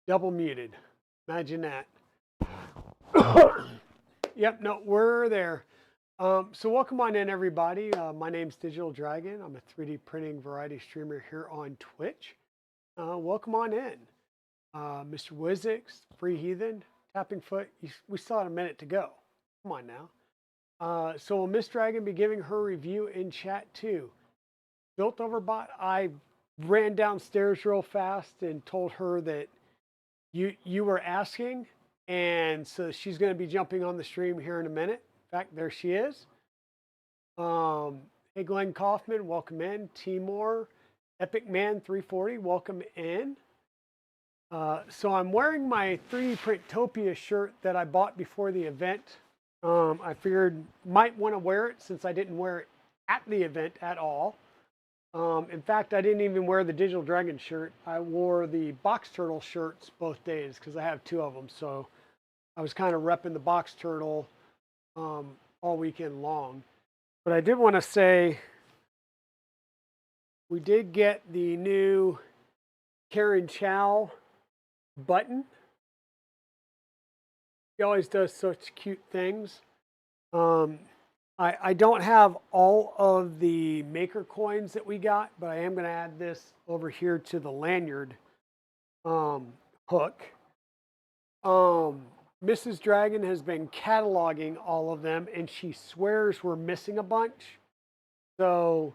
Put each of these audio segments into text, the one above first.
Double muted. Imagine that. Yep, no, we're there. So welcome on in, everybody. My name's Digital Dragon. I'm a 3D printing variety streamer here on Twitch. Welcome on in. Mr. Wizix, Free Heathen, Tapping Foot. We still had a minute to go. Come on now. So will Miss Dragon be giving her review in chat too? Built over bot. I ran downstairs real fast and told her that you were asking, and so she's going to be jumping on the stream here in a minute. In fact, there she is. Hey, Glenn Kaufman, welcome in. Timor, Epic Man 340, welcome in. So I'm wearing my 3D Printopia shirt that I bought before the event. I figured might want to wear it since I didn't wear it at the event at all. In fact, I didn't even wear the Digital Dragon shirt. I wore the Box Turtle shirts both days because I have two of them. So I was kind of repping the Box Turtle all weekend long. But I did want to say we did get the new Karen Chow button. He always does such cute things. I don't have all of the maker coins that we got, but I am going to add this over here to the lanyard hook. Mrs. Dragon has been cataloging all of them, and she swears we're missing a bunch. So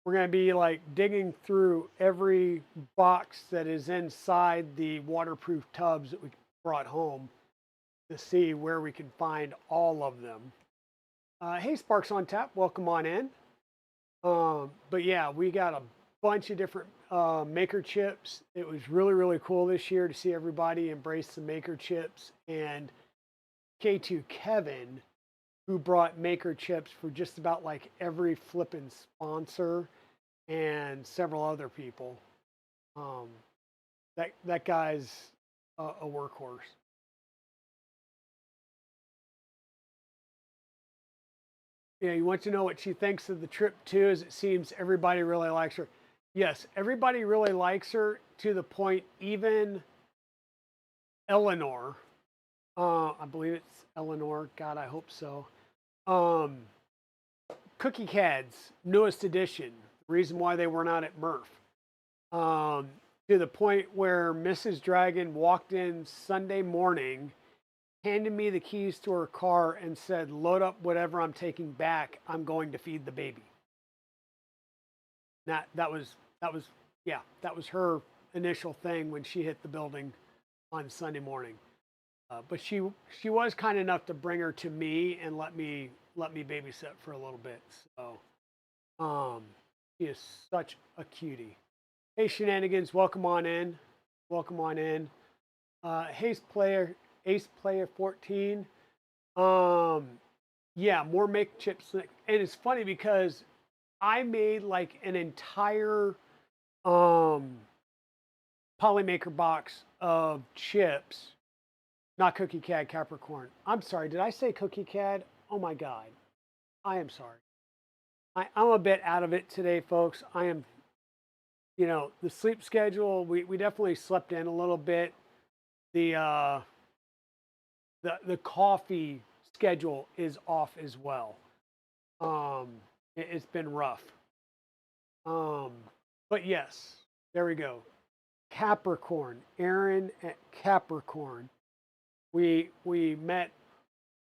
we're going to be like digging through every box that is inside the waterproof tubs that we brought home to see where we can find all of them. Hey, Sparks on Tap, welcome on in. But yeah, we got a bunch of different maker chips. It was really, really cool this year to see everybody embrace the maker chips. And K2 Kevin, who brought maker chips for just about like every flippin' sponsor and several other people. That guy's a workhorse. Yeah, you want to know what she thinks of the trip too, as it seems everybody really likes her. Yes, everybody really likes her to the point even Eleanor, I believe it's Eleanor, God, I hope so. Cookie Cad's newest edition, the reason why they were not at Murph. To the point where Mrs. Dragon walked in Sunday morning, handed me the keys to her car and said, load up whatever I'm taking back. I'm going to feed the baby. That was her initial thing when she hit the building on Sunday morning. But she was kind enough to bring her to me and let me babysit for a little bit. So she is such a cutie. Hey, Shenanigans, welcome on in. Welcome on in. Ace Player 14. Yeah, more make chips. And it's funny because I made like an entire Polymaker box of chips. Not Cookie Cad Capricorn. I'm sorry, did I say Cookie Cad? Oh my God. I am sorry. I'm a bit out of it today, folks. I am, the sleep schedule, we definitely slept in a little bit. The coffee schedule is off as well. It's been rough. But yes, there we go. Capricorn, Aaron at Capricorn. We met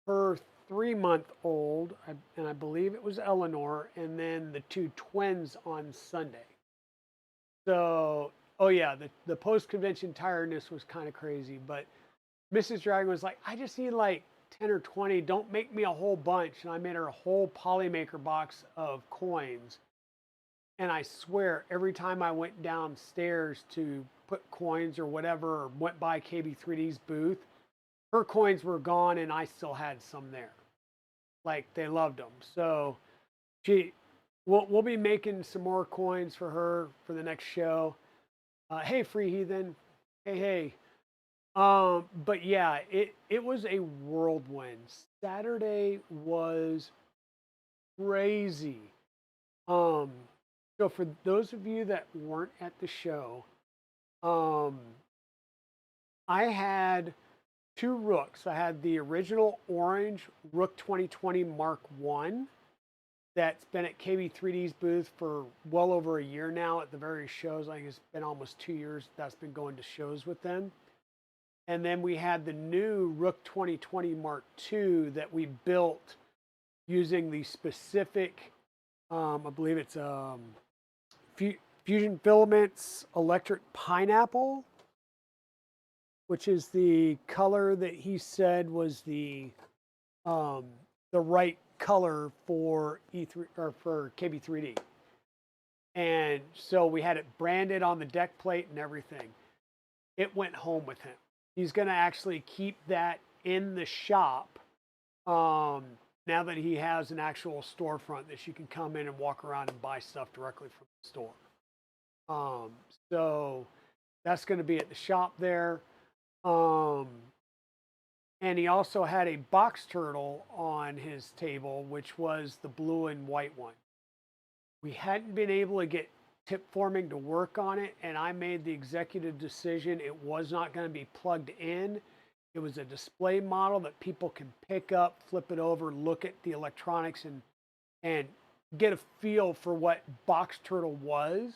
her 3-month-old, and I believe it was Eleanor, and then the two twins on Sunday. So, oh yeah, the post-convention tiredness was kind of crazy, but Mrs. Dragon was like, I just need like 10 or 20. Don't make me a whole bunch. And I made her a whole Polymaker box of coins. And I swear, every time I went downstairs to put coins or whatever, or went by KB3D's booth, her coins were gone and I still had some there. Like, they loved them. So we'll be making some more coins for her for the next show. Hey, Free Heathen. Hey. But yeah, it was a whirlwind. Saturday was crazy. So for those of you that weren't at the show, I had two Rooks. I had the original orange Rook 2020 Mark I that's been at KB3D's booth for well over a year now at the various shows. I think it's been almost 2 years that's been going to shows with them. And then we had the new Rook 2020 Mark II that we built using the specific, I believe it's Fusion Filaments Electric Pineapple, which is the color that he said was the right color for E3 or for KB3D. And so we had it branded on the deck plate and everything. It went home with him. He's going to actually keep that in the shop now that he has an actual storefront that you can come in and walk around and buy stuff directly from the store. So that's going to be at the shop there. And he also had a box turtle on his table, which was the blue and white one. We hadn't been able to get tip forming to work on it, and I made the executive decision it was not going to be plugged in. It was a display model that people can pick up, flip it over, look at the electronics, and get a feel for what box turtle was.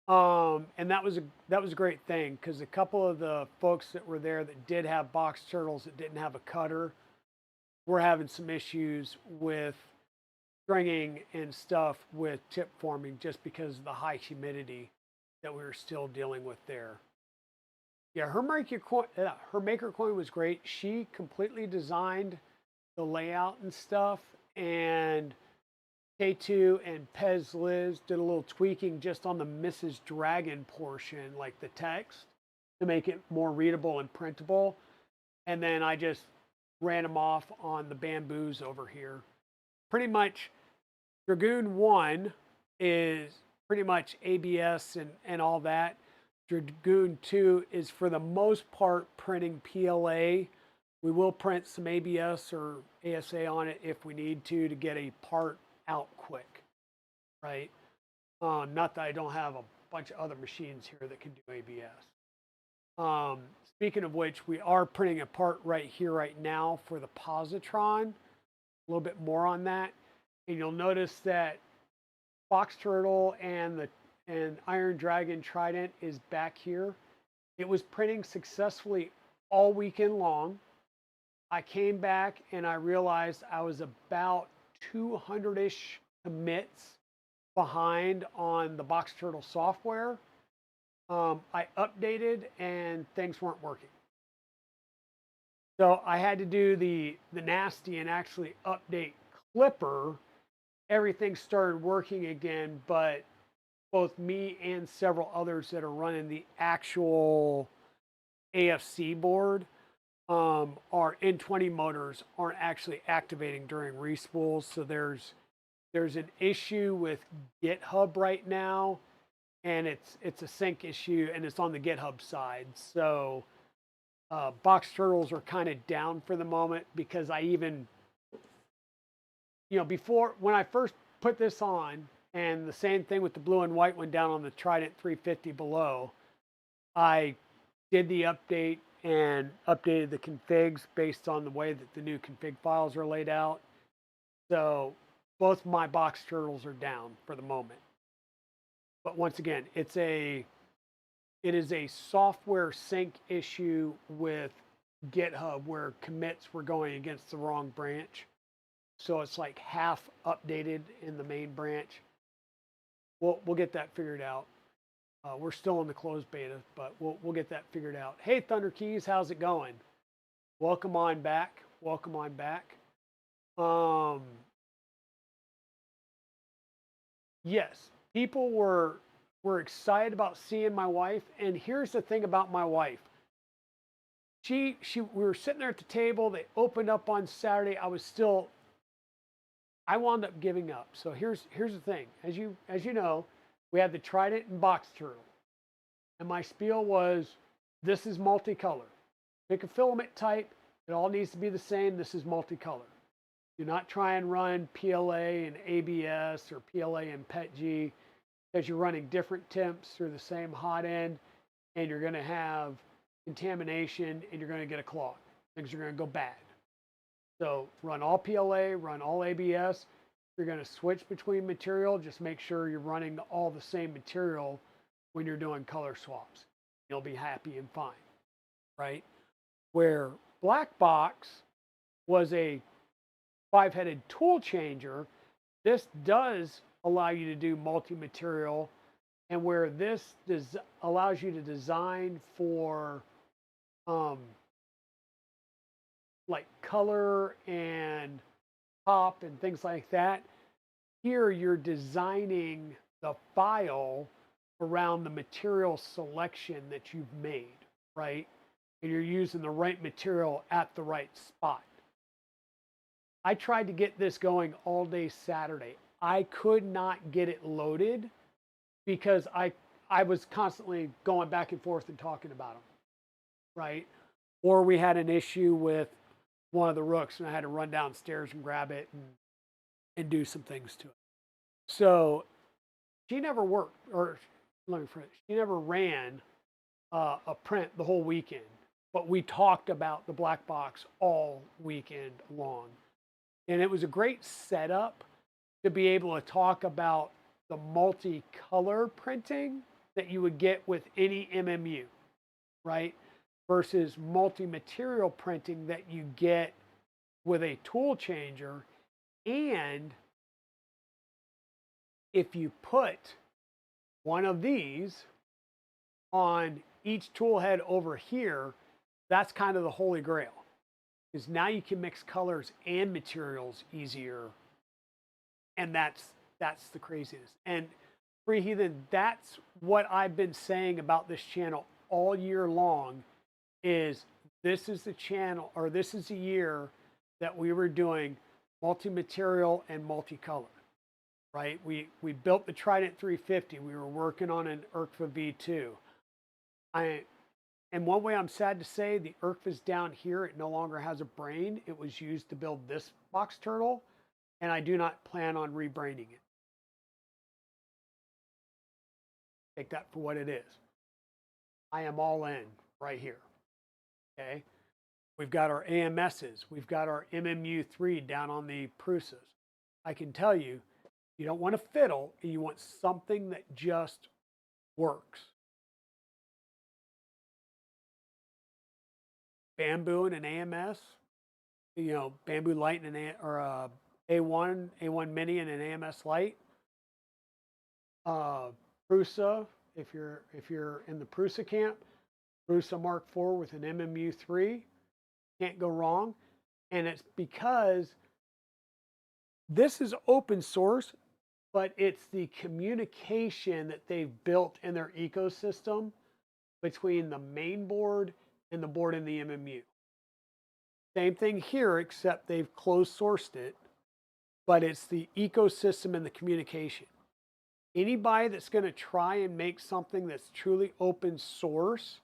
And that was a great thing, because a couple of the folks that were there that did have box turtles that didn't have a cutter were having some issues with stringing and stuff with tip forming just because of the high humidity that we were still dealing with there. Yeah, her maker coin was great. She completely designed the layout and stuff, and K2 and Pez Liz did a little tweaking just on the Mrs. Dragon portion, like the text, to make it more readable and printable. And then I just ran them off on the bamboos over here. Pretty much, Dragoon 1 is pretty much ABS and all that. Dragoon 2 is for the most part printing PLA. We will print some ABS or ASA on it if we need to get a part out quick, right? Not that I don't have a bunch of other machines here that can do ABS. Speaking of which, we are printing a part right here, right now for the Positron. A little bit more on that. And you'll notice that Box Turtle and Iron Dragon Trident is back here. It was printing successfully all weekend long. I came back and I realized I was about 200-ish commits behind on the Box Turtle software. I updated and things weren't working. So I had to do the nasty and actually update Clipper. Everything started working again, but both me and several others that are running the actual AFC board, our N20 motors aren't actually activating during respools. So there's an issue with GitHub right now, and it's a sync issue, and it's on the GitHub side. So Box Turtles are kind of down for the moment, because I even, before, when I first put this on, and the same thing with the blue and white one down on the Trident 350 below, I did the update and updated the configs based on the way that the new config files are laid out. So both my Box Turtles are down for the moment. But once again, it is a software sync issue with GitHub where commits were going against the wrong branch. So it's like half updated in the main branch. We'll get that figured out. We're still in the closed beta, but we'll get that figured out. Hey, Thunder Keys, how's it going? Welcome on back. Welcome on back. Yes, people were excited about seeing my wife, and here's the thing about my wife. We were sitting there at the table. They opened up on Saturday. I wound up giving up. So here's the thing. As you know, we had the Trident and Box Turtle. And my spiel was, this is multicolor. Pick a filament type. It all needs to be the same. This is multicolor. Do not try and run PLA and ABS or PLA and PETG, because you're running different temps through the same hot end, and you're going to have contamination, and you're going to get a clog. Things are going to go bad. So run all PLA, run all ABS. You're going to switch between material. Just make sure you're running all the same material when you're doing color swaps. You'll be happy and fine, right? Where Black Box was a 5-headed tool changer, this does allow you to do multi-material, and where this allows you to design for like color and pop and things like that. Here you're designing the file around the material selection that you've made, right? And you're using the right material at the right spot. I tried to get this going all day Saturday. I could not get it loaded because I was constantly going back and forth and talking about them, right? Or we had an issue with one of the rooks and I had to run downstairs and grab it and do some things to it. So she never worked, or let me finish. She never ran a print the whole weekend, but we talked about the Black Box all weekend long. And it was a great setup to be able to talk about the multicolor printing that you would get with any MMU, right? Versus multi-material printing that you get with a tool changer. And if you put one of these on each tool head over here, that's kind of the holy grail. Because now you can mix colors and materials easier. And that's the craziness. And Free Heathen, that's what I've been saying about this channel all year long, is this is the channel, or this is the year that we were doing multi-material and multicolor, right? We built the Trident 350. We were working on an ERCFA V2. And one way I'm sad to say, the ERCFA's down here. It no longer has a brain. It was used to build this box turtle, and I do not plan on rebranding it. Take that for what it is. I am all in right here. Okay. We've got our AMSs. We've got our MMU3 down on the Prusas. I can tell you, you don't want to fiddle, and you want something that just works. Bamboo and an AMS, you know, Bamboo Light and an or A1 Mini and an AMS Light. Prusa, if you're in the Prusa camp, Prusa Mark IV with an MMU3, can't go wrong. And it's because this is open source, but it's the communication that they've built in their ecosystem between the main board and the board in the MMU. Same thing here, except they've closed sourced it, but it's the ecosystem and the communication. Anybody that's going to try and make something that's truly open source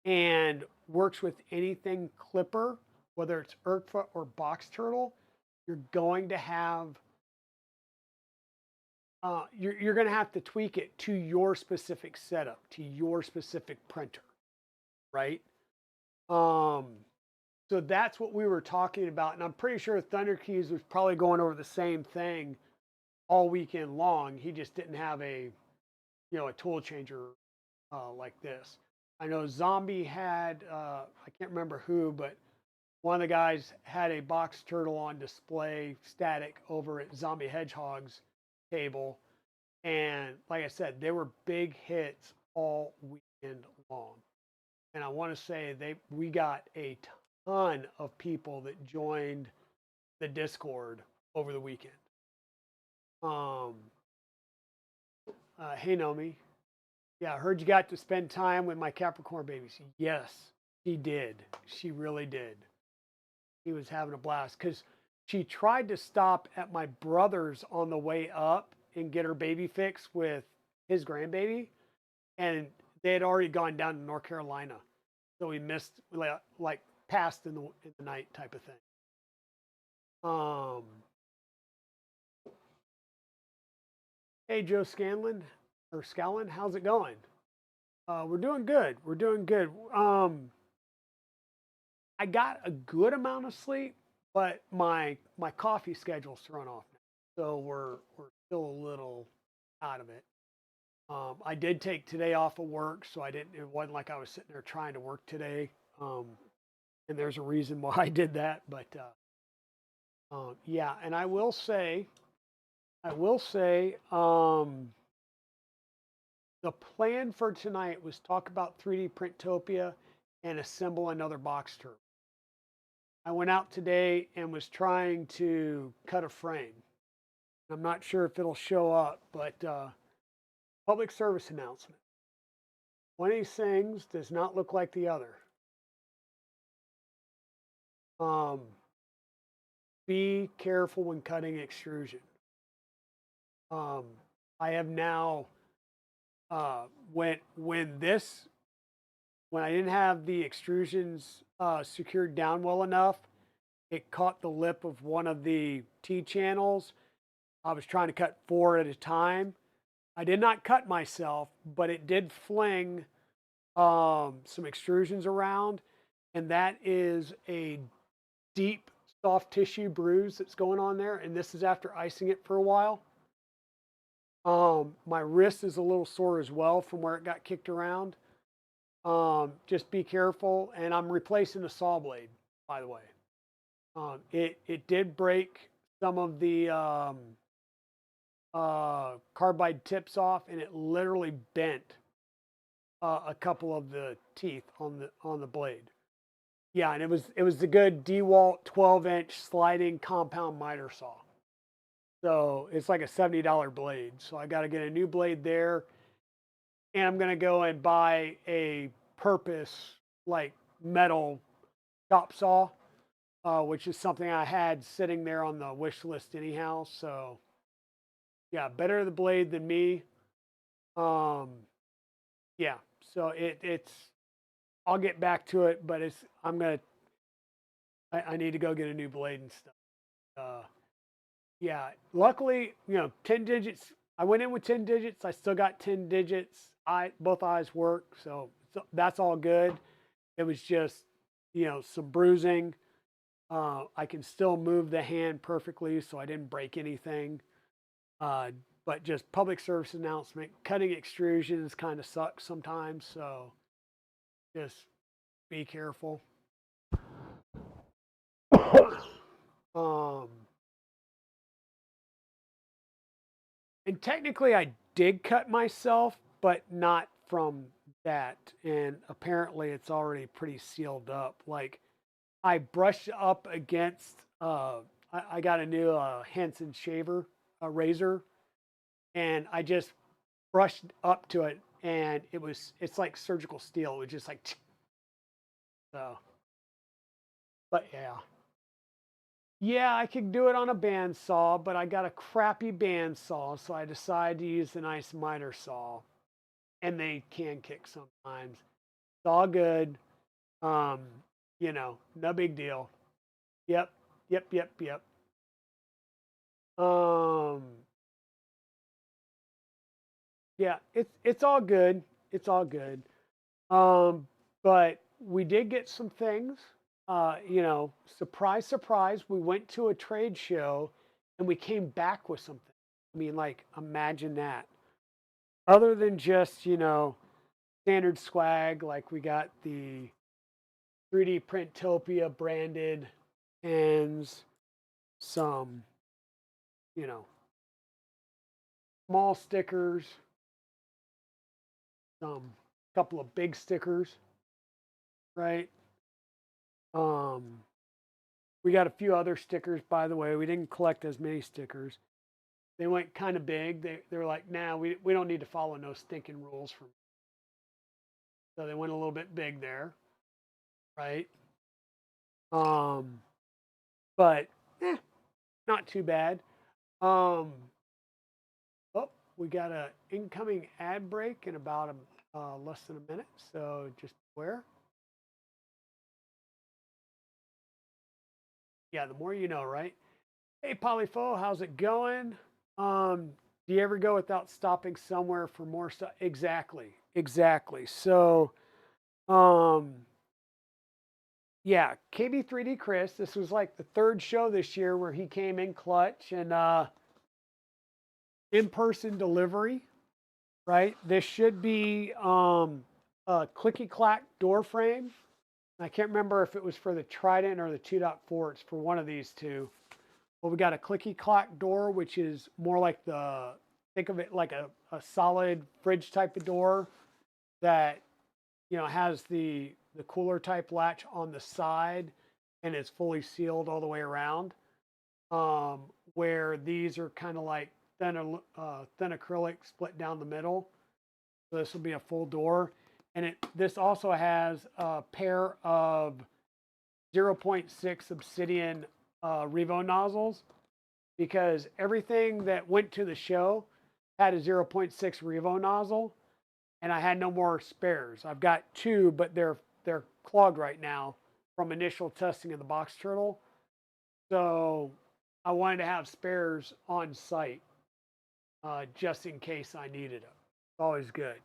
and works with anything Clipper, whether it's ERCFA or Box Turtle, you're going to have you're going to have to tweak it to your specific setup, to your specific printer, right? So that's what we were talking about, and I'm pretty sure Thunder Keys was probably going over the same thing all weekend long. He just didn't have a tool changer like this. I know Zombie had I can't remember who, but one of the guys had a Box Turtle on display static over at Zombie Hedgehog's table, and like I said, they were big hits all weekend long. And I want to say we got a ton of people that joined the Discord over the weekend. Hey Nomi, yeah, I heard you got to spend time with my Capricorn babies. Yes, she did. She really did. He was having a blast because she tried to stop at my brother's on the way up and get her baby fix with his grandbaby, and they had already gone down to North Carolina, so we missed, like passed in the night type of thing. Hey Joe Scanlon, how's it going? We're doing good. We're doing good. I got a good amount of sleep, but my coffee schedule's thrown off now, so we're still a little out of it. I did take today off of work, so I didn't. It wasn't like I was sitting there trying to work today. And there's a reason why I did that, but yeah. And I will say, the plan for tonight was talk about 3D Printopia and assemble another box turret. I went out today and was trying to cut a frame. I'm not sure if it'll show up, but public service announcement. One of these things does not look like the other. Um, be careful when cutting extrusion. Um, I have now when I didn't have the extrusions secured down well enough, it caught the lip of one of the T channels. I was trying to cut 4 at a time. I did not cut myself, but it did fling some extrusions around, and that is a deep soft tissue bruise that's going on there. And this is after icing it for a while. My wrist is a little sore as well from where it got kicked around. Just be careful. And I'm replacing the saw blade, by the way. It did break some of the carbide tips off, and it literally bent a couple of the teeth on the blade. Yeah, and it was the good DeWalt 12-inch sliding compound miter saw. So it's like a $70 blade. So I got to get a new blade there, and I'm gonna go and buy a purpose like metal chop saw, which is something I had sitting there on the wish list anyhow. So yeah, better the blade than me. Um, yeah, so it's I'll get back to it, but I need to go get a new blade and stuff. Uh, yeah, luckily, 10 digits. I went in with 10 digits. I still got 10 digits. Both eyes work, so that's all good. It was just, some bruising. I can still move the hand perfectly, so I didn't break anything. But just public service announcement, cutting extrusions kind of sucks sometimes, so just be careful. um, and technically, I did cut myself, but not from that. And apparently, it's already pretty sealed up. Like I brushed up against. I got a new Hansen shaver, a razor, and I just brushed up to it, and it's like surgical steel. It was just like so. But yeah. Yeah, I could do it on a bandsaw, but I got a crappy bandsaw, so I decided to use the nice miter saw. And they can kick sometimes. It's all good. Um, no big deal. Yep, yep, yep, yep. Um, yeah, it's all good. It's all good. Um, but we did get some things. Surprise, surprise. We went to a trade show and we came back with something. I mean, like, imagine that. Other than just, standard swag, like we got the 3D Printopia branded pens, some, you know, small stickers, some couple of big stickers, right? Um, we got a few other stickers, by the way. We didn't collect as many stickers. They went kind of big. They were like, nah, we don't need to follow no stinking rules from. So they went a little bit big there, right? Um, but not too bad. Um, oh, we got a incoming ad break in about less than a minute, so just beware. Yeah, the more you know, right? Hey, Polyfo, how's it going? Do you ever go without stopping somewhere for more stuff? Exactly. exactly. So, yeah, KB3D Chris, this was like the third show this year where he came in clutch and in-person delivery, right? This should be a clicky clack door frame. I can't remember if it was for the Trident or the 2.4. It's for one of these two. Well, we got a clicky clack door, which is more like think of it like a solid fridge type of door that, has the cooler type latch on the side and it's fully sealed all the way around. Where these are kind of like thin acrylic split down the middle. So this will be a full door. And this also has a pair of 0.6 Obsidian Revo nozzles, because everything that went to the show had a 0.6 Revo nozzle, and I had no more spares. I've got two, but they're clogged right now from initial testing of the box turtle. So I wanted to have spares on site just in case I needed them. It's always good.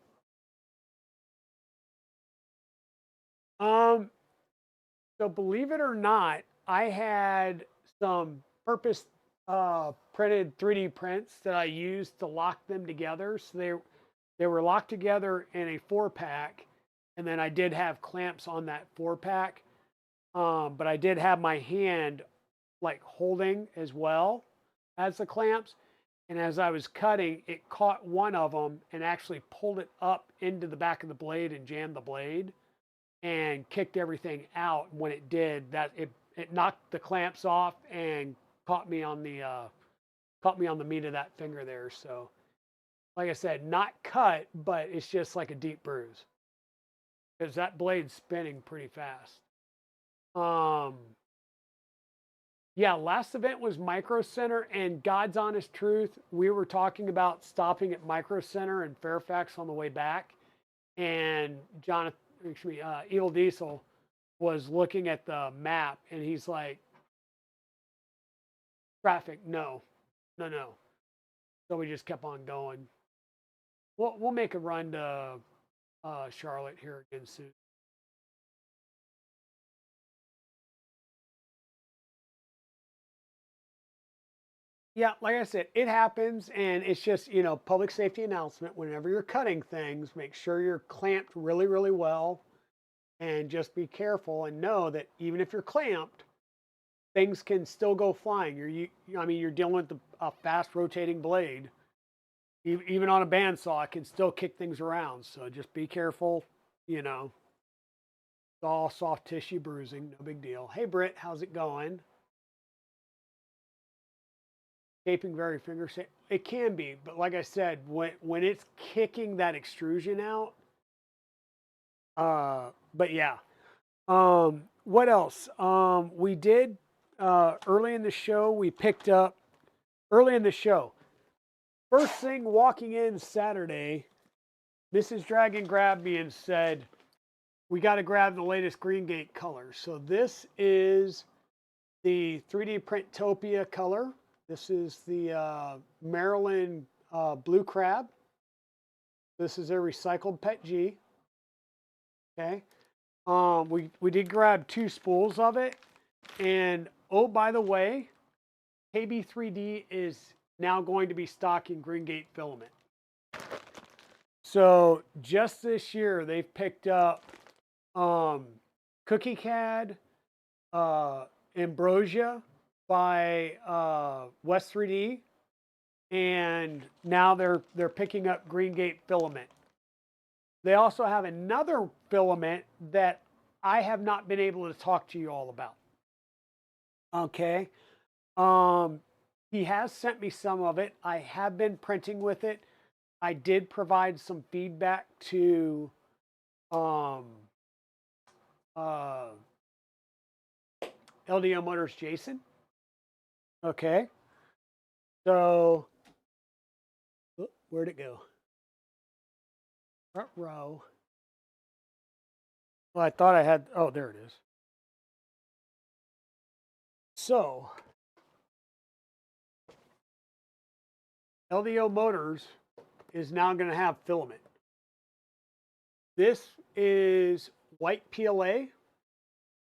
So believe it or not, I had some purpose printed 3D prints that I used to lock them together. So they were locked together in a 4-pack, and then I did have clamps on that 4-pack. But I did have my hand like holding as well as the clamps. And as I was cutting, it caught one of them and actually pulled it up into the back of the blade and jammed the blade and kicked everything out. When it did, it knocked the clamps off and caught me on the meat of that finger there. So, like I said, not cut, but it's just like a deep bruise because that blade's spinning pretty fast. Yeah, last event was Micro Center, and God's honest truth, we were talking about stopping at Micro Center in Fairfax on the way back, and Evil Diesel was looking at the map, and he's like, "Traffic, no, no, no." So we just kept on going. We'll make a run to Charlotte here again soon. Yeah, like I said, it happens, and it's just, public safety announcement. Whenever you're cutting things, make sure you're clamped really, really well, and just be careful and know that even if you're clamped, things can still go flying. You're dealing with a fast rotating blade. Even on a bandsaw, it can still kick things around. So just be careful. It's all soft tissue bruising, no big deal. Hey, Britt, how's it going? Taping very finger safe. It can be, but like I said, when it's kicking that extrusion out, but yeah. What else? We did early in the show. We picked up early in the show. First thing walking in Saturday, Mrs. Dragon grabbed me and said, "We got to grab the latest Green Gate color." So this is the 3D Printopia color. This is the Maryland Blue Crab. This is a recycled PET G. Okay. We did grab 2 spools of it. And oh, by the way, KB3D is now going to be stocking Green Gate filament. So just this year, they've picked up Cookie Cad, Ambrosia by West 3D, and now they're picking up Green Gate filament. They also have another filament that I have not been able to talk to you all about. Okay. He has sent me some of it. I have been printing with it. I did provide some feedback to um, uh, LDO Motors Jason. Okay. So, where'd it go? Front row. Well, I thought I had, oh, there it is. So, LDO Motors is now going to have filament. This is white PLA,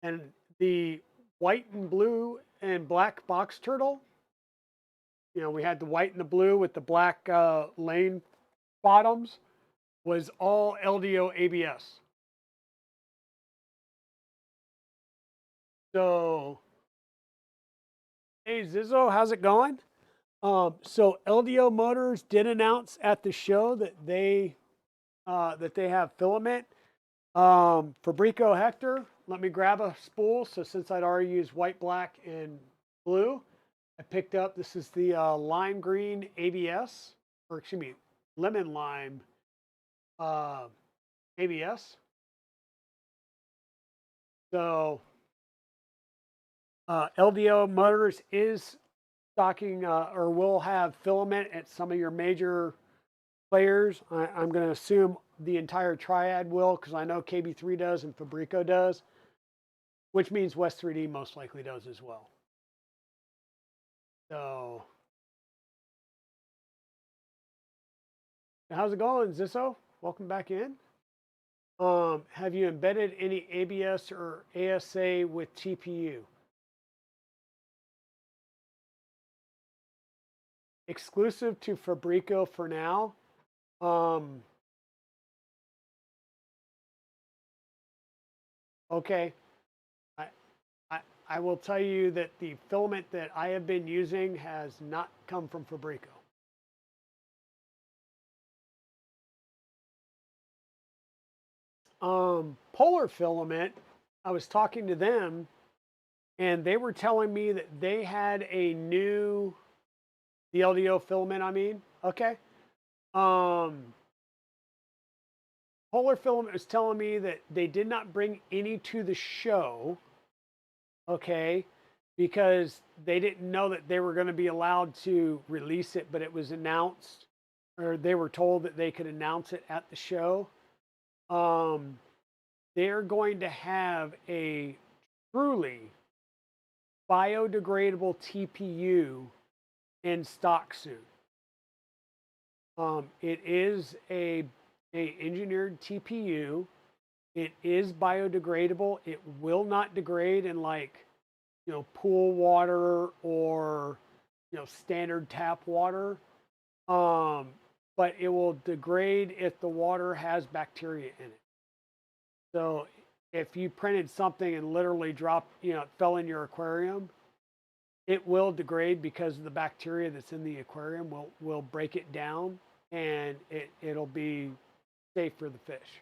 and the white and blue and black box turtle. You know, we had the white and the blue with the black lane bottoms, was all LDO ABS. So, hey Zizzo, how's it going? So LDO Motors did announce at the show that they have filament. Fabrico Hector, let me grab a spool. So since I'd already used white, black, and blue, I picked up, this is the lime green ABS, or excuse me, lemon lime ABS. So LDO Motors is stocking or will have filament at some of your major players. I'm going to assume the entire triad will, because I know KB3 does and Fabrico does, which means West 3D most likely does as well. So, how's it going, Zisso? Welcome back in. Have you embedded any ABS or ASA with TPU? Exclusive to Fabrico for now. Okay. I will tell you that the filament that I have been using has not come from Fabrico. Polar Filament, I was talking to them and they were telling me that they had a new, the LDO filament, I mean, okay. Polar Filament was telling me that they did not bring any to the show, okay, because they didn't know that they were going to be allowed to release it, but it was announced, or they were told that they could announce it at the show. They're going to have a truly biodegradable TPU in stock soon. It is a engineered TPU. It is biodegradable. It will not degrade in, like, you know, pool water or, you know, standard tap water. But it will degrade if the water has bacteria in it. So if you printed something and literally dropped, you know, it fell in your aquarium, it will degrade because of the bacteria that's in the aquarium will break it down, and it'll be safe for the fish.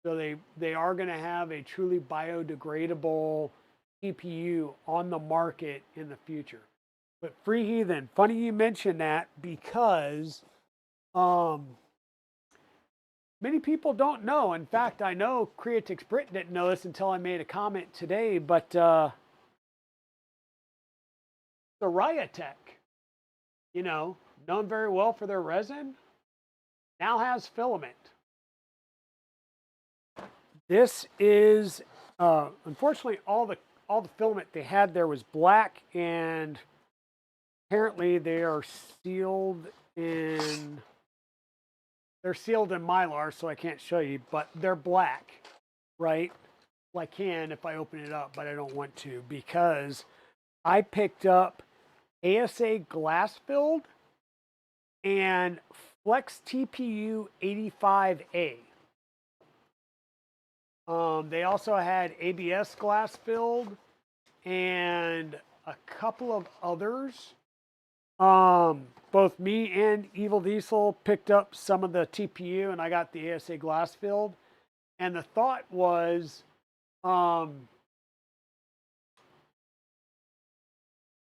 So they are going to have a truly biodegradable TPU on the market in the future. But Free Heathen, funny you mention that, because many people don't know. In fact, I know Creatix Brit didn't know this until I made a comment today, but the Ryatech, you know, known very well for their resin, now has filament. This is, unfortunately, all the filament they had there was black, and apparently they are sealed in, they're sealed in Mylar, so I can't show you, but they're black, right? Well, I can if I open it up, but I don't want to, because I picked up ASA glass filled and Flex TPU 85A. They also had ABS glass filled and a couple of others. Both me and Evil Diesel picked up some of the TPU, and I got the ASA glass filled. And the thought was, for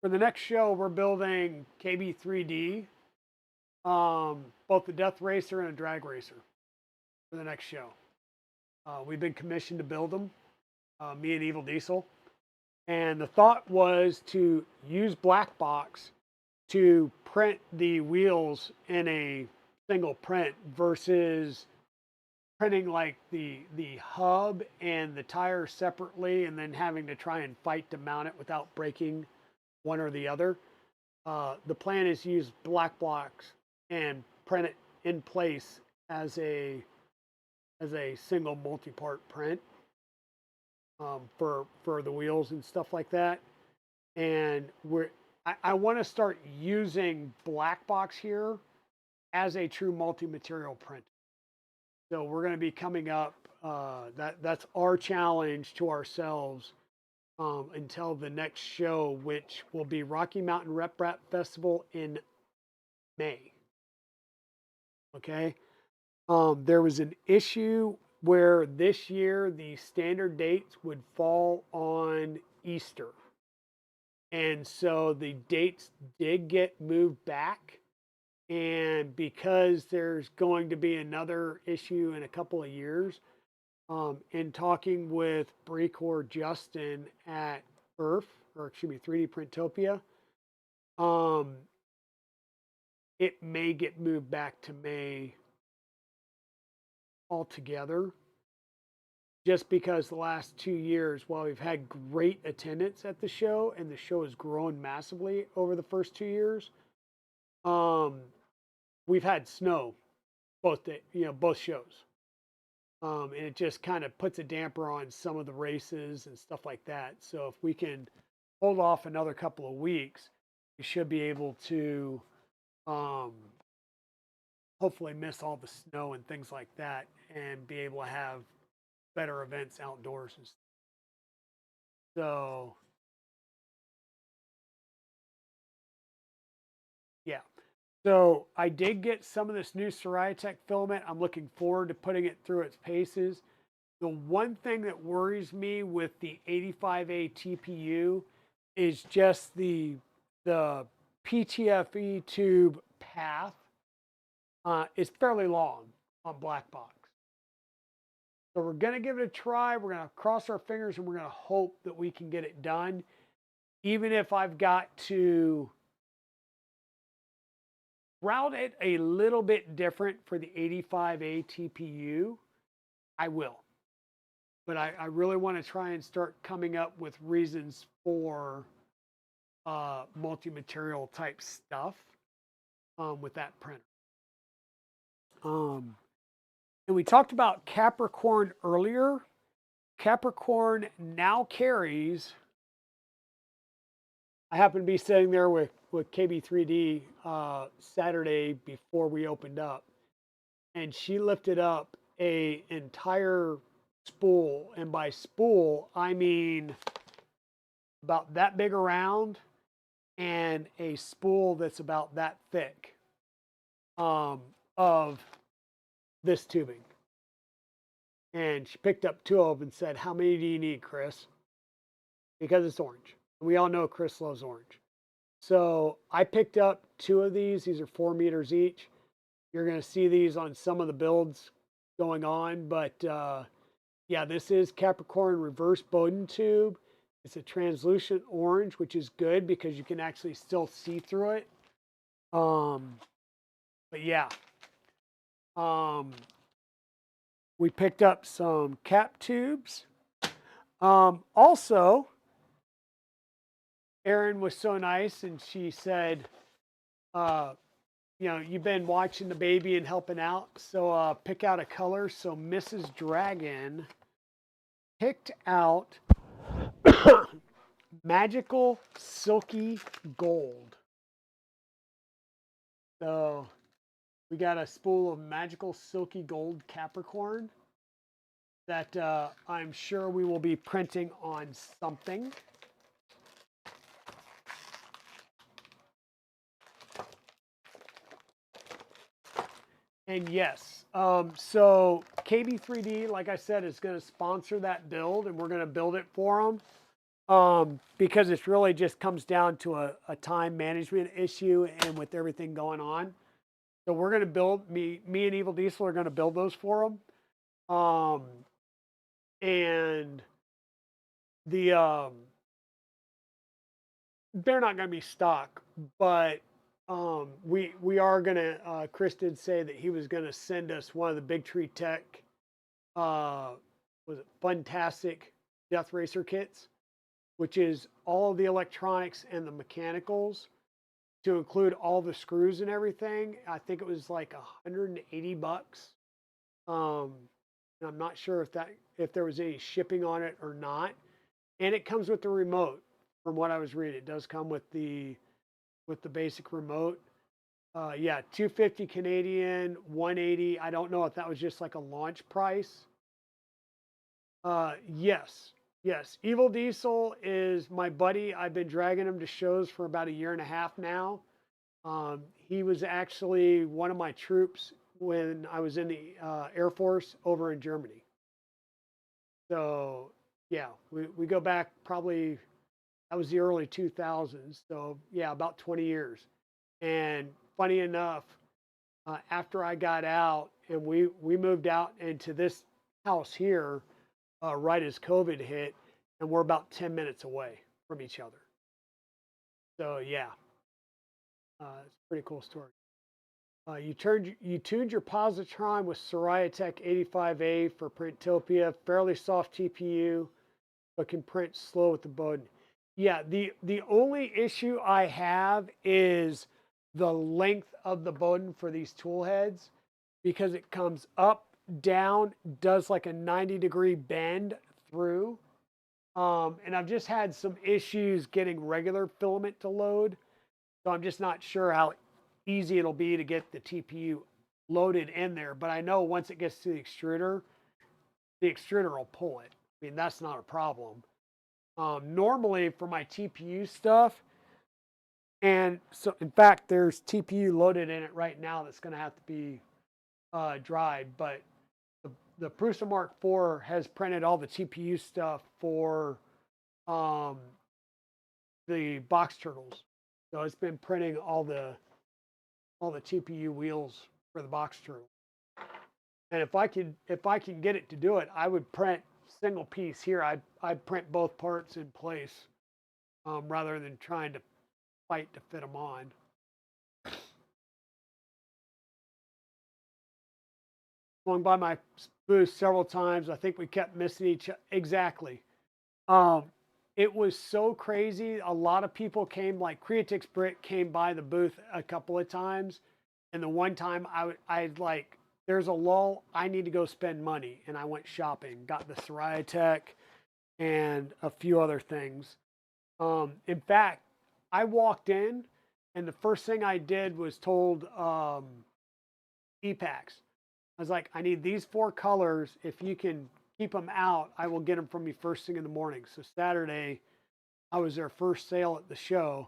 the next show, we're building KB3D, both the Death Racer and a Drag Racer for the next show. We've been commissioned to build them, me and Evil Diesel. And the thought was to use black box to print the wheels in a single print versus printing like the hub and the tire separately and then having to try and fight to mount it without breaking one or the other. The plan is to use black blocks and print it in place as a as a single multi-part print for the wheels and stuff like that. And I want to start using black box here as a true multi-material print. So we're going to be coming up. That's our challenge to ourselves until the next show, which will be Rocky Mountain Rep Rap Festival in May. Okay. There was an issue where this year the standard dates would fall on Easter. And so the dates did get moved back. And because there's going to be another issue in a couple of years, in talking with Brecor Justin at Earth, or excuse me, 3D Printopia, it may get moved back to May altogether. Just because the last 2 years, while we've had great attendance at the show, and the show has grown massively over the first 2 years, we've had snow both shows. And it just kind of puts a damper on some of the races and stuff like that. So if we can hold off another couple of weeks, we should be able to hopefully miss all the snow and things like that and be able to have better events outdoors and stuff. So yeah. So I did get some of this new Seriatech filament. I'm looking forward to putting it through its paces. The one thing that worries me with the 85A TPU is just the PTFE tube path is fairly long on black box. So we're going to give it a try. We're going to cross our fingers and we're going to hope that we can get it done. Even if I've got to route it a little bit different for the 85A TPU, I will. But I really want to try and start coming up with reasons for multi-material type stuff with that printer. And we talked about Capricorn earlier. Capricorn now carries, I happened to be sitting there with KB3D Saturday before we opened up, and she lifted up a entire spool, and by spool I mean about that big around and a spool that's about that thick of this tubing. And she picked up 2 of them and said, "How many do you need, Chris?" Because it's orange. We all know Chris loves orange. So I picked up 2 of these. These are 4 meters each. You're going to see these on some of the builds going on. But yeah, this is Capricorn reverse Bowden tube. It's a translucent orange, which is good because you can actually still see through it. But yeah. We picked up some cap tubes. Also, Erin was so nice and she said, you've been watching the baby and helping out, so pick out a color. So Mrs. Dragon picked out Magical Silky Gold. So we got a spool of Magical Silky Gold Capricorn that I'm sure we will be printing on something. And yes, so KB3D, like I said, is going to sponsor that build, and we're going to build it for them because it really just comes down to a time management issue and with everything going on. So we're going to build, me and Evil Diesel are going to build those for them. And they're not going to be stock, but we are going to, Chris did say that he was going to send us one of the Big Tree Tech, was it Funtastic Death Racer kits, which is all of the electronics and the mechanicals to include all the screws and everything. I think it was like $180. And I'm not sure if there was any shipping on it or not. And it comes with the remote, from what I was reading. It does come with the basic remote. Yeah, 250 Canadian, 180. I don't know if that was just like a launch price. Yes, yes. Evil Diesel is my buddy. I've been dragging him to shows for about a year and a half now. He was actually one of my troops when I was in the Air Force over in Germany. So yeah, we go back probably, that was the early 2000s. So yeah, about 20 years. And funny enough, after I got out and we moved out into this house here, right as COVID hit, and we're about 10 minutes away from each other. So yeah, it's a pretty cool story. You tuned your Positron with Soraya Tech 85A for Printopia, fairly soft TPU, but can print slow with the Bowden. Yeah, the only issue I have is the length of the Bowden for these tool heads, because it comes up, down, does like a 90-degree bend through. And I've just had some issues getting regular filament to load. So I'm just not sure how easy it'll be to get the TPU loaded in there. But I know once it gets to the extruder will pull it. I mean, that's not a problem. Normally for my TPU stuff, and so in fact, there's TPU loaded in it right now that's going to have to be dried. But the Prusa Mark IV has printed all the TPU stuff for the box turtles. So it's been printing all the TPU wheels for the box turtle. And if I can get it to do it, I would print single piece here. I'd print both parts in place, rather than trying to fight to fit them on. Swung by my booth several times. I think we kept missing each other. Exactly. Um, it was so crazy. A lot of people came, like Creatix Brit came by the booth a couple of times. And the one time I'd like, there's a lull, I need to go spend money. And I went shopping, got the Soraya Tech and a few other things. In fact, I walked in and the first thing I did was told EPAX. I was like, I need these 4 colors. If you can keep them out, I will get them from you first thing in the morning. So Saturday, I was their first sale at the show.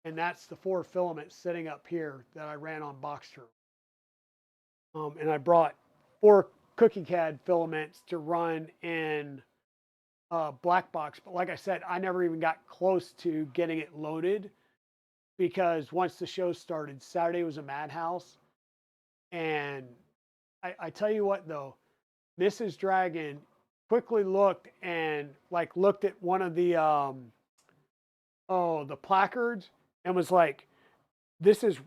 And that's the 4 filaments sitting up here that I ran on Boxster. And I brought 4 cookie CAD filaments to run in black box. But like I said, I never even got close to getting it loaded, because once the show started, Saturday was a madhouse. And I tell you what though, Mrs. Dragon quickly looked and like looked at one of the the placards and was like, this is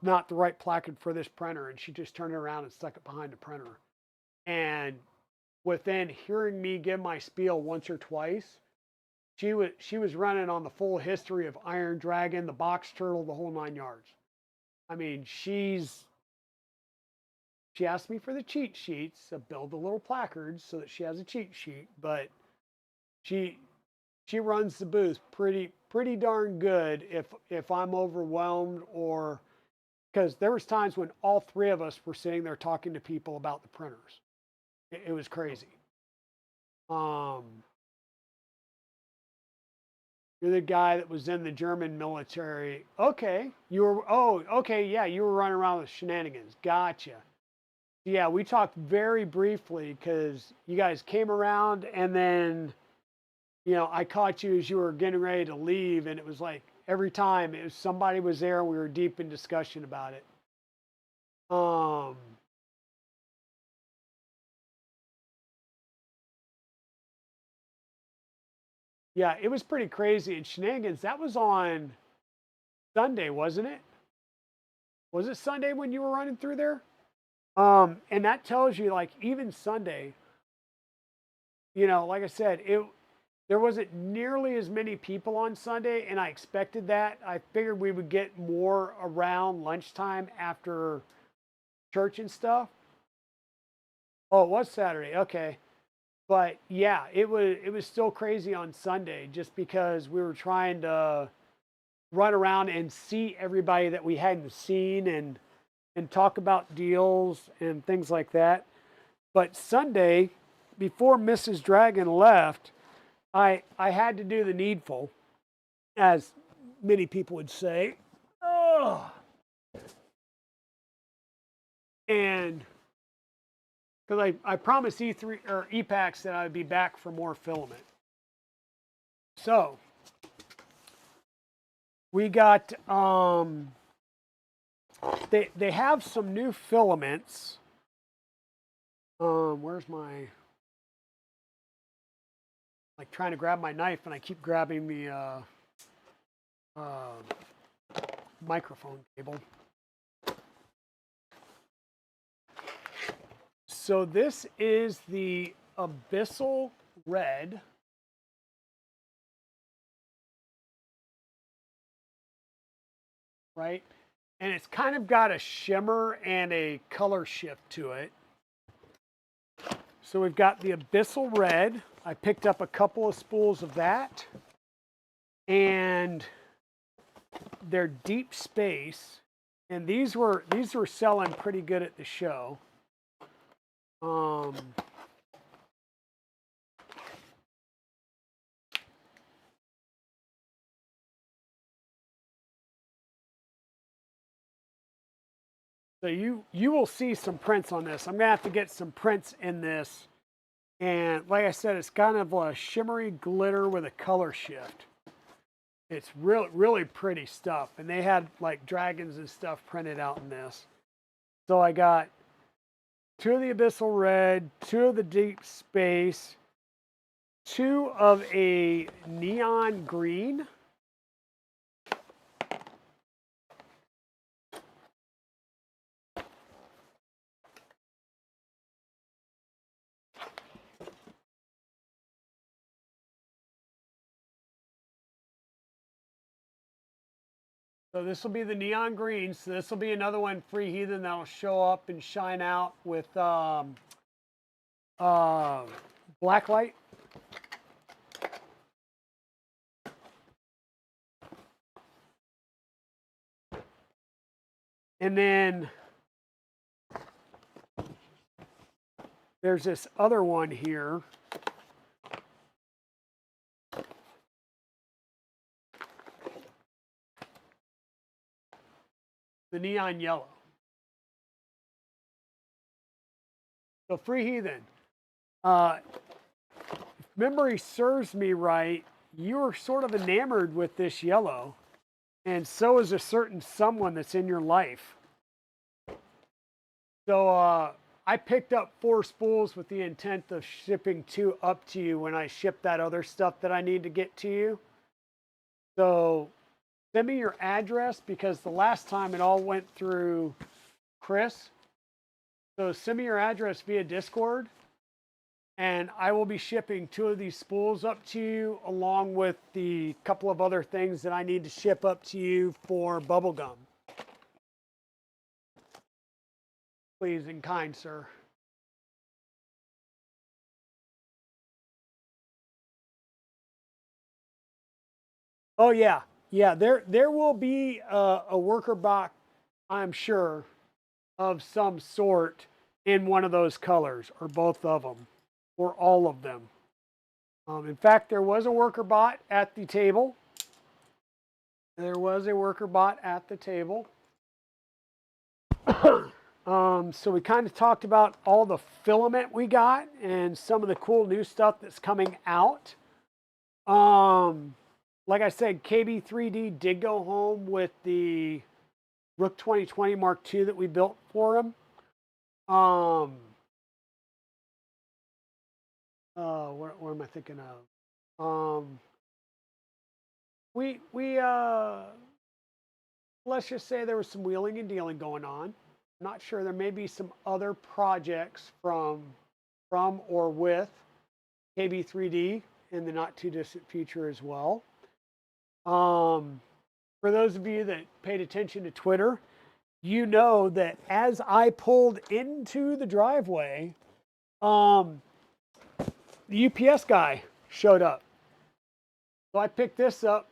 not the right placard for this printer. And she just turned it around and stuck it behind the printer. And within hearing me give my spiel once or twice, she was running on the full history of Iron Dragon, the box turtle, the whole 9 yards. I mean, she asked me for the cheat sheets, so build the little placards so that she has a cheat sheet. But she runs the booth pretty darn good if I'm overwhelmed, or because there was times when all 3 of us were sitting there talking to people about the printers. It was crazy. You're the guy that was in the German military. Okay, you were. Oh, okay, yeah, you were running around with shenanigans. Gotcha. Yeah, we talked very briefly because you guys came around, and then I caught you as you were getting ready to leave, and it was like every time it was somebody was there, and we were deep in discussion about it. Yeah, it was pretty crazy. And shenanigans, that was on Sunday, wasn't it? Was it Sunday when you were running through there? And that tells you, like, even Sunday, like I said, there wasn't nearly as many people on Sunday, and I expected that. I figured we would get more around lunchtime after church and stuff. Oh, it was Saturday. Okay. But yeah, it was still crazy on Sunday just because we were trying to run around and see everybody that we hadn't seen and talk about deals and things like that. But Sunday, before Mrs. Dragon left, I had to do the needful, as many people would say. Oh, and because I promised E3 or EPAX that I would be back for more filament. So we got they have some new filaments. Where's my, like, trying to grab my knife and I keep grabbing the microphone cable. So this is the Abyssal Red. Right? And it's kind of got a shimmer and a color shift to it. So we've got the Abyssal Red. I picked up a couple of spools of that. And they're Deep Space. And these were selling pretty good at the show. So you will see some prints on this. I'm gonna have to get some prints in this. And like I said, it's kind of a shimmery glitter with a color shift. It's really pretty stuff. And they had like dragons and stuff printed out in this. So I got 2 of the Abyssal Red, 2 of the Deep Space, 2 of a neon green. So this will be the neon green. So this will be another one, Free Heathen, that will show up and shine out with black light. And then there's this other one here. The neon yellow. So Free Heathen. If memory serves me right, you were sort of enamored with this yellow. And so is a certain someone that's in your life. So I picked up 4 spools with the intent of shipping 2 up to you when I ship that other stuff that I need to get to you. So send me your address, because the last time it all went through Chris. So send me your address via Discord, and I will be shipping 2 of these spools up to you, along with the couple of other things that I need to ship up to you for bubblegum. Please and kind, sir. Oh yeah, yeah. There will be a worker box, I'm sure, of some sort in one of those colors, or both of them, or all of them. In fact, there was a worker bot at the table. There was a worker bot at the table. So we kind of talked about all the filament we got and some of the cool new stuff that's coming out. Like I said, KB3D did go home with the Rook 2020 Mark II that we built for him. What am I thinking of? We let's just say there was some wheeling and dealing going on. I'm not sure. There may be some other projects from or with KB3D in the not too distant future as well. For those of you that paid attention to Twitter, you know that as I pulled into the driveway, The UPS guy showed up. So I picked this up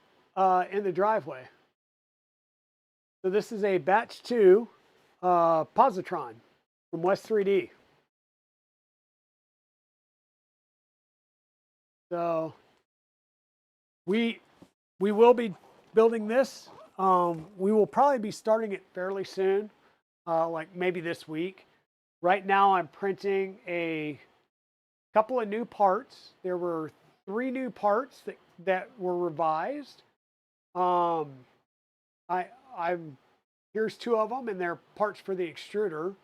in the driveway. So this is a batch 2 Positron from West 3D. So we will be building this. We will probably be starting it fairly soon, like maybe this week. Right now I'm printing a couple of new parts. There were 3 new parts that were revised. Here's 2 of them, and they're parts for the extruder.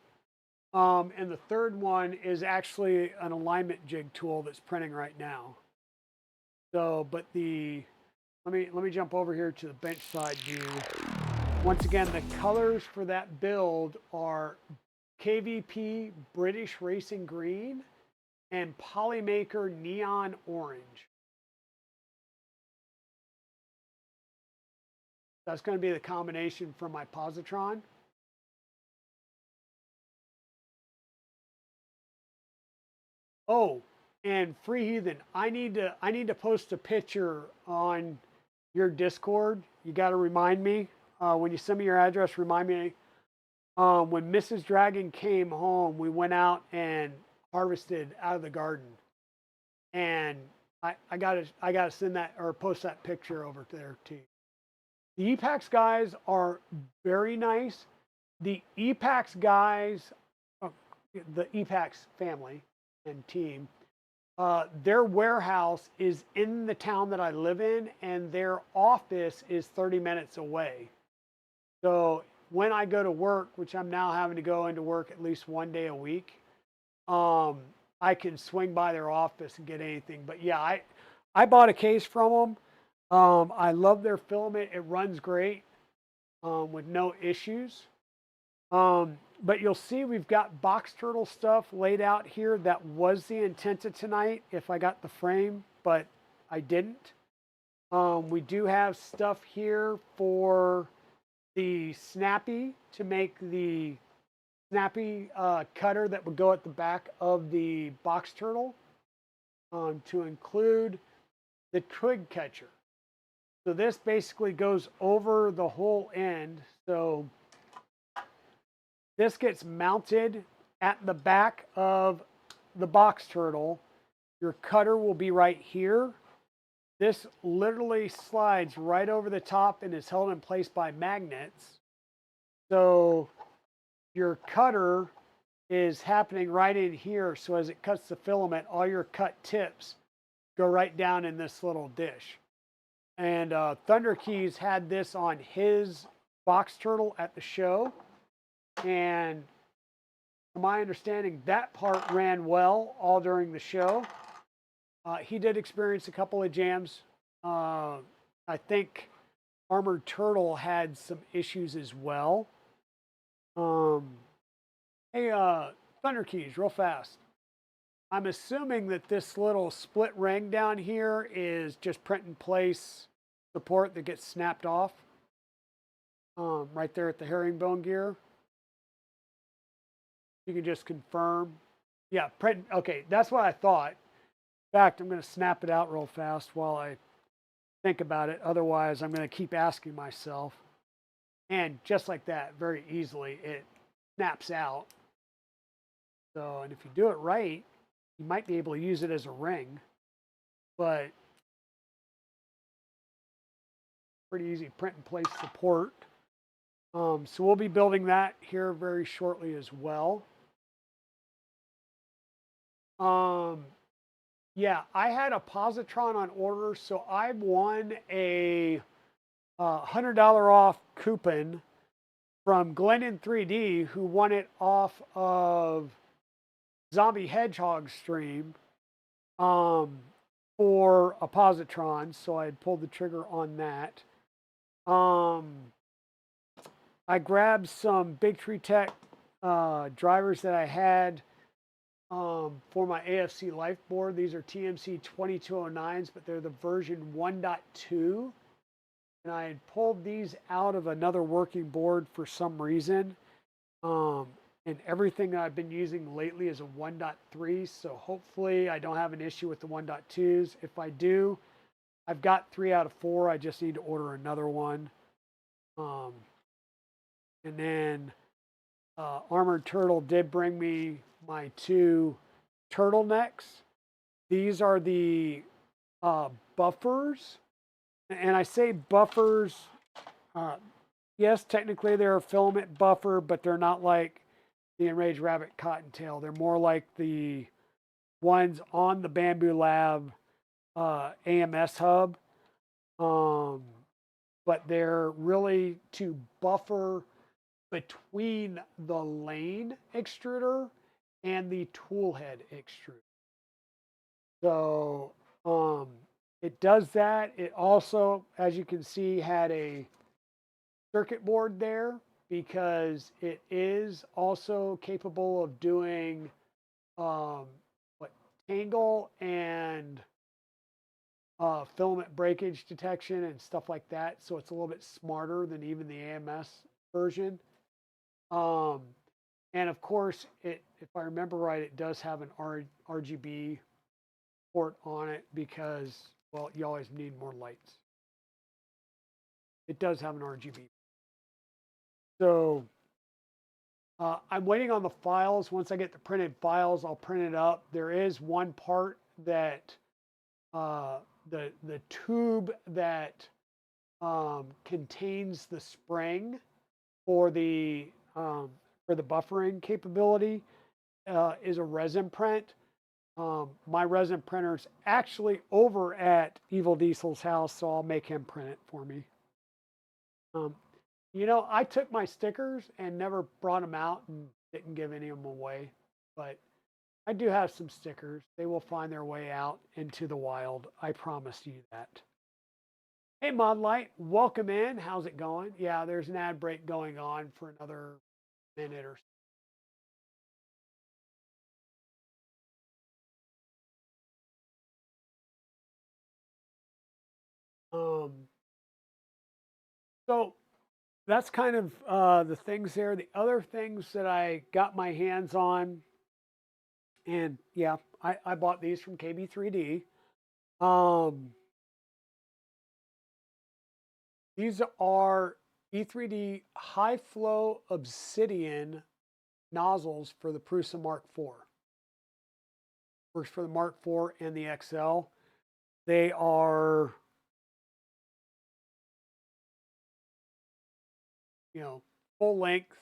And the third one is actually an alignment jig tool that's printing right now. So, but let me jump over here to the bench side view. Once again, the colors for that build are KVP British Racing Green and Polymaker Neon Orange. That's going to be the combination for my Positron. Oh, and Free Heathen, I need to post a picture on your Discord. You got to remind me when you send me your address. Remind me when Mrs. Dragon came home. We went out and harvested out of the garden, and I gotta send that or post that picture over there to you. The EPAX guys are very nice. The EPAX guys, the EPAX family and team, their warehouse is in the town that I live in, and their office is 30 minutes away. So when I go to work, which I'm now having to go into work at least 1 day a week, I can swing by their office and get anything. But yeah, I bought a case from them. I love their filament. It runs great with no issues. But you'll see we've got box turtle stuff laid out here. That was the intent of tonight if I got the frame, but I didn't. We do have stuff here for the snappy to make the snappy cutter that would go at the back of the box turtle, to include the twig catcher. So this basically goes over the whole end. So this gets mounted at the back of the box turtle. Your cutter will be right here. This literally slides right over the top and is held in place by magnets. So your cutter is happening right in here. So as it cuts the filament, all your cut tips go right down in this little dish. And Thunder Keys had this on his box turtle at the show. And from my understanding, that part ran well all during the show. He did experience a couple of jams. I think Armored Turtle had some issues as well. Hey, Thunder Keys, real fast. I'm assuming that this little split ring down here is just print in place support that gets snapped off. Right there at the herringbone gear. You can just confirm. Yeah, print. Okay, that's what I thought. In fact, I'm going to snap it out real fast while I think about it. Otherwise, I'm going to keep asking myself. And just like that, very easily, it snaps out. So, and if you do it right, you might be able to use it as a ring. But pretty easy print and place support. So we'll be building that here very shortly as well. Yeah, I had a Positron on order, so I won a $100 off coupon from Glennon 3D, who won it off of Zombie Hedgehog stream for a Positron. So I had pulled the trigger on that. I grabbed some Big Tree Tech drivers that I had for my AFC Life board. These are TMC 2209s, but they're the version 1.2. And I had pulled these out of another working board for some reason. And everything I've been using lately is a 1.3, so hopefully I don't have an issue with the 1.2s. If I do, I've got 3 out of 4. I just need to order another one. And then Armored Turtle did bring me my 2 turtlenecks. These are the buffers. And I say buffers, yes, technically they're a filament buffer, but they're not like the Enraged Rabbit Cottontail. They're more like the ones on the Bamboo Lab AMS hub. But they're really to buffer between the lane extruder and the tool head extruder. So it does that. It also, as you can see, had a circuit board there because it is also capable of doing tangle and filament breakage detection and stuff like that. So it's a little bit smarter than even the AMS version. And of course, if I remember right, it does have an RGB port on it because, well, you always need more lights. It does have an RGB. So I'm waiting on the files. Once I get the printed files, I'll print it up. There is one part that the tube that contains the spring for the buffering capability is a resin print. My resin printer's actually over at Evil Diesel's house, so I'll make him print it for me. You know, I took my stickers and never brought them out and didn't give any of them away, but I do have some stickers. They will find their way out into the wild. I promise you that. Hey, Modlight, welcome in. How's it going? Yeah, there's an ad break going on for another minute or so. So that's kind of the things there. The other things that I got my hands on, and yeah, I bought these from KB3D. These are E3D high flow obsidian nozzles for the Prusa Mark IV. Works for the Mark IV and the XL. They are, you know, full length.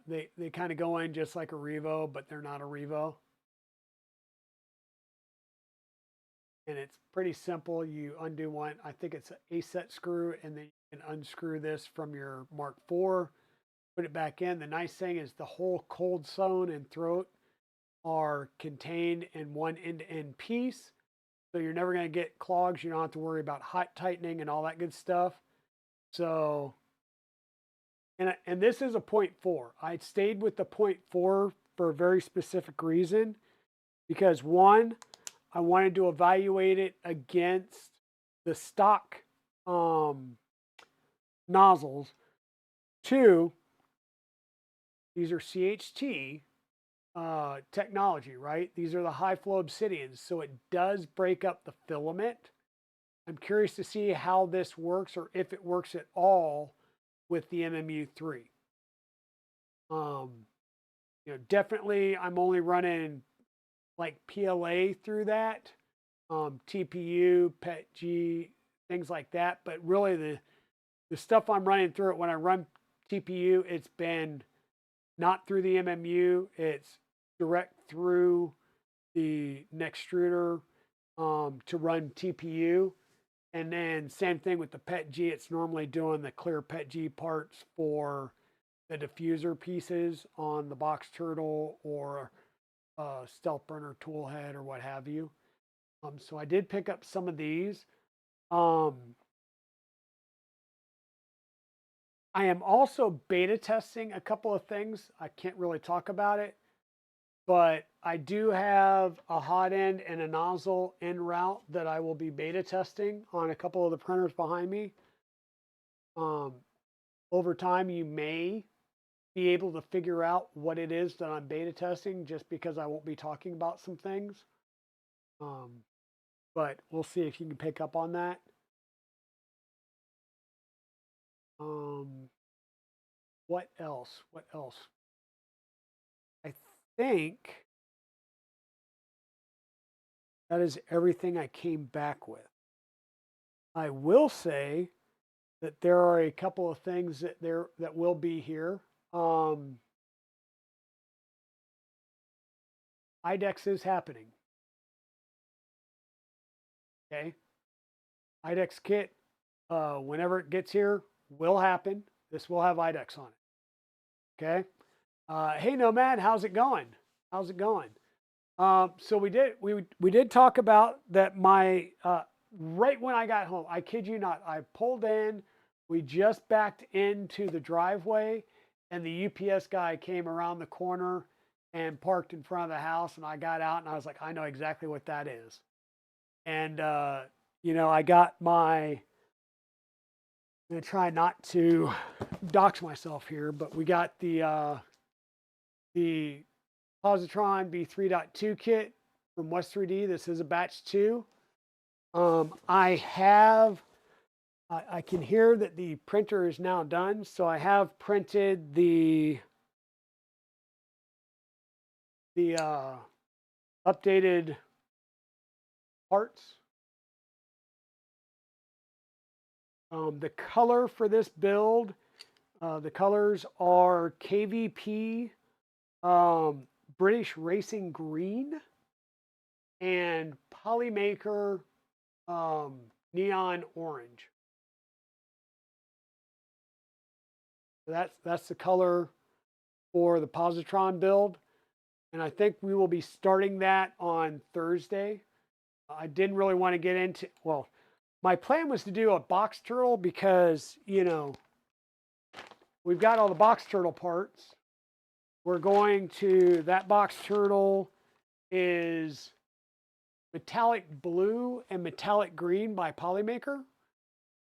They kind of go in just like a Revo, but they're not a Revo. And it's pretty simple. You undo one, I think it's an A-set screw, and then you can unscrew this from your Mark IV, put it back in. The nice thing is the whole cold zone and throat are contained in one end-to-end piece. So you're never going to get clogs. You don't have to worry about hot tightening and all that good stuff. So, and this is a 0.4. I stayed with the 0.4 for a very specific reason. Because one, I wanted to evaluate it against the stock nozzles. Two, these are CHT technology, right? These are the high flow obsidians, so it does break up the filament. I'm curious to see how this works or if it works at all with the MMU3. You know, definitely I'm only running like PLA through that, TPU, PETG, things like that. But really the stuff I'm running through it, when I run TPU, it's been not through the MMU, it's direct through the Nextruder to run TPU. And then same thing with the PETG, it's normally doing the clear PETG parts for the diffuser pieces on the box turtle or stealth burner tool head or what have you. So I did pick up some of these. I am also beta testing a couple of things. I can't really talk about it, but I do have a hot end and a nozzle en route that I will be beta testing on a couple of the printers behind me. Over time, you may be able to figure out what it is that I'm beta testing, just because I won't be talking about some things. But we'll see if you can pick up on that. What else? What else? I think that is everything I came back with. I will say that there are a couple of things that will be here. IDEX is happening. Okay. IDEX kit, whenever it gets here, will happen. This will have IDEX on it. Okay. Hey Nomad, how's it going? How's it going? So we did talk about that. My right when I got home, I kid you not, I pulled in. We just backed into the driveway, and the UPS guy came around the corner and parked in front of the house. And I got out, and I was like, I know exactly what that is. And you know, I got my. I'm gonna try not to dox myself here, but we got the Positron B3.2 kit from West 3D. This is a batch 2. I can hear that the printer is now done, so I have printed the updated parts. The color for this build, the colors are KVP, British Racing Green, and Polymaker Neon Orange. So that's the color for the Positron build. And I think we will be starting that on Thursday. I didn't really want to get into, well, my plan was to do a box turtle because, you know, we've got all the box turtle parts. We're going to, that box turtle is metallic blue and metallic green by Polymaker.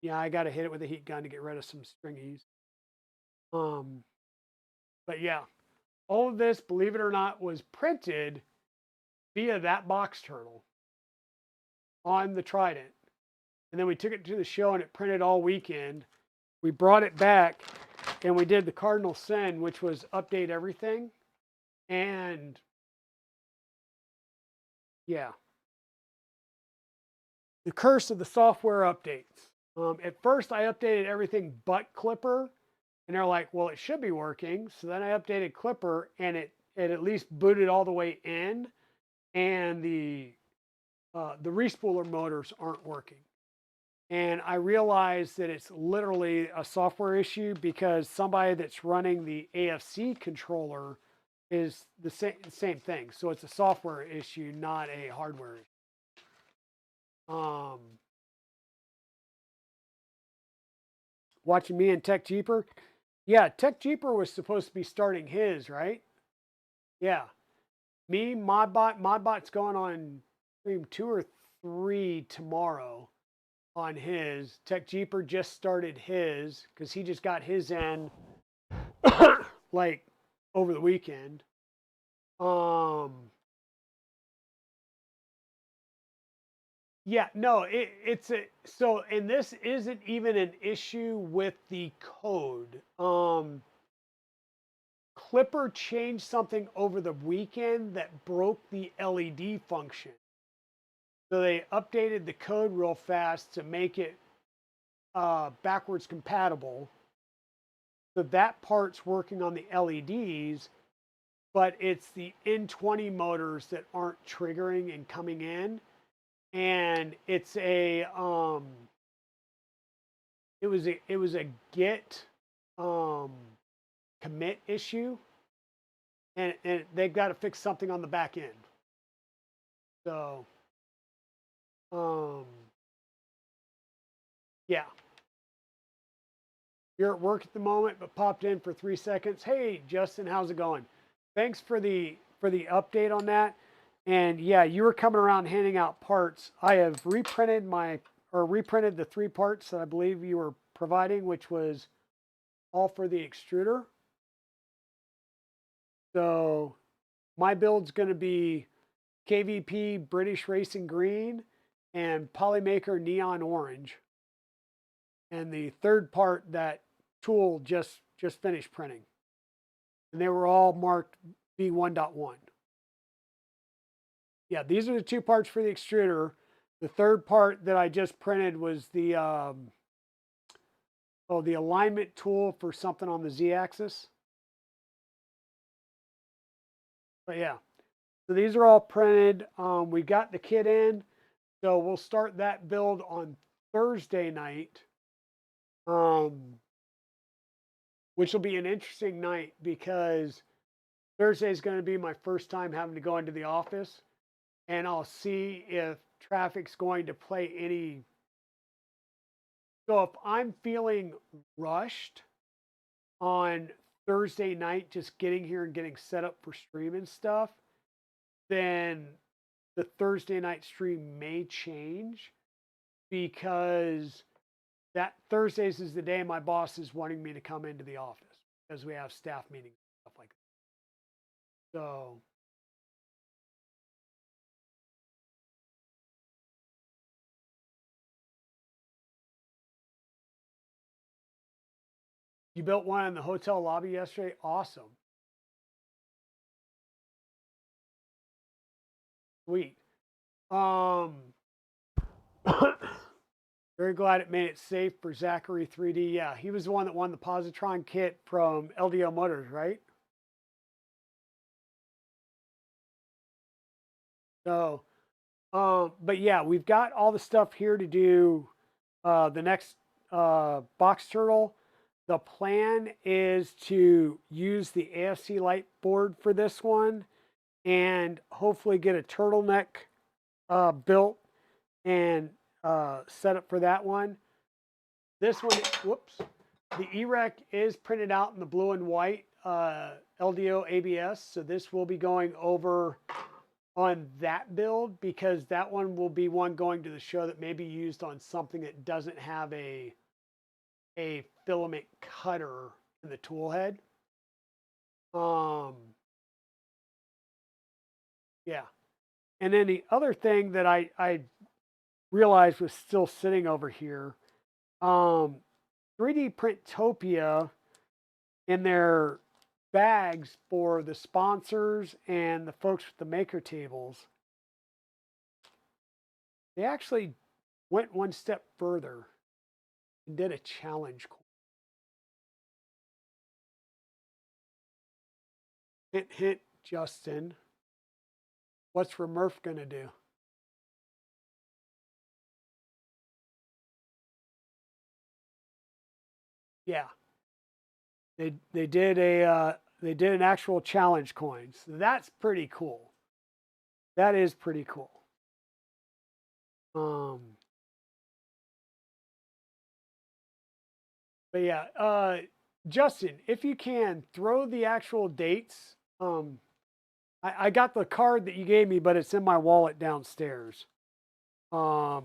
Yeah, I got to hit it with a heat gun to get rid of some stringies. But yeah, all of this, believe it or not, was printed via that box turtle on the Trident. And then we took it to the show and it printed all weekend. We brought it back and we did the cardinal sin, which was update everything. And yeah, the curse of the software updates. At first I updated everything but Clipper, and they're like, well, it should be working. So then I updated Clipper and it at least booted all the way in, and the respooler motors aren't working. And I realized that it's literally a software issue because somebody that's running the AFC controller is the same thing. So it's a software issue, not a hardware issue. Watching me and Tech Jeeper. Yeah, Tech Jeeper was supposed to be starting his, right? Yeah. Me, Modbot's going on stream 2 or 3 tomorrow on his. Tech Jeeper just started his because he just got his in like over the weekend. Yeah, no, it's a, so, and this isn't even an issue with the code. Clipper changed something over the weekend that broke the LED function. So they updated the code real fast to make it backwards compatible. So that part's working on the LEDs, but it's the N20 motors that aren't triggering and coming in. And it's a it was a git commit issue, and they've got to fix something on the back end. So yeah, you're at work at the moment, but popped in for 3 seconds. Hey Justin, how's it going? Thanks for the update on that. And yeah, you were coming around handing out parts. I have reprinted the 3 parts that I believe you were providing, which was all for the extruder. So my build's going to be KVP British Racing Green and Polymaker Neon Orange. And the third part, that tool just finished printing. And they were all marked V1.1. Yeah, these are the two parts for the extruder. The third part that I just printed was the the alignment tool for something on the Z-axis. But yeah, so these are all printed. We got the kit in, so we'll start that build on Thursday night, which will be an interesting night because Thursday is going to be my first time having to go into the office, and I'll see if traffic's going to play any. So if I'm feeling rushed on Thursday night, just getting here and getting set up for stream and stuff, then the Thursday night stream may change, because that Thursdays is the day my boss is wanting me to come into the office because we have staff meetings and stuff like that. So you built one in the hotel lobby yesterday? Awesome. Sweet. Very glad it made it safe for Zachary 3D. Yeah, he was the one that won the Positron kit from LDO Motors, right? So, but yeah, we've got all the stuff here to do the next box turtle. The plan is to use the AFC light board for this one and hopefully get a turtleneck built and set up for that one. This one, whoops, the EREC is printed out in the blue and white LDO ABS. So this will be going over on that build because that one will be one going to the show that may be used on something that doesn't have a filament cutter in the tool head. Yeah. And then the other thing that I realized was still sitting over here, 3D Printopia in their bags for the sponsors and the folks with the maker tables, they actually went one step further and did a challenge. Hint, hint, Justin. What's Remurf going to do? Yeah. They did an actual challenge coin. So that's pretty cool. That is pretty cool. But yeah, Justin, if you can throw the actual dates. I got the card that you gave me, but it's in my wallet downstairs. So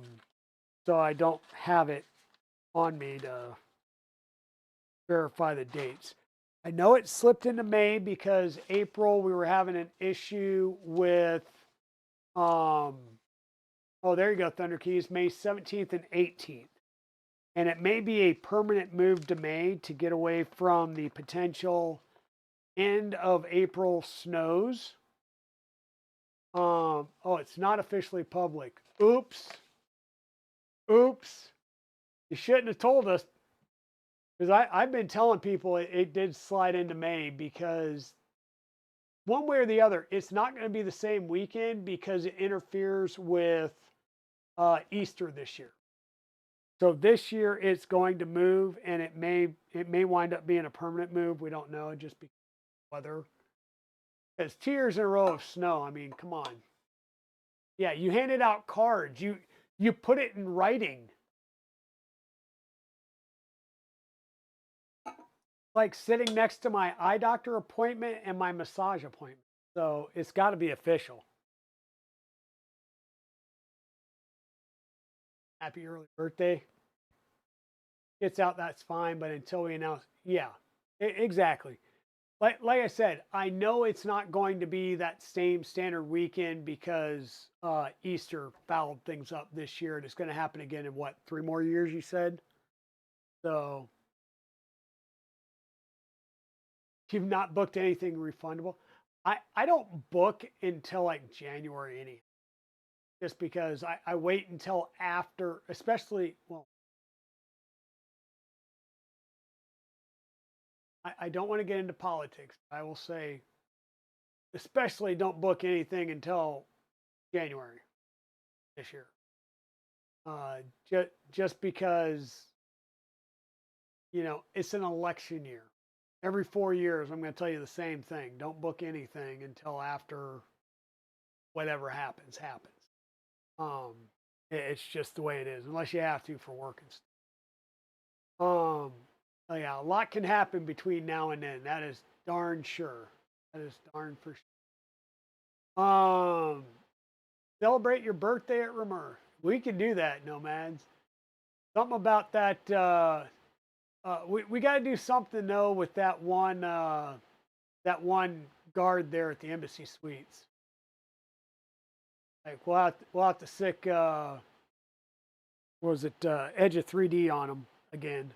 I don't have it on me to verify the dates. I know it slipped into May because April we were having an issue with oh, there you go, Thunder Keys, May 17th and 18th. And it may be a permanent move to May to get away from the potential end of April snows. Oh, it's not officially public. Oops. Oops. You shouldn't have told us. Because I've been telling people it did slide into May because one way or the other, it's not going to be the same weekend because it interferes with Easter this year. So this year it's going to move, and it may wind up being a permanent move. We don't know, just because of weather. It's 2 years in a row of snow. I mean, come on. Yeah, you handed out cards. You put it in writing. Like sitting next to my eye doctor appointment and my massage appointment. So it's got to be official. Happy early birthday. Gets out, that's fine. But until we announce, yeah, exactly. like I said, I know it's not going to be that same standard weekend because Easter fouled things up this year, and it's going to happen again in what, 3 more years? You said so. You've not booked anything refundable. I don't book until like January any, just because I wait until after, especially well, I don't want to get into politics. I will say, especially don't book anything until January this year. Just because it's an election year. Every 4 years, I'm going to tell you the same thing. Don't book anything until after whatever happens. Um, it's just the way it is, unless you have to for work and stuff. Oh yeah, a lot can happen between now and then. That is darn sure. That is darn for sure. Celebrate your birthday at Remer. We can do that, nomads. Something about that. We got to do something though with that one guard there at the embassy suites. Like we'll have to sick what was it, Edge of 3D on them again.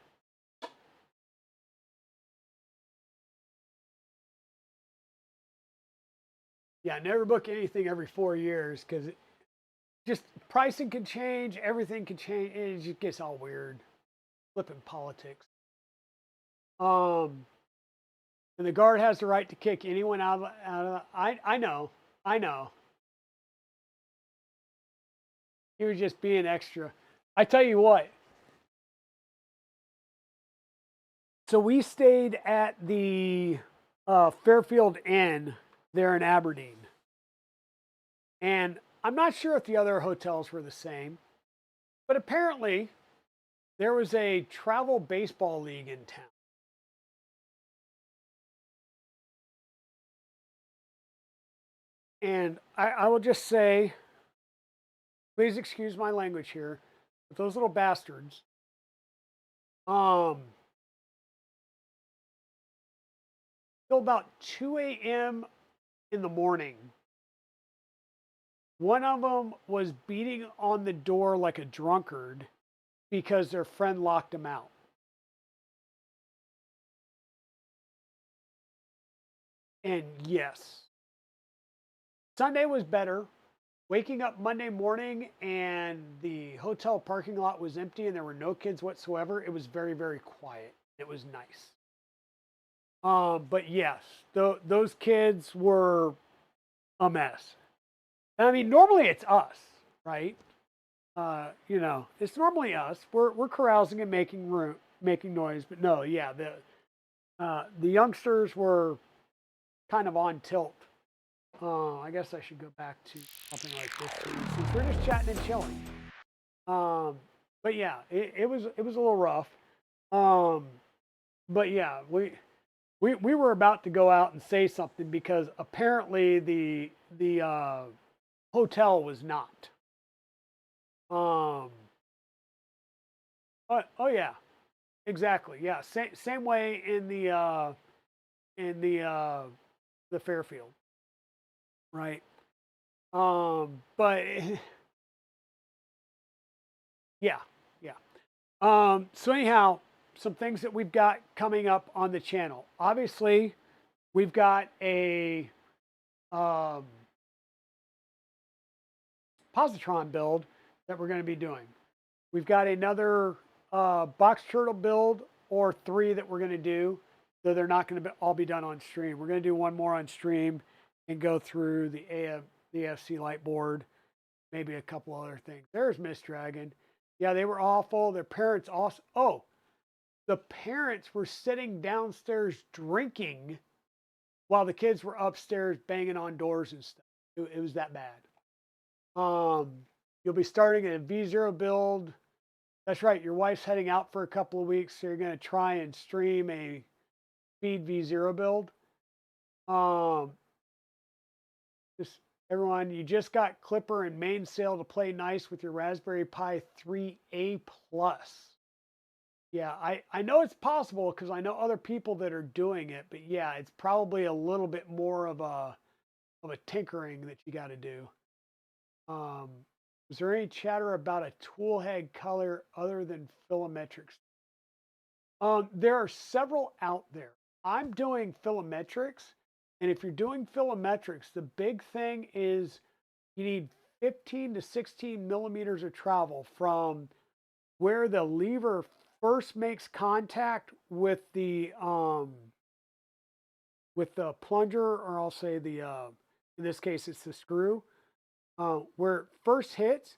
Yeah, never book anything every 4 years because just pricing can change, everything can change. It just gets all weird, flipping politics. Um, and the guard has the right to kick anyone out of. I know. He was just being extra. I tell you what. So we stayed at the Fairfield Inn there in Aberdeen, and I'm not sure if the other hotels were the same, but apparently there was a travel baseball league in town. And I will just say, please excuse my language here, but those little bastards, um, till about 2 a.m. in the morning, one of them was beating on the door like a drunkard because their friend locked him out. And yes, Sunday was better. Waking up Monday morning and the hotel parking lot was empty and there were no kids whatsoever. It was very, very quiet. It was nice. But yes, those kids were a mess. And I mean, normally it's us, right? It's normally us. We're carousing and making noise. But no, yeah, the youngsters were kind of on tilt. I guess I should go back to something like this since we're just chatting and chilling. Um, but yeah, it was a little rough. Um, but yeah, we were about to go out and say something because apparently the hotel was not. Um, oh yeah, exactly. Yeah, same way in the Fairfield, right? But yeah, yeah. So anyhow, some things that we've got coming up on the channel. Obviously, we've got a um, positron build that we're going to be doing. We've got another box turtle build or 3 that we're going to do, though they're not going to all be done on stream. We're going to do one more on stream and go through the AFC light board, maybe a couple other things. There's Miss Dragon. Yeah, they were awful. Their parents also. Oh, the parents were sitting downstairs drinking while the kids were upstairs banging on doors and stuff. It was that bad. Um, you'll be starting a V0 build. That's right. Your wife's heading out for a couple of weeks, so you're going to try and stream a speed V0 build. Um, just everyone, you just got Clipper and Mainsail to play nice with your Raspberry Pi 3A Plus. Yeah, I know it's possible because I know other people that are doing it, but yeah, it's probably a little bit more of a tinkering that you got to do. Um, is there any chatter about a tool head color other than filometrics? There are several out there. I'm doing filometrics, and if you're doing filometrics, the big thing is you need 15 to 16 millimeters of travel from where the lever first makes contact with the plunger, or I'll say in this case it's the screw, where it first hits.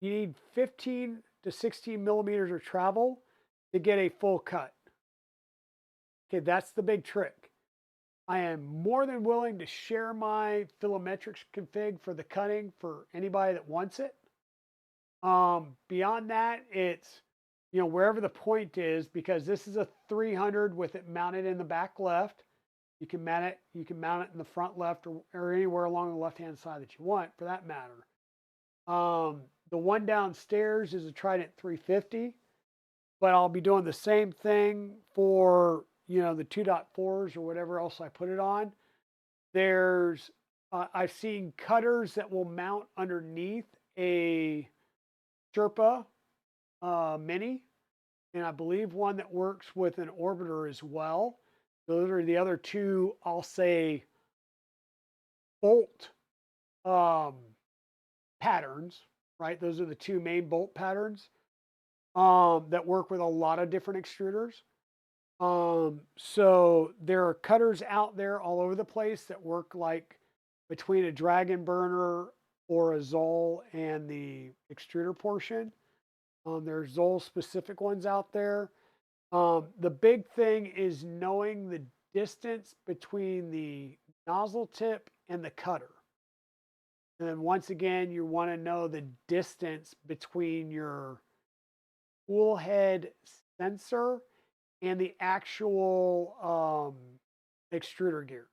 You need 15 to 16 millimeters of travel to get a full cut. Okay, that's the big trick. I am more than willing to share my filometrics config for the cutting for anybody that wants it. Beyond that, it's wherever the point is, because this is a 300 with it mounted in the back left. You can mount it. You can mount it in the front left, or anywhere along the left-hand side that you want, for that matter. The one downstairs is a Trident 350, but I'll be doing the same thing for the 2.4s or whatever else I put it on. There's I've seen cutters that will mount underneath a Sherpa Mini, and I believe one that works with an orbiter as well. Those are the other two, I'll say, bolt um, patterns, right? Those are the two main bolt patterns that work with a lot of different extruders. So there are cutters out there all over the place that work like between a dragon burner or a Zoll and the extruder portion. There's Zoll specific ones out there. The big thing is knowing the distance between the nozzle tip and the cutter. And then once again, you want to know the distance between your tool head sensor and the actual extruder gears,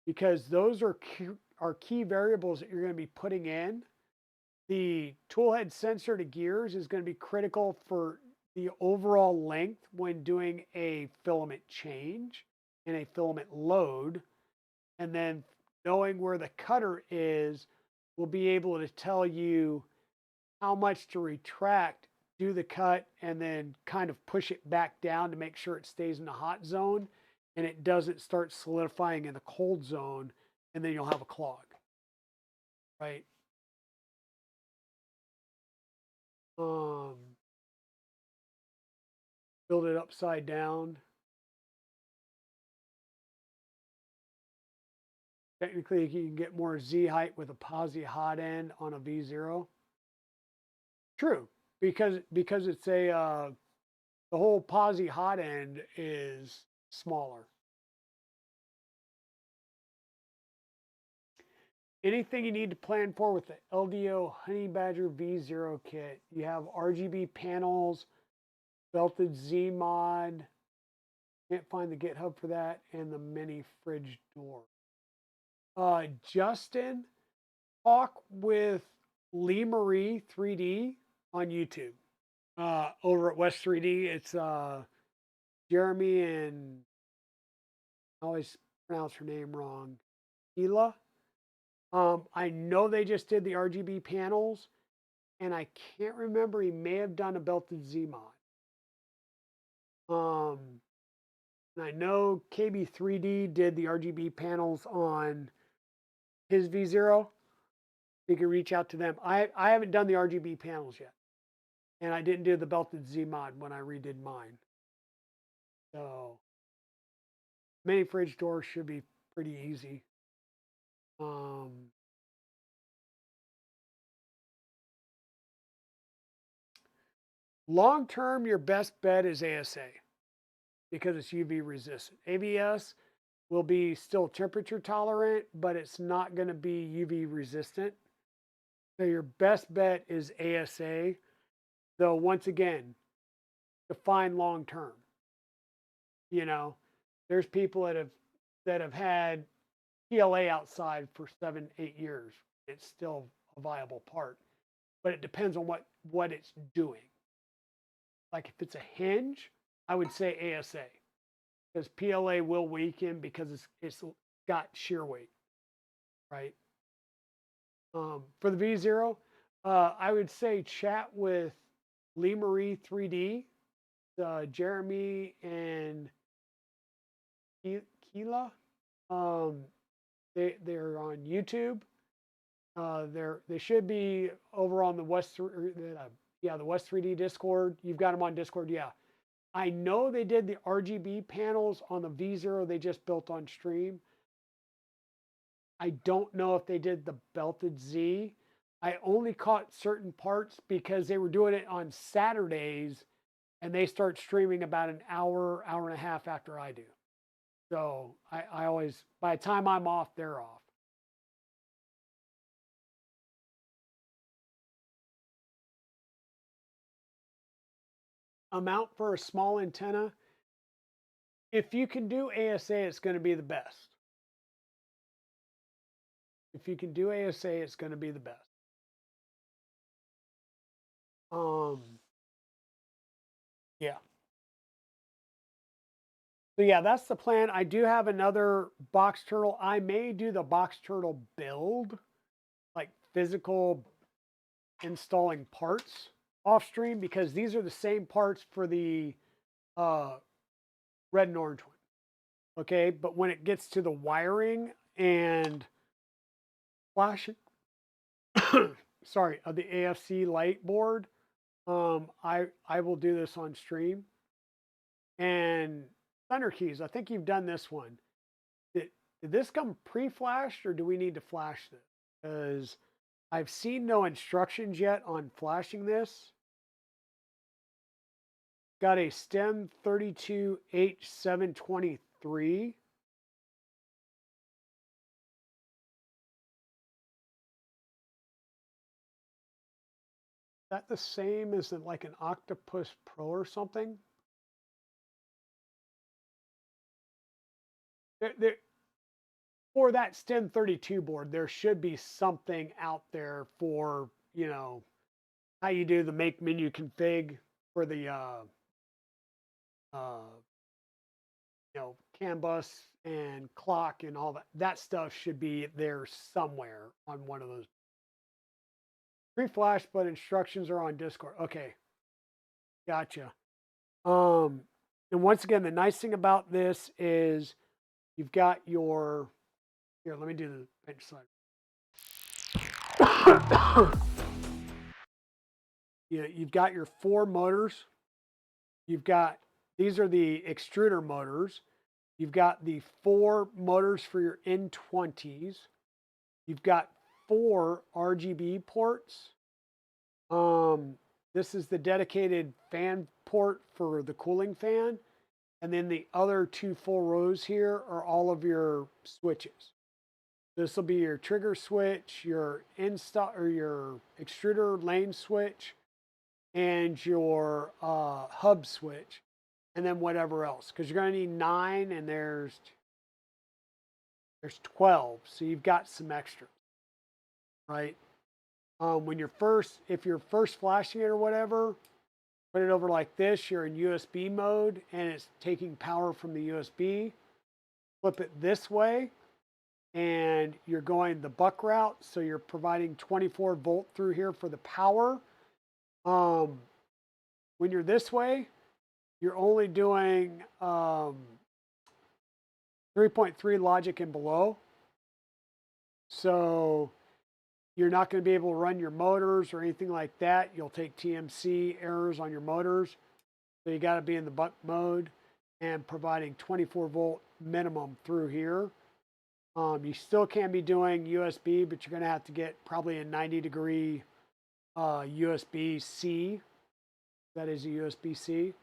because those are key variables that you're going to be putting in. The tool head sensor to gears is going to be critical for the overall length when doing a filament change and a filament load. And then knowing where the cutter is will be able to tell you how much to retract, do the cut, and then kind of push it back down to make sure it stays in the hot zone and it doesn't start solidifying in the cold zone, and then you'll have a clog, right? Um, Build it upside down. Technically, you can get more Z height with a posi hot end on a V0. True, because it's the whole posi hot end is smaller. Anything you need to plan for with the LDO Honey Badger V0 kit. You have RGB panels, belted Z mod. Can't find the GitHub for that, and the mini fridge door. Justin, talk with Lee Marie 3D on YouTube. Over at West 3D, it's Jeremy, and I always pronounce her name wrong. Hila. I know they just did the RGB panels, and I can't remember. He may have done a belted Z mod. And I know KB3D did the RGB panels on his V0. You can reach out to them. I haven't done the RGB panels yet, and I didn't do the belted Z mod when I redid mine. So mini fridge door should be pretty easy. Long term, your best bet is ASA because it's UV resistant. ABS will be still temperature tolerant, but it's not going to be UV resistant. So your best bet is ASA. Though once again, define long term. There's people that have had PLA outside for 7-8 years. It's still a viable part, but it depends on what it's doing. like if it's a hinge, I would say ASA, because PLA will weaken because it's got shear weight, right? For the V0, I would say chat with Lee Marie 3D, Jeremy and Keela. They're on YouTube. They should be over on the the West 3D Discord. You've got them on Discord, yeah. I know they did the RGB panels on the V0 they just built on stream. I don't know if they did the belted Z. I only caught certain parts because they were doing it on Saturdays and they start streaming about an hour, hour and a half after I do. So I always, by the time I'm off, they're off. Amount for a small antenna. If you can do ASA, it's going to be the best. If you can do ASA, it's going to be the best. Yeah. So yeah, that's the plan. I do have another box turtle. I may do the box turtle build, like physical installing parts off stream, because these are the same parts for the red and orange one. Okay, but when it gets to the wiring and flashing, sorry, of the AFC light board, I will do this on stream. And Thunder Keys, I think you've done this one. Did this come pre-flashed or do we need to flash this? Because I've seen no instructions yet on flashing this. Got a STEM 32H723. Is that the same as like an Octopus Pro or something? For that STEM 32 board, there should be something out there for, you know, how you do the make menu config for the, you know, CAN bus and clock and all that. That stuff should be there somewhere on one of those. Pre-flash, but instructions are on Discord. Okay, gotcha. And once again, the nice thing about this is you've got your, here, let me do the bench slide. Yeah, you've got your 4 motors. You've got, these are the extruder motors. You've got the 4 motors for your N20s. You've got 4 RGB ports. This is the dedicated fan port for the cooling fan. And then the other 2 full rows here are all of your switches. This will be your trigger switch, your install or your extruder lane switch, and your hub switch, and then whatever else, because you're going to need 9, and there's 12, so you've got some extra, right? When you're if you're first flashing it or whatever, put it over like this. You're in USB mode, and it's taking power from the USB. Flip it this way, and you're going the buck route, so you're providing 24 volt through here for the power. When you're this way, you're only doing 3.3 logic and below. So you're not going to be able to run your motors or anything like that. You'll take TMC errors on your motors. So you got to be in the buck mode and providing 24 volt minimum through here. You still can be doing USB, but you're going to have to get probably a 90-degree USB-C. That is a USB-C.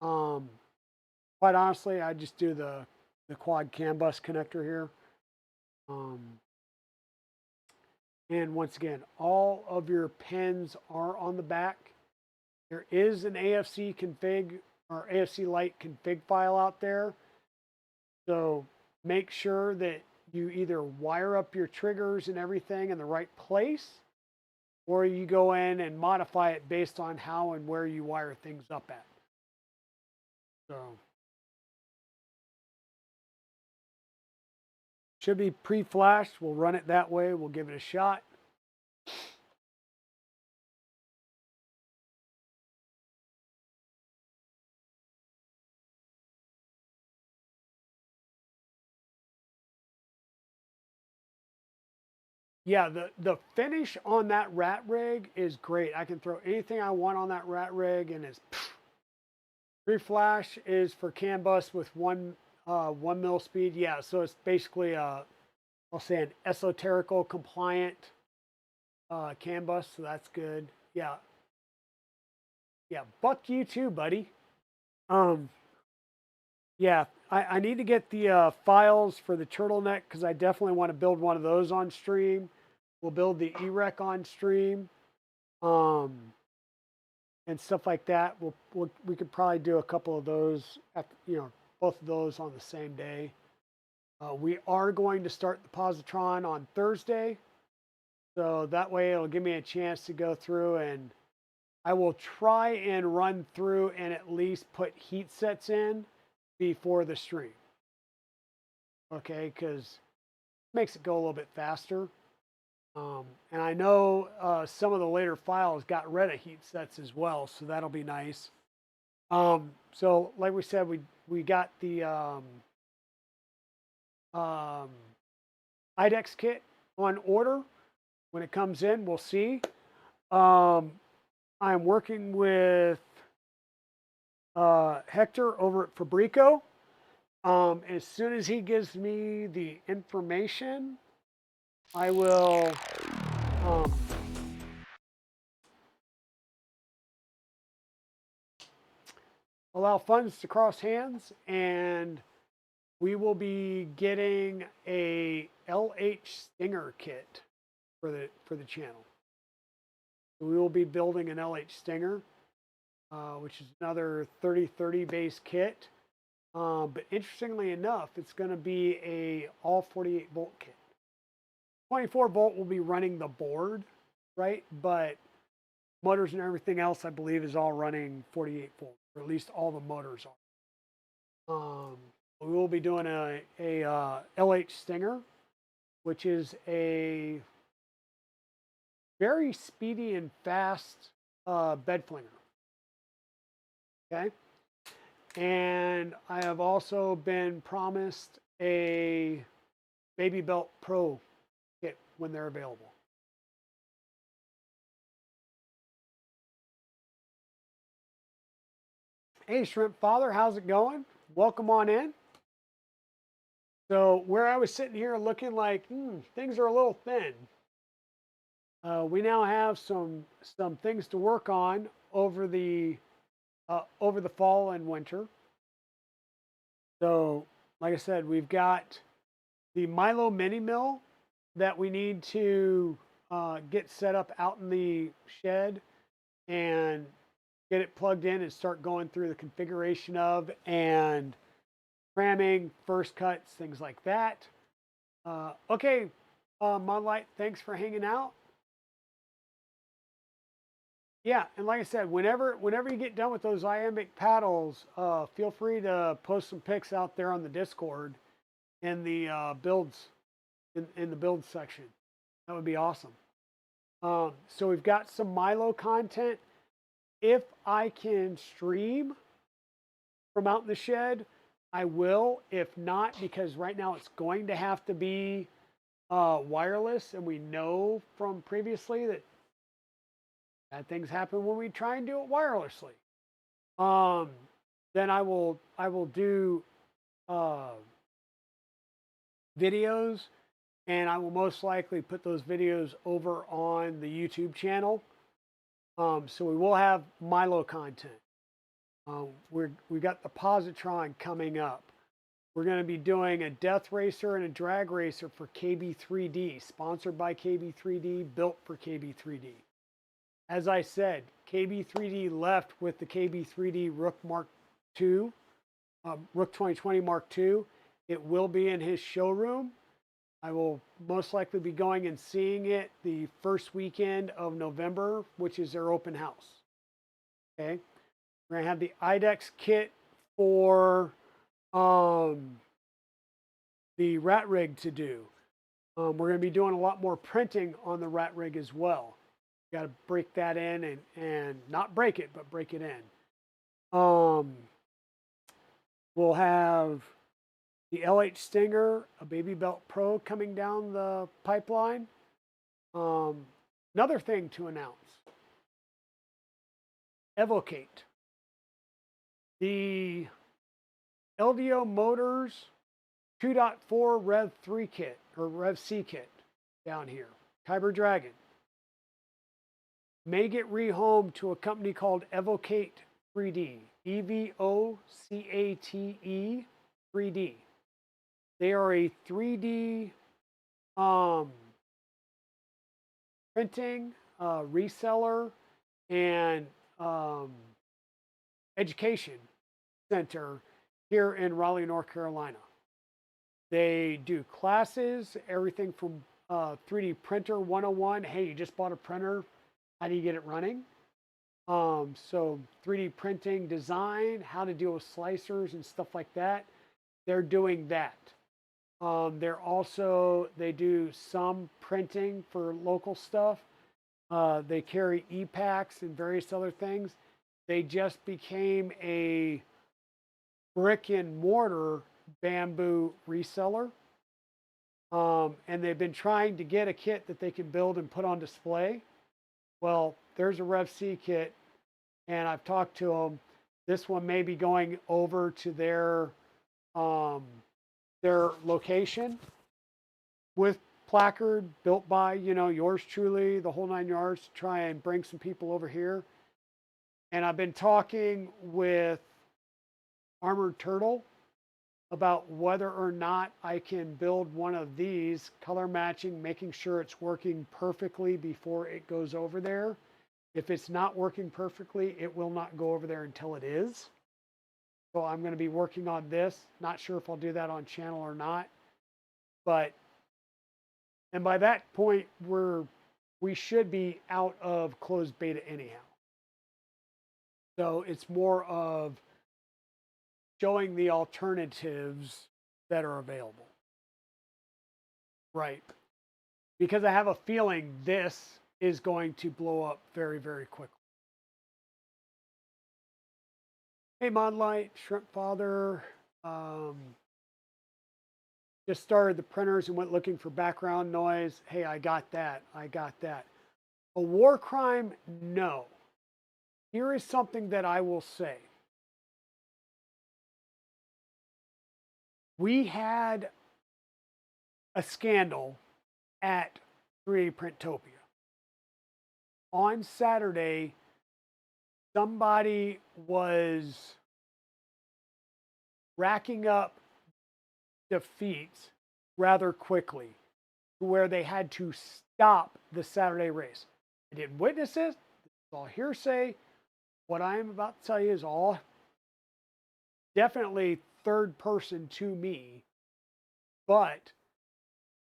Quite honestly, I just do the quad CAN bus connector here. And once again, all of your pins are on the back. There is an AFC config or AFC Lite config file out there. So make sure that you either wire up your triggers and everything in the right place, or you go in and modify it based on how and where you wire things up at. So should be pre-flashed. We'll run it that way. We'll give it a shot. Yeah, the finish on that RatRig is great. I can throw anything I want on that RatRig, and it's pre-flash is for CAN bus with 1 mil speed. Yeah, so it's basically I'll say an esoterical compliant CAN bus, so that's good. Yeah, yeah. Buck you too, buddy. Yeah, I need to get the files for the turtleneck because I definitely want to build one of those on stream. We'll build the EREC on stream, and stuff like that. We could probably do a couple of those at both of those on the same day. We are going to start the Positron on Thursday, so that way it'll give me a chance to go through, and I will try and run through and at least put heat sets in before the stream. Okay, because it makes it go a little bit faster. And I know some of the later files got rid of heat sets as well, so that'll be nice. So like we said, we got the IDEX kit on order. When it comes in, we'll see. I'm working with Hector over at Fabrico. As soon as he gives me the information, I will allow funds to cross hands, and we will be getting a LH Stinger kit for the channel. So we will be building an LH Stinger, which is another 3030 base kit. But interestingly enough, it's going to be a all 48 volt kit. 24 volt will be running the board, right? But motors and everything else, I believe, is all running 48 volt, or at least all the motors are. We will be doing a LH Stinger, which is a very speedy and fast bed flinger. Okay. And I have also been promised a Baby Belt Pro kit when they're available. Hey, Shrimp Father, how's it going? Welcome on in. So where I was sitting here looking like things are a little thin, we now have some things to work on over the fall and winter. So, like I said, we've got the Milo mini mill that we need to get set up out in the shed and get it plugged in and start going through the configuration of and cramming, first cuts, things like that. Okay, Modlight, thanks for hanging out. Yeah, and like I said, whenever you get done with those iambic paddles, feel free to post some pics out there on the Discord in the builds in the build section. That would be awesome. So we've got some Milo content. If I can stream from out in the shed, I will. If not, because right now it's going to have to be wireless, and we know from previously that bad things happen when we try and do it wirelessly. Then I will do videos, and I will most likely put those videos over on the YouTube channel. So we will have Milo content. We got the Positron coming up. We're going to be doing a Death Racer and a Drag Racer for KB3D, sponsored by KB3D, built for KB3D. As I said, KB3D left with the KB3D Rook Mark II, Rook 2020 Mark II. It will be in his showroom. I will most likely be going and seeing it the first weekend of November, which is their open house. Okay. We're going to have the IDEX kit for the RatRig to do. We're going to be doing a lot more printing on the RatRig as well. Got to break that in and not break it, but break it in. We'll have the LH Stinger, a Baby Belt Pro coming down the pipeline. Another thing to announce, Evocate. The LDO Motors 2.4 Rev 3 kit, or Rev C kit down here, Kyber Dragon, may get rehomed to a company called Evocate 3D, EVOCATE 3D. They are a 3D printing reseller and education center here in Raleigh, North Carolina. They do classes, everything from 3D printer 101. Hey, you just bought a printer. How do you get it running? So 3D printing design, how to deal with slicers and stuff like that. They're doing that. They do some printing for local stuff. They carry e-packs and various other things. They just became a brick and mortar bamboo reseller. And they've been trying to get a kit that they can build and put on display. Well, there's a Rev C kit, and I've talked to them. This one may be going over to their location with placard built by, yours truly, the whole 9 yards, to try and bring some people over here. And I've been talking with Armored Turtle about whether or not I can build one of these, color matching, making sure it's working perfectly before it goes over there. If it's not working perfectly, it will not go over there until it is. So I'm going to be working on this. Not sure if I'll do that on channel or not. And by that point, we should be out of closed beta anyhow. So it's more of showing the alternatives that are available. Right. Because I have a feeling this is going to blow up very, very quickly. Hey, Modlight, Shrimp Father. Just started the printers and went looking for background noise. Hey, I got that. A war crime? No. Here is something that I will say. We had a scandal at 3D Printopia. On Saturday, somebody was racking up defeats rather quickly to where they had to stop the Saturday race. I didn't witness it. It's all hearsay. What I am about to tell you is all definitely third person to me, but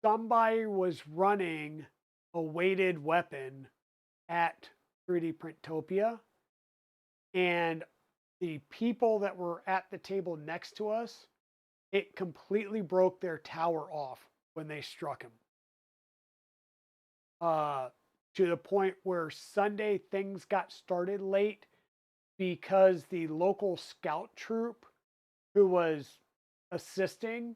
somebody was running a weighted weapon at 3D Printopia, and the people that were at the table next to us, it completely broke their tower off when they struck him. To the point where Sunday things got started late because the local scout troop who was assisting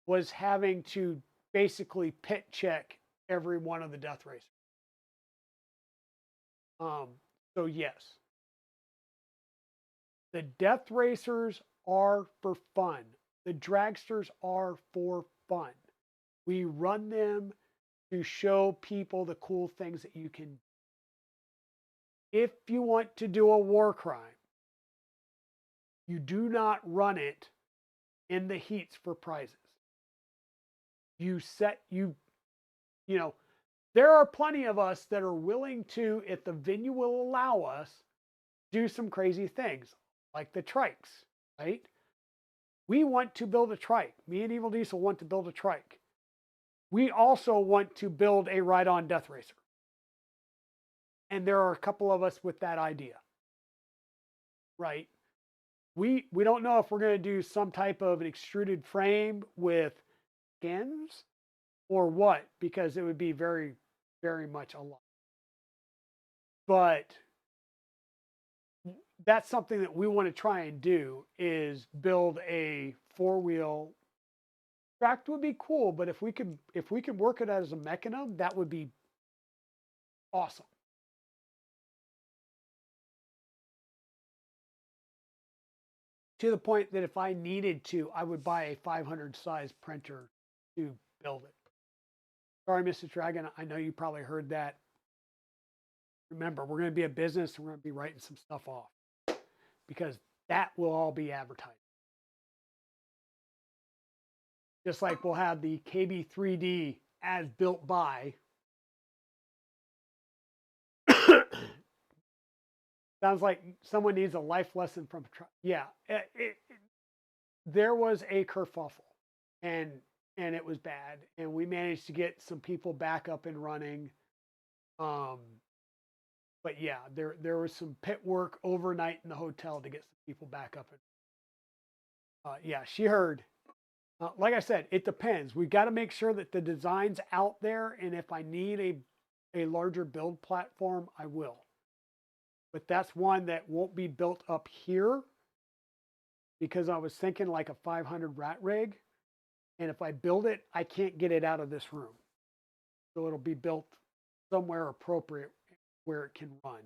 was having to basically pit check every one of the Death Racers. So yes, the Death Racers are for fun. The dragsters are for fun. We run them to show people the cool things that you can. If you want to do a war crime, you do not run it in the heats for prizes. There are plenty of us that are willing to, if the venue will allow us, do some crazy things, like the trikes, right? We want to build a trike. Me and Evil Diesel want to build a trike. we also want to build a ride-on Death Racer. And there are a couple of us with that idea, right? We don't know if we're going to do some type of an extruded frame with skins or what, because it would be very, very much a lot. But that's something that we want to try and do, is build a four-wheel. Tracked would be cool, but if we could work it as a mechanism, that would be awesome. To the point that if I needed to, I would buy a 500 size printer to build it. Sorry, Mrs. Dragon, I know you probably heard that. Remember, we're going to be a business and we're going to be writing some stuff off, because that will all be advertised. Just like we'll have the KB3D as built by. Sounds like someone needs a life lesson from. Yeah, there was a kerfuffle, and it was bad, and we managed to get some people back up and running. But yeah, there was some pit work overnight in the hotel to get some people back up. And yeah, she heard. Like I said, it depends. We got to make sure that the design's out there, and if I need a larger build platform, I will. But that's one that won't be built up here, because I was thinking like a 500 RatRig, and if I build it, I can't get it out of this room. So it'll be built somewhere appropriate where it can run.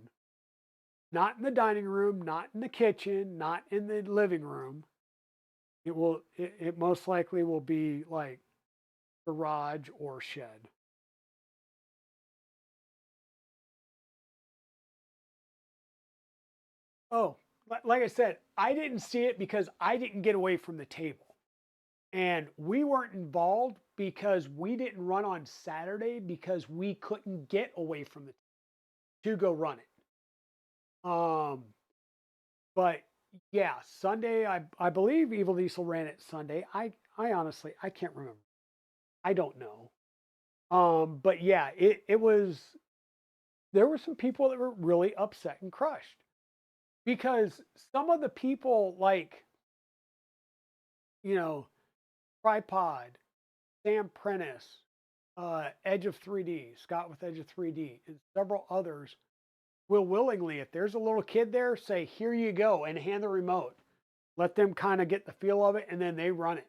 Not in the dining room, not in the kitchen, not in the living room. It most likely will be like garage or shed. Oh, like I said, I didn't see it because I didn't get away from the table. And we weren't involved because we didn't run on Saturday because we couldn't get away from the to go run it. But yeah, Sunday, I believe Evil Diesel ran it Sunday. I honestly, I can't remember. I don't know. But yeah, it was, there were some people that were really upset and crushed, because some of the people, like, you know, Tripod, Sam Prentice, Edge of 3D, Scott with Edge of 3D, and several others will willingly, if there's a little kid there, say, here you go, and hand the remote. Let them kind of get the feel of it, and then they run it,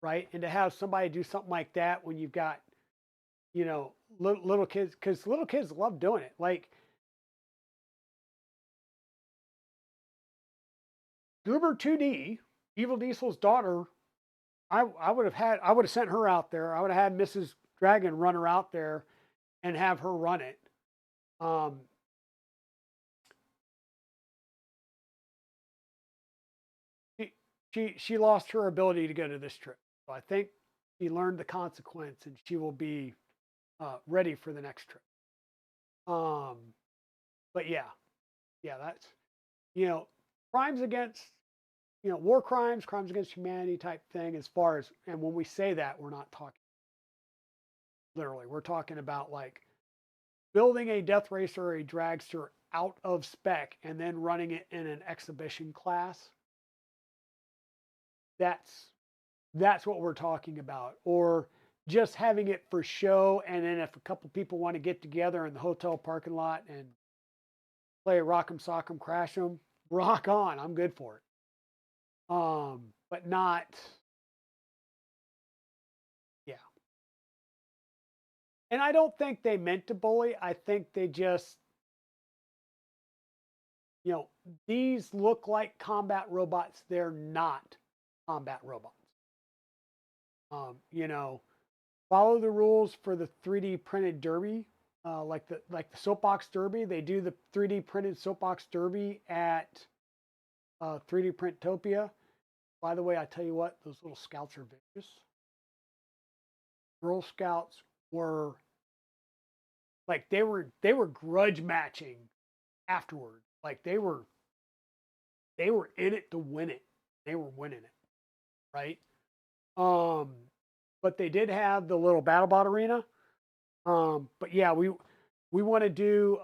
right? And to have somebody do something like that when you've got, little kids, because little kids love doing it. Like, Goober 2D, Evil Diesel's daughter, I would have sent her out there. I would have had Mrs. Dragon run her out there and have her run it. She lost her ability to go to this trip. So I think she learned the consequence, and she will be ready for the next trip. But yeah, that's, crimes against, war crimes, crimes against humanity type thing, as far as, and when we say that, we're not talking literally, we're talking about like building a Death Racer or a Dragster out of spec and then running it in an exhibition class. That's what we're talking about. Or just having it for show, and then if a couple people want to get together in the hotel parking lot and play Rock'em Sock'em Crash'em, rock on, I'm good for it. But not, yeah. And I don't think they meant to bully. I think they just, these look like combat robots. They're not combat robots. Follow the rules for the 3D printed derby, like the soapbox derby. They do the 3D printed soapbox derby at 3D Printopia. By the way, I tell you what, those little scouts are vicious. Girl Scouts were like, they were grudge matching afterward. Like they were in it to win it. They were winning it, right? but they did have the little BattleBot arena. But yeah, we want to do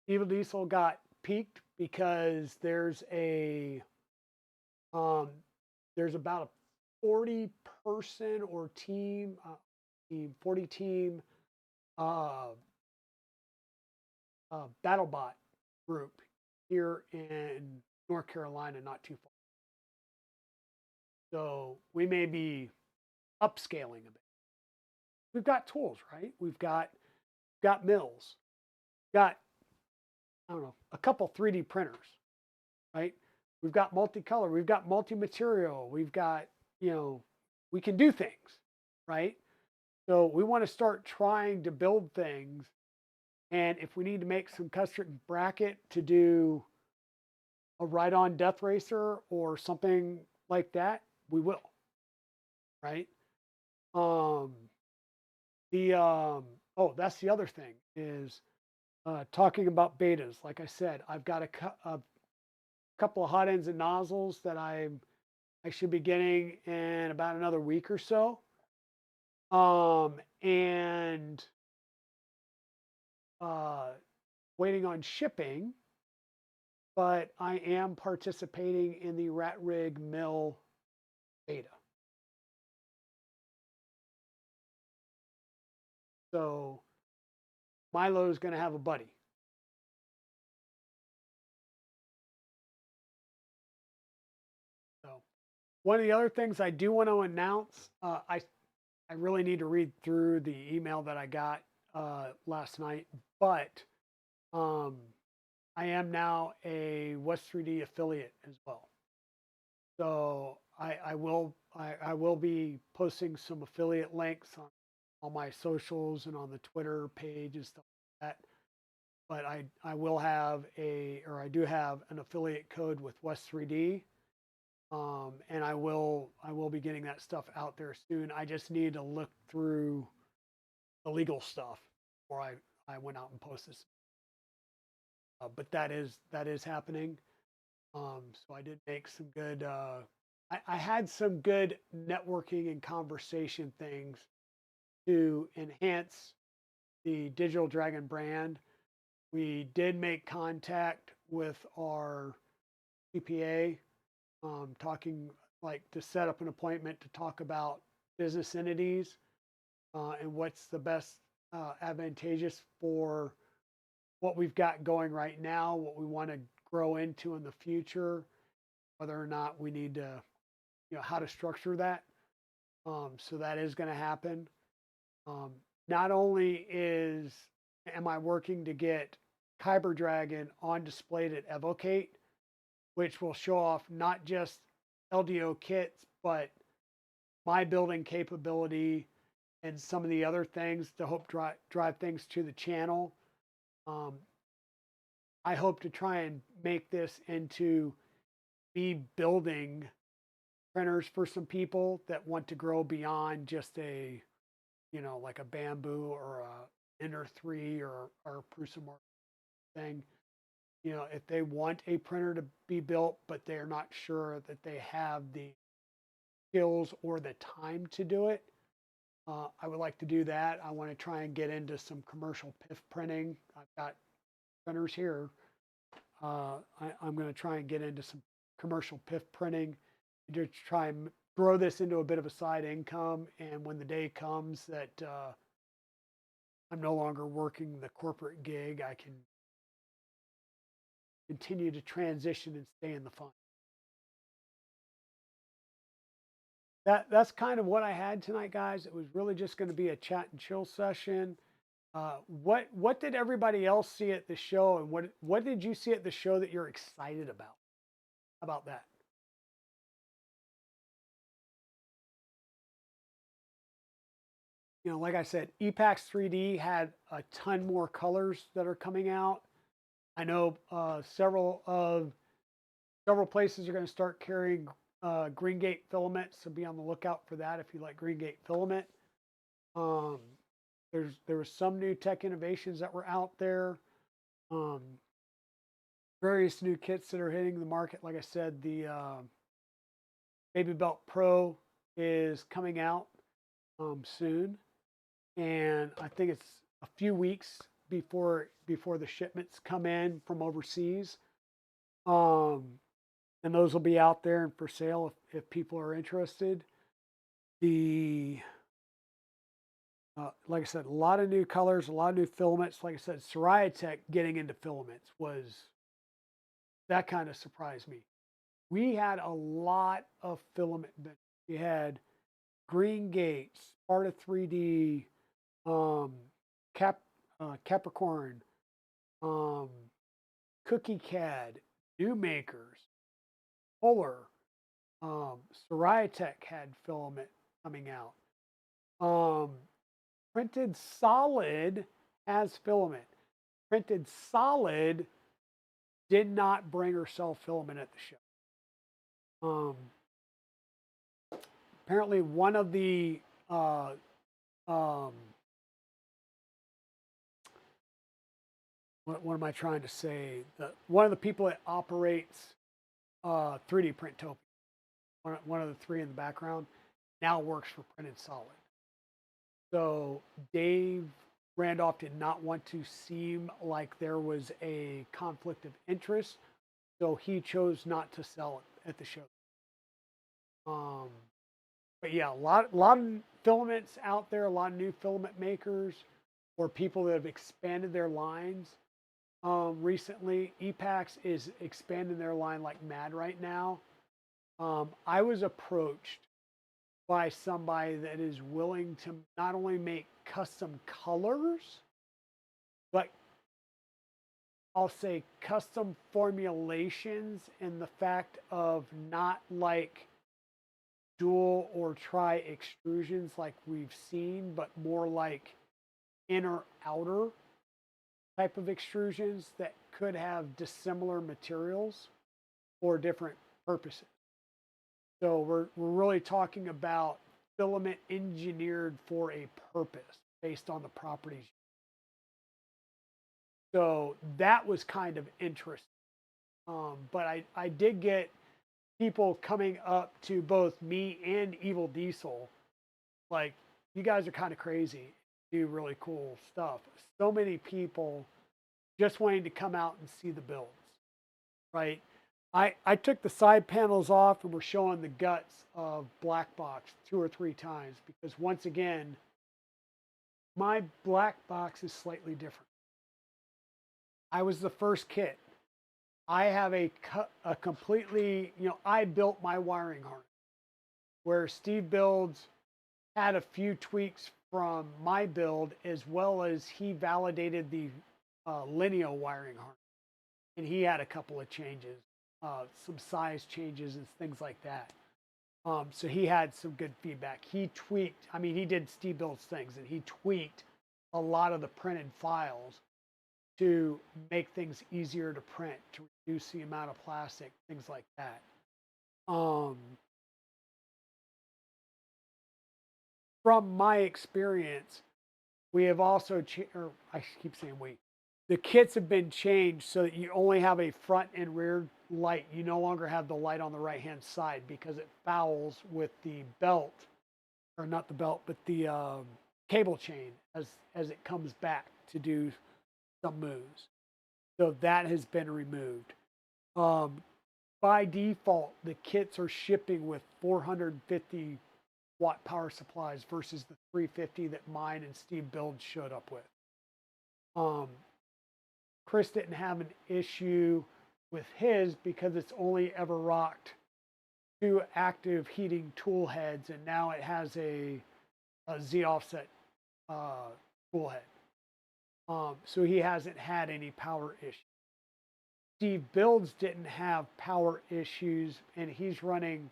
Evil Diesel got peaked because um, there's about a 40 person or team, 40 team uh, BattleBot group here in North Carolina, not too far. So we may be upscaling a bit. We've got tools, right? We've got mills, got, I don't know, a couple 3D printers, right? We've got multicolor, we've got multi-material, we've got, we can do things, right? So we want to start trying to build things. And if we need to make some custom bracket to do a ride-on Death Racer or something like that, we will, right? Um, oh, that's the other thing is talking about betas. Like I said, I've got a couple of hot ends and nozzles that I should be getting in about another week or so. And waiting on shipping, but I am participating in the RatRig mill beta. So Milo's going to have a buddy. So one of the other things I do want to announce, I really need to read through the email that I got last night, but um, I am now a West 3D affiliate as well. So I will be posting some affiliate links on my socials and on the Twitter page and stuff like that. But I will have I do have an affiliate code with West 3D. And I will be getting that stuff out there soon. I just need to look through the legal stuff before I went out and posted. But that is happening. So I did make some good. I had some good networking and conversation things to enhance the Digital Dragon brand. We did make contact with our CPA, talking like to set up an appointment to talk about business entities and what's the best advantageous for what we've got going right now, what we want to grow into in the future, whether or not we need to, how to structure that. So that is going to happen. Um, Not only am I working to get Kyber Dragon on display at Evocate, which will show off not just LDO kits, but my building capability and some of the other things to hope drive things to the channel. I hope to try and make this into me building printers for some people that want to grow beyond just a, like a Bamboo or a Ender 3 or Prusa Mark thing. If they want a printer to be built, but they're not sure that they have the skills or the time to do it, I would like to do that. I want to try and get into some commercial PIF printing. I've got printers here. I'm going to try and get into some commercial PIF printing to try and grow this into a bit of a side income. And when the day comes that I'm no longer working the corporate gig, I can continue to transition and stay in the fun. That's kind of what I had tonight, guys. It was really just going to be a chat and chill session. What did everybody else see at the show, and what did you see at the show that you're excited about? How about that? Like I said, EPAX 3D had a ton more colors that are coming out. I know several places are going to start carrying green gate filament, so be on the lookout for that if you like green gate filament. Um, there was some new tech innovations that were out there. Various new kits that are hitting the market. Like I said, the Baby Belt Pro is coming out. soon, and I think it's a few weeks before the shipments come in from overseas. Um, and those will be out there and for sale if people are interested. The like I said, a lot of new colors, a lot of new filaments. Like I said, Tech getting into filaments was that kind of surprised me. We had a lot of filament. We had Green Gates, Sparta 3D, um, Cap, Capricorn, um, Cookie CAD, New Makers, Polar, Tech had filament coming out. Printed Solid has filament. Printed Solid did not bring or sell filament at the show. Apparently, one of the um, what am I trying to say? One of the people that operates 3D Printopia, one of the three in the background, now works for Printed Solid. So Dave Randolph did not want to seem like there was a conflict of interest, so he chose not to sell it at the show. But yeah, a lot of filaments out there, a lot of new filament makers or people that have expanded their lines. Recently, Epax is expanding their line like mad right now. I was approached by somebody that is willing to not only make custom colors, but I'll say custom formulations in the fact of not like dual or tri extrusions like we've seen, but more like inner outer type of extrusions that could have dissimilar materials for different purposes. So we're really talking about filament engineered for a purpose based on the properties. So that was kind of interesting. But I did get people coming up to both me and Evil Diesel, like, you guys are kind of crazy, do really cool stuff. So many people just wanting to come out and see the builds, right? I took the side panels off and we're showing the guts of Black Box 2 or 3 times because once again, my Black Box is slightly different. I was the first kit. I have a completely, I built my wiring harness where Steve Builds had a few tweaks from my build as well as he validated the linear wiring harness. And he had a couple of changes, some size changes and things like that. So he had some good feedback. He tweaked, he did Steve Builds things and he tweaked a lot of the printed files to make things easier to print, to reduce the amount of plastic, things like that. From my experience, we have also, or I keep saying we, the kits have been changed so that you only have a front and rear light. You no longer have the light on the right-hand side because it fouls with the belt, or not the belt, but the cable chain as it comes back to do some moves. So that has been removed. By default, the kits are shipping with 450 watt power supplies versus the 350 that mine and Steve Build showed up with. Chris didn't have an issue with his because it's only ever rocked 2 active heating tool heads, and now it has a Z offset tool head. So he hasn't had any power issues. Steve Builds didn't have power issues, and he's running,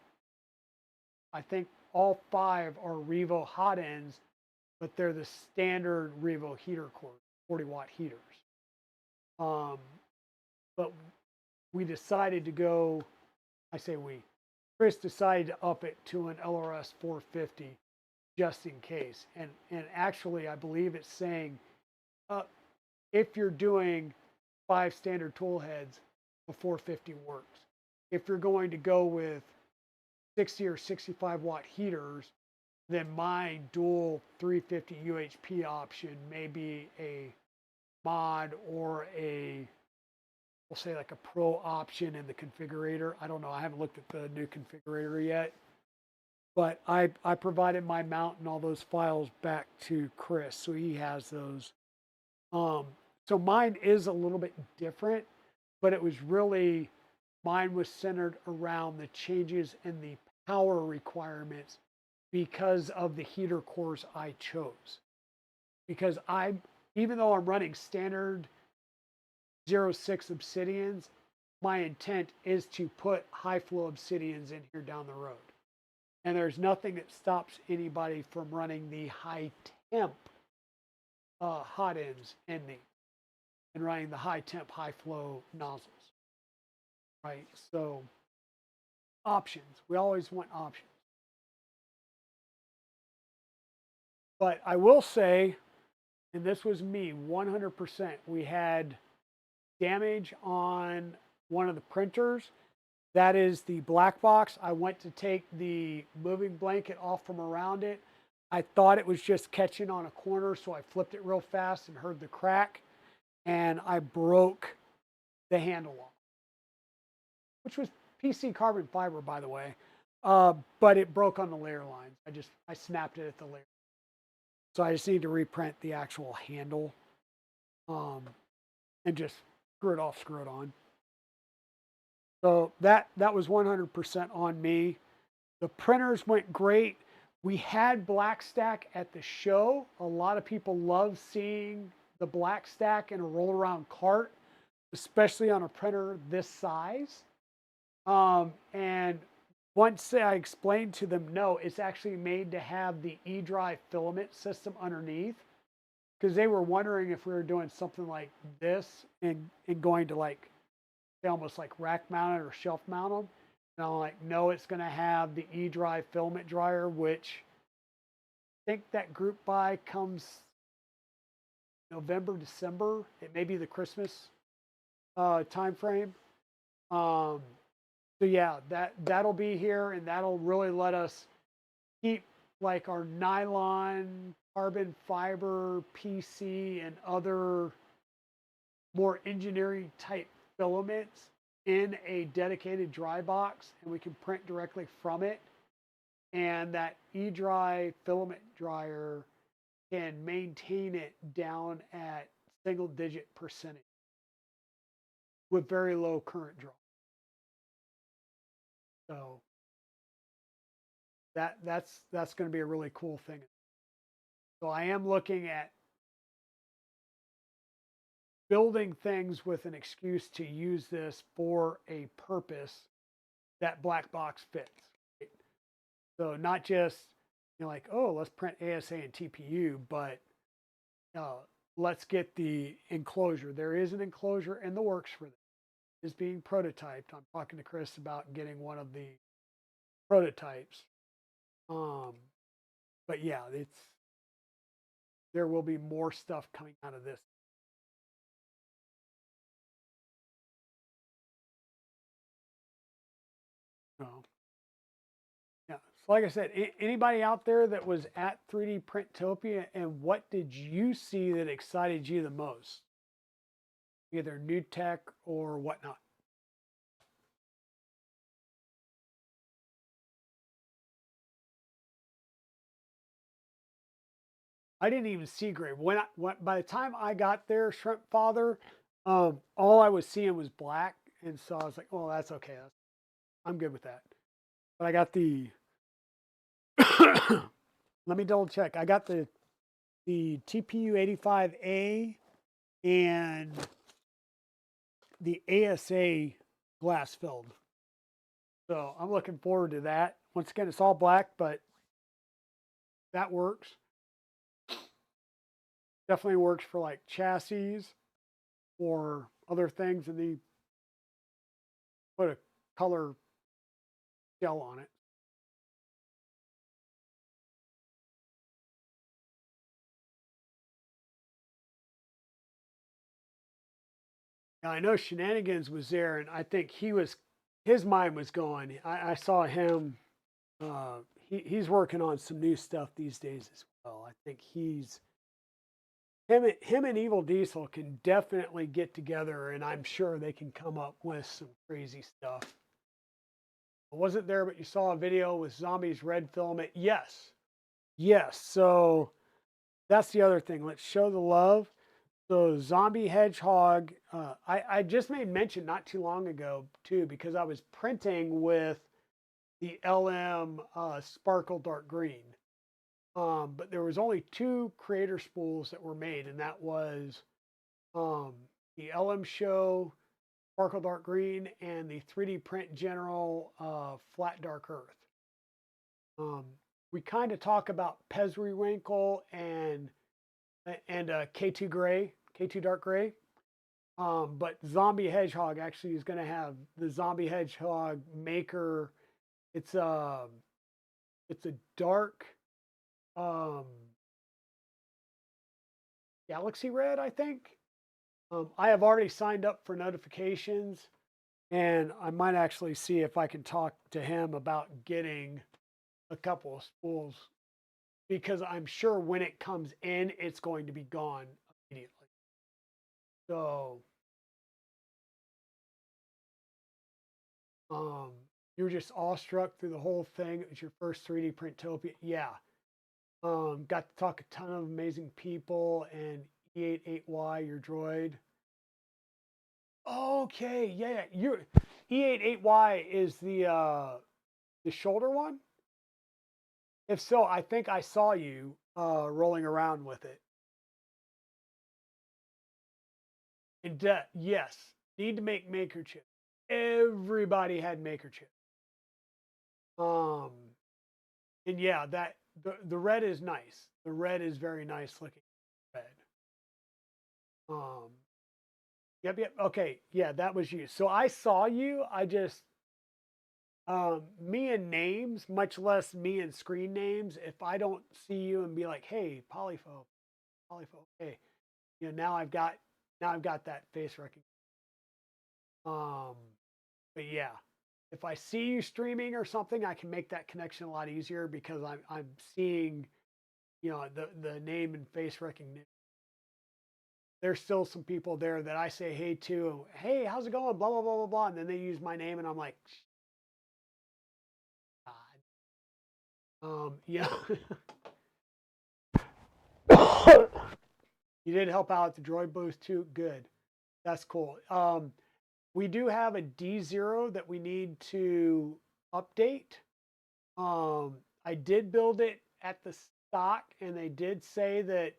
I think all 5 are Revo hot ends, but they're the standard Revo heater cores, 40 watt heaters. But we decided to go, I say we, Chris decided to up it to an LRS 450 just in case. And actually, I believe it's saying if you're doing 5 standard tool heads, a 450 works. If you're going to go with 60 or 65 watt heaters, then my dual 350 UHP option may be a mod or a, we'll say like a pro option in the configurator. I don't know. I haven't looked at the new configurator yet. But I provided my mount and all those files back to Chris, so he has those. So mine is a little bit different, but it was really, mine was centered around the changes in the power requirements because of the heater cores I chose. Because even though I'm running standard 06 Obsidians, my intent is to put high flow Obsidians in here down the road. And there's nothing that stops anybody from running the high temp hot ends in these and running the high temp, high flow nozzles. Right? So options. We always want options. But I will say, and this was me 100%, we had damage on one of the printers. That is the black box. I went to take the moving blanket off from around it. I thought it was just catching on a corner, so I flipped it real fast and heard the crack, and I broke the handle off, which was PC carbon fiber, by the way. But it broke on the layer lines. I snapped it at the layer. So I just need to reprint the actual handle and just screw it off, screw it on. So that was 100% on me. The printers went great. We had black stack at the show. A lot of people love seeing the black stack in a roll around cart, especially on a printer this size. And once I explained to them, no, it's actually made to have the E-Drive filament system underneath, because they were wondering if we were doing something like this and going to like, almost like rack mounted or shelf mounted. And I'm like, no, it's going to have the E-Drive filament dryer, which I think that group buy comes November, December. It may be the Christmas time frame. So yeah, that'll be here, and that'll really let us keep like our nylon, carbon fiber, PC, and other more engineering type filaments in a dedicated dry box, and we can print directly from it. And that E-Dry filament dryer can maintain it down at single digit percentage with very low current draw. So that's going to be a really cool thing. So I am looking at building things with an excuse to use this for a purpose that black box fits. Right? So not just, like, oh, let's print ASA and TPU, but let's get the enclosure. There is an enclosure in the works for this. It's being prototyped. I'm talking to Chris about getting one of the prototypes. But yeah, there will be more stuff coming out of this. So, yeah. So like I said, anybody out there that was at 3D Printopia, and what did you see that excited you the most? Either new tech or whatnot. I didn't even see gray. By the time I got there, Shrimp Father, all I was seeing was black, and so I was like, "Oh, that's okay. I'm good with that." But I got the. Let me double check. I got the TPU 85A and the ASA glass filled. So I'm looking forward to that. Once again, it's all black, but that works. Definitely works for like chassis or other things, and they put a color gel on it. Now, I know Shenanigans was there, and I think his mind was going. I saw him. he's working on some new stuff these days as well. I think him and Evil Diesel can definitely get together, and I'm sure they can come up with some crazy stuff. I wasn't there, but you saw a video with zombies red filament. Yes, yes. So that's the other thing. Let's show the love. So zombie hedgehog. I just made mention not too long ago too, because I was printing with the LM Sparkle Dark Green. But there was only two creator spools that were made, and that was um, the LM Show Sparkle Dark Green and the 3D Print General Flat Dark Earth. Um, we kind of talk about Pezriwinkle and K2 Gray, K2 Dark Gray. But Zombie Hedgehog actually is going to have the Zombie Hedgehog Maker. It's a dark um, Galaxy Red, I think. I have already signed up for notifications, and I might actually see if I can talk to him about getting a couple of spools, because I'm sure when it comes in, it's going to be gone immediately. So, you're just awestruck through the whole thing. It's your first 3D Printopia. Yeah. Got to talk a ton of amazing people, and E88Y, your droid. Okay, yeah, you E88Y is the shoulder one. If so, I think I saw you rolling around with it. And yes, need to make maker chip. Everybody had maker chip. Um, and yeah, that the red is nice. The red is very nice looking red. Um, yep. Okay, yeah, that was you. So I saw you. I just me and names, much less me and screen names. If I don't see you and be like, "Hey, Polypho, hey," now I've got that face recognition. Um, but yeah, if I see you streaming or something, I can make that connection a lot easier, because I'm seeing, the name and face recognition. There's still some people there that I say hey to. Hey, how's it going? Blah blah blah blah blah, and then they use my name, and I'm like, God. Yeah. You did help out at the droid booth too. Good. That's cool. We do have a D0 that we need to update. I did build it at the stock, and they did say that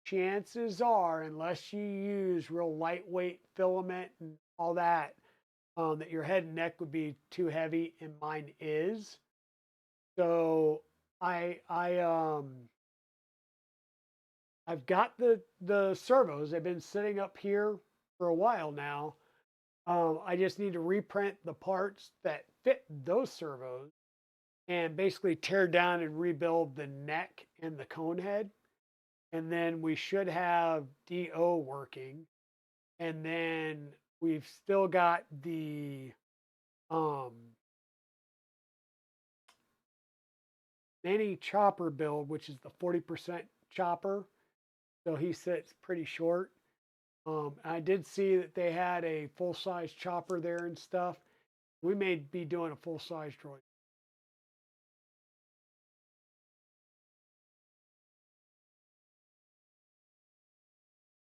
chances are, unless you use real lightweight filament and all that, that your head and neck would be too heavy, and mine is. So I've got the servos. They've been sitting up here for a while now. I just need to reprint the parts that fit those servos, and basically tear down and rebuild the neck and the cone head. And then we should have DO working. And then we've still got the um, Manny chopper build, which is the 40% chopper. So he sits pretty short. I did see that they had a full size chopper there and stuff. We may be doing a full size droid.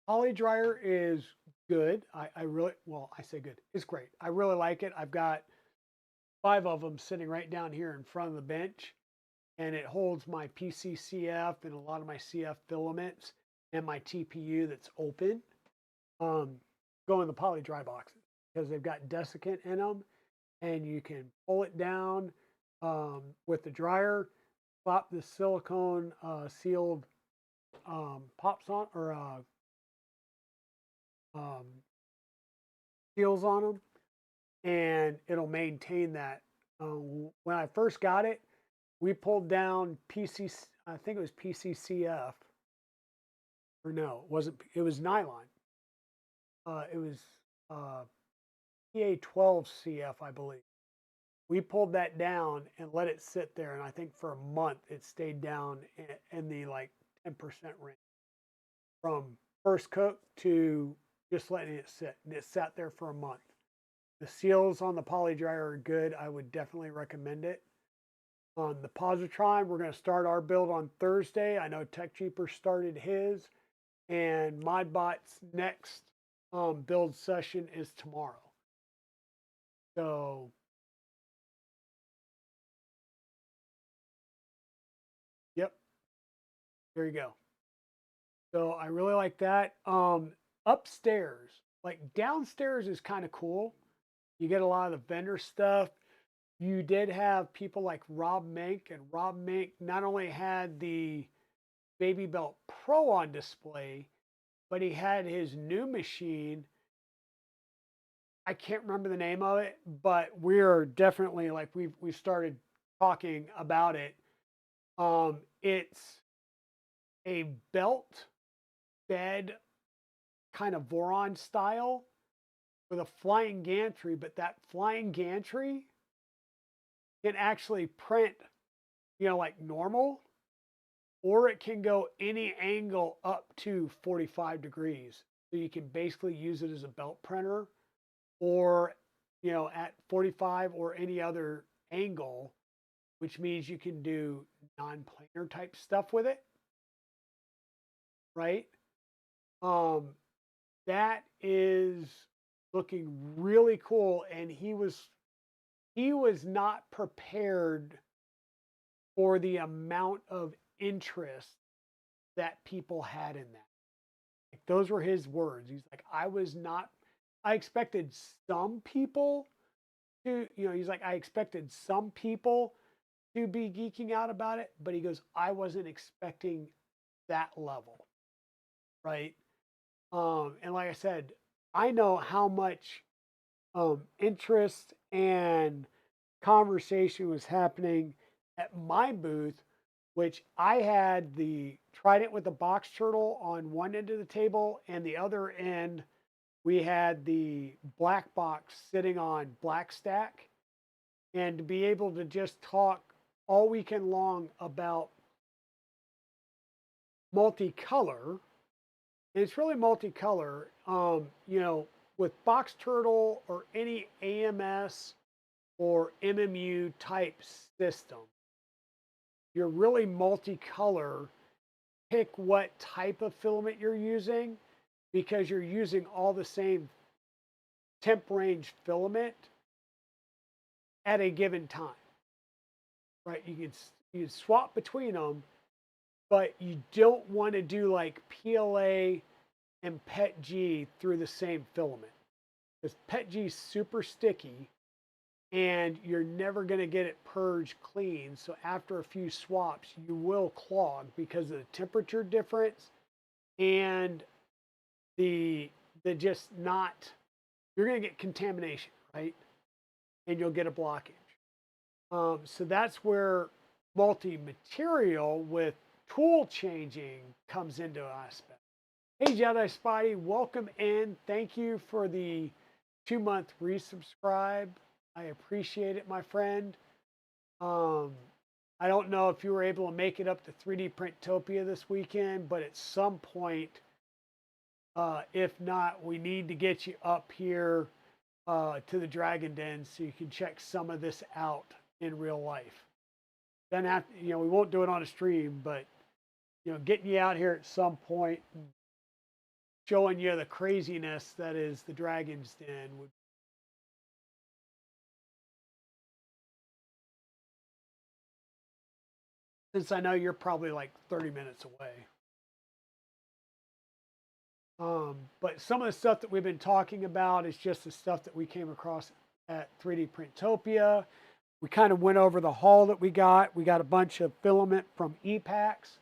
Poly dryer is good. I really, well, I say good. It's great. I really like it. I've got 5 of them sitting right down here in front of the bench, and it holds my PCCF and a lot of my CF filaments and my TPU that's open. Go in the poly dry boxes, because they've got desiccant in them, and you can pull it down with the dryer, pop the silicone sealed pops on, or um, seals on them, and it'll maintain that. When I first got it, we pulled down I think it was PCCF, or no, it wasn't. It was nylon. It was PA12 CF, I believe. We pulled that down and let it sit there, and I think for a month it stayed down in the like 10% range from first cook to just letting it sit. And it sat there for a month. The seals on the poly dryer are good. I would definitely recommend it. On the Positron, we're going to start our build on Thursday. I know Tech Cheaper started his, and ModBot's next build session is tomorrow. So, yep, there you go. So I really like that. Upstairs, like downstairs is kind of cool. You get a lot of the vendor stuff. You did have people like Rob Mink, and Rob Mink not only had the Baby Belt Pro on display, but he had his new machine. I can't remember the name of it, but we're definitely like we started talking about it. It's a belt bed kind of Voron style with a flying gantry, but that flying gantry can actually print, like normal, or it can go any angle up to 45 degrees. So you can basically use it as a belt printer, or, at 45 or any other angle, which means you can do non-planar type stuff with it, right? That is looking really cool, and he was not prepared for the amount of interest that people had in that. Like, those were his words. He's like, I expected some people to, he's like, I expected some people to be geeking out about it, but he goes, I wasn't expecting that level, right? And like I said, I know how much interest and conversation was happening at my booth, which I had the Trident with the box turtle on one end of the table, and the other end we had the black box sitting on black stack. And to be able to just talk all weekend long about multicolor, and it's really multicolor, with box turtle or any AMS or MMU type system, you're really multicolor. Pick what type of filament you're using, because you're using all the same temp range filament at a given time, right? You can swap between them, but you don't want to do like PLA and PETG through the same filament, because PETG is super sticky and you're never going to get it purged clean. So after a few swaps, you will clog because of the temperature difference and the just not, you're going to get contamination, right? And you'll get a blockage. So that's where multi-material with tool changing comes into aspect. Hey, Jedi Spotty, welcome in. Thank you for the 2-month resubscribe. I appreciate it, my friend. I don't know if you were able to make it up to 3D Printopia this weekend, but at some point, if not, we need to get you up here to the Dragon Den so you can check some of this out in real life. Then after, we won't do it on a stream, but getting you out here at some point and showing you the craziness that is the Dragon's Den would. Since I know you're probably like 30 minutes away. But some of the stuff that we've been talking about is just the stuff that we came across at 3D Printopia. We kind of went over the haul that we got. We got a bunch of filament from EPAX.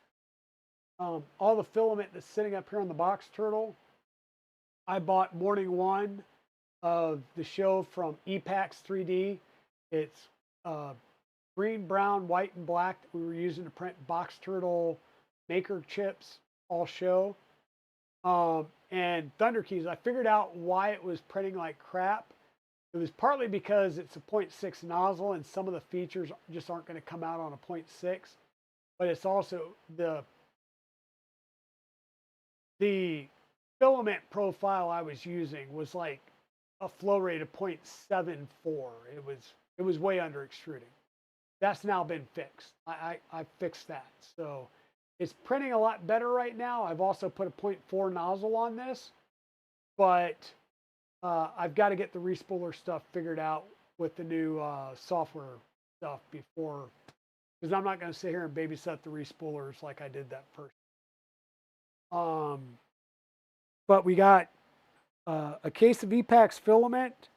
All the filament that's sitting up here on the box turtle, I bought morning one of the show from EPAX 3D. It's green, brown, white, and black that we were using to print box turtle maker chips all show. And Thunder Keys, I figured out why it was printing like crap. It was partly because it's a 0.6 nozzle and some of the features just aren't going to come out on a 0.6, but it's also the filament profile I was using was like a flow rate of 0.74. It was way under extruding. That's now been fixed. I fixed that. So it's printing a lot better right now. I've also put a 0.4 nozzle on this, but I've got to get the respooler stuff figured out with the new software stuff before, because I'm not going to sit here and babysit the respoolers like I did that first. But we got a case of Epax filament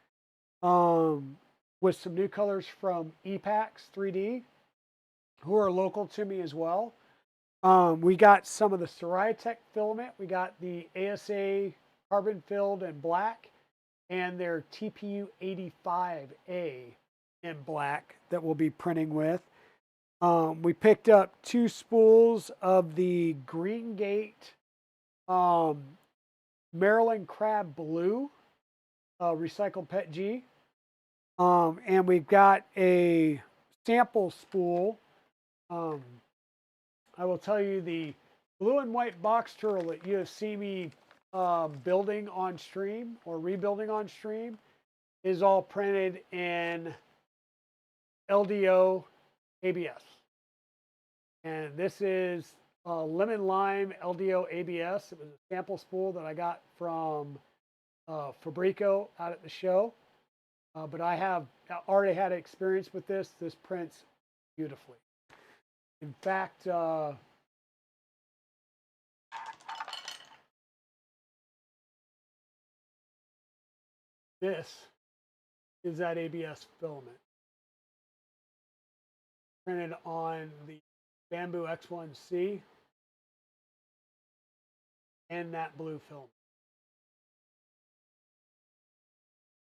with some new colors from Epax 3D, who are local to me as well. We got some of the Soriatech filament. We got the ASA carbon filled in black and their TPU 85A in black that we'll be printing with. We picked up 2 spools of the Green Gate Maryland Crab Blue recycled PET G. And we've got a sample spool. I will tell you, the blue and white box turtle that you have seen me building on stream or rebuilding on stream is all printed in LDO ABS. And this is lemon lime LDO ABS. It was a sample spool that I got from Fabrico out at the show. But I have already had experience with this. This prints beautifully. In fact, this is that ABS filament printed on the Bamboo X1C and that blue filament.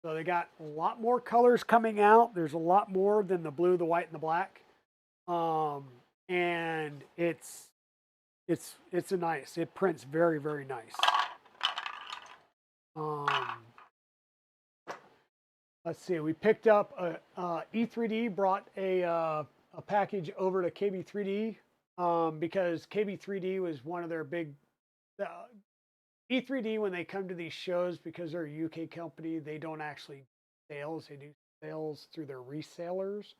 So they got a lot more colors coming out. There's a lot more than the blue, the white, and the black. And it's a nice. It prints very, very nice. Let's see. We picked up E3D brought a package over to KB3D because KB3D was one of their big. E3D, when they come to these shows, because they're a UK company, they don't actually sales. They do sales through their resellers.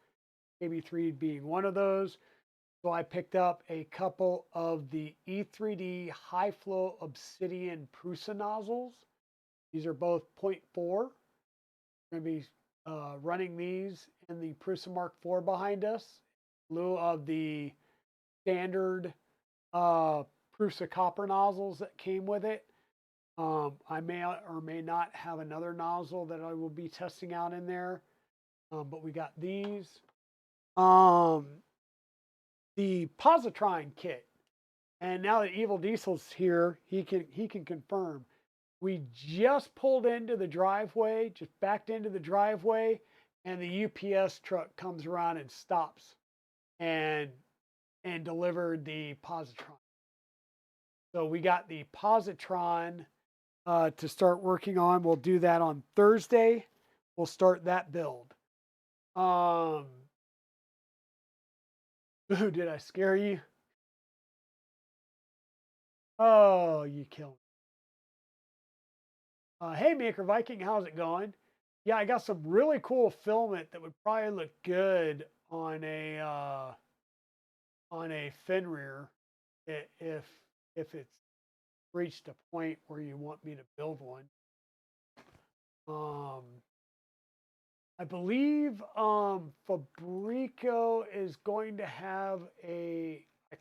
KB3 being one of those. So I picked up a couple of the E3D high flow obsidian Prusa nozzles. These are both 0.4. We're going to be running these in the Prusa Mark IV behind us, in lieu of the standard Prusa copper nozzles that came with it. I may or may not have another nozzle that I will be testing out in there, but we got these. The Positron kit, and now that Evil Diesel's here, he can confirm. We just pulled into the driveway, just backed into the driveway, and the UPS truck comes around and stops and delivered the Positron. So we got the Positron to start working on. We'll do that on Thursday. We'll start that build. Ooh, did I scare you? Oh, you killed me. Hey, Maker Viking, how's it going? Yeah, I got some really cool filament that would probably look good on a fin rear if it's reached a point where you want me to build one. I believe Fabrico is going to have a. I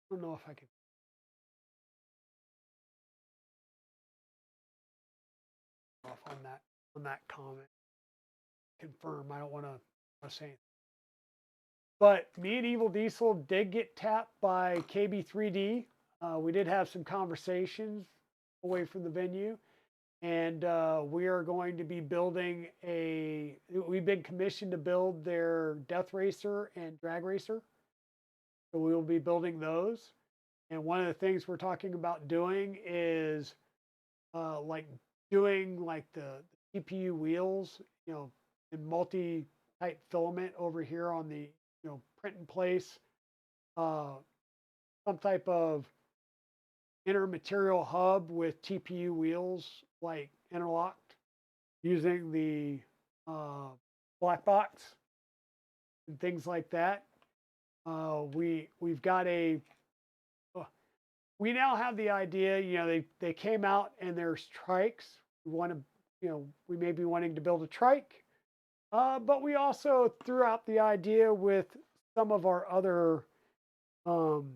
don't know if I can. Off on that comment. Confirm. I don't want to say anything. But me and Evil Diesel did get tapped by KB3D. We did have some conversations away from the venue. And we are going to be building we've been commissioned to build their Death Racer and Drag Racer. So we will be building those. And one of the things we're talking about doing is like doing like the TPU wheels, in multi-type filament over here on the, print in place, uh, some type of intermaterial hub with TPU wheels like interlocked using the black box and things like that. We've got we now have the idea. They came out and there's trikes. We want to, we may be wanting to build a trike, but we also threw out the idea with some of our other um,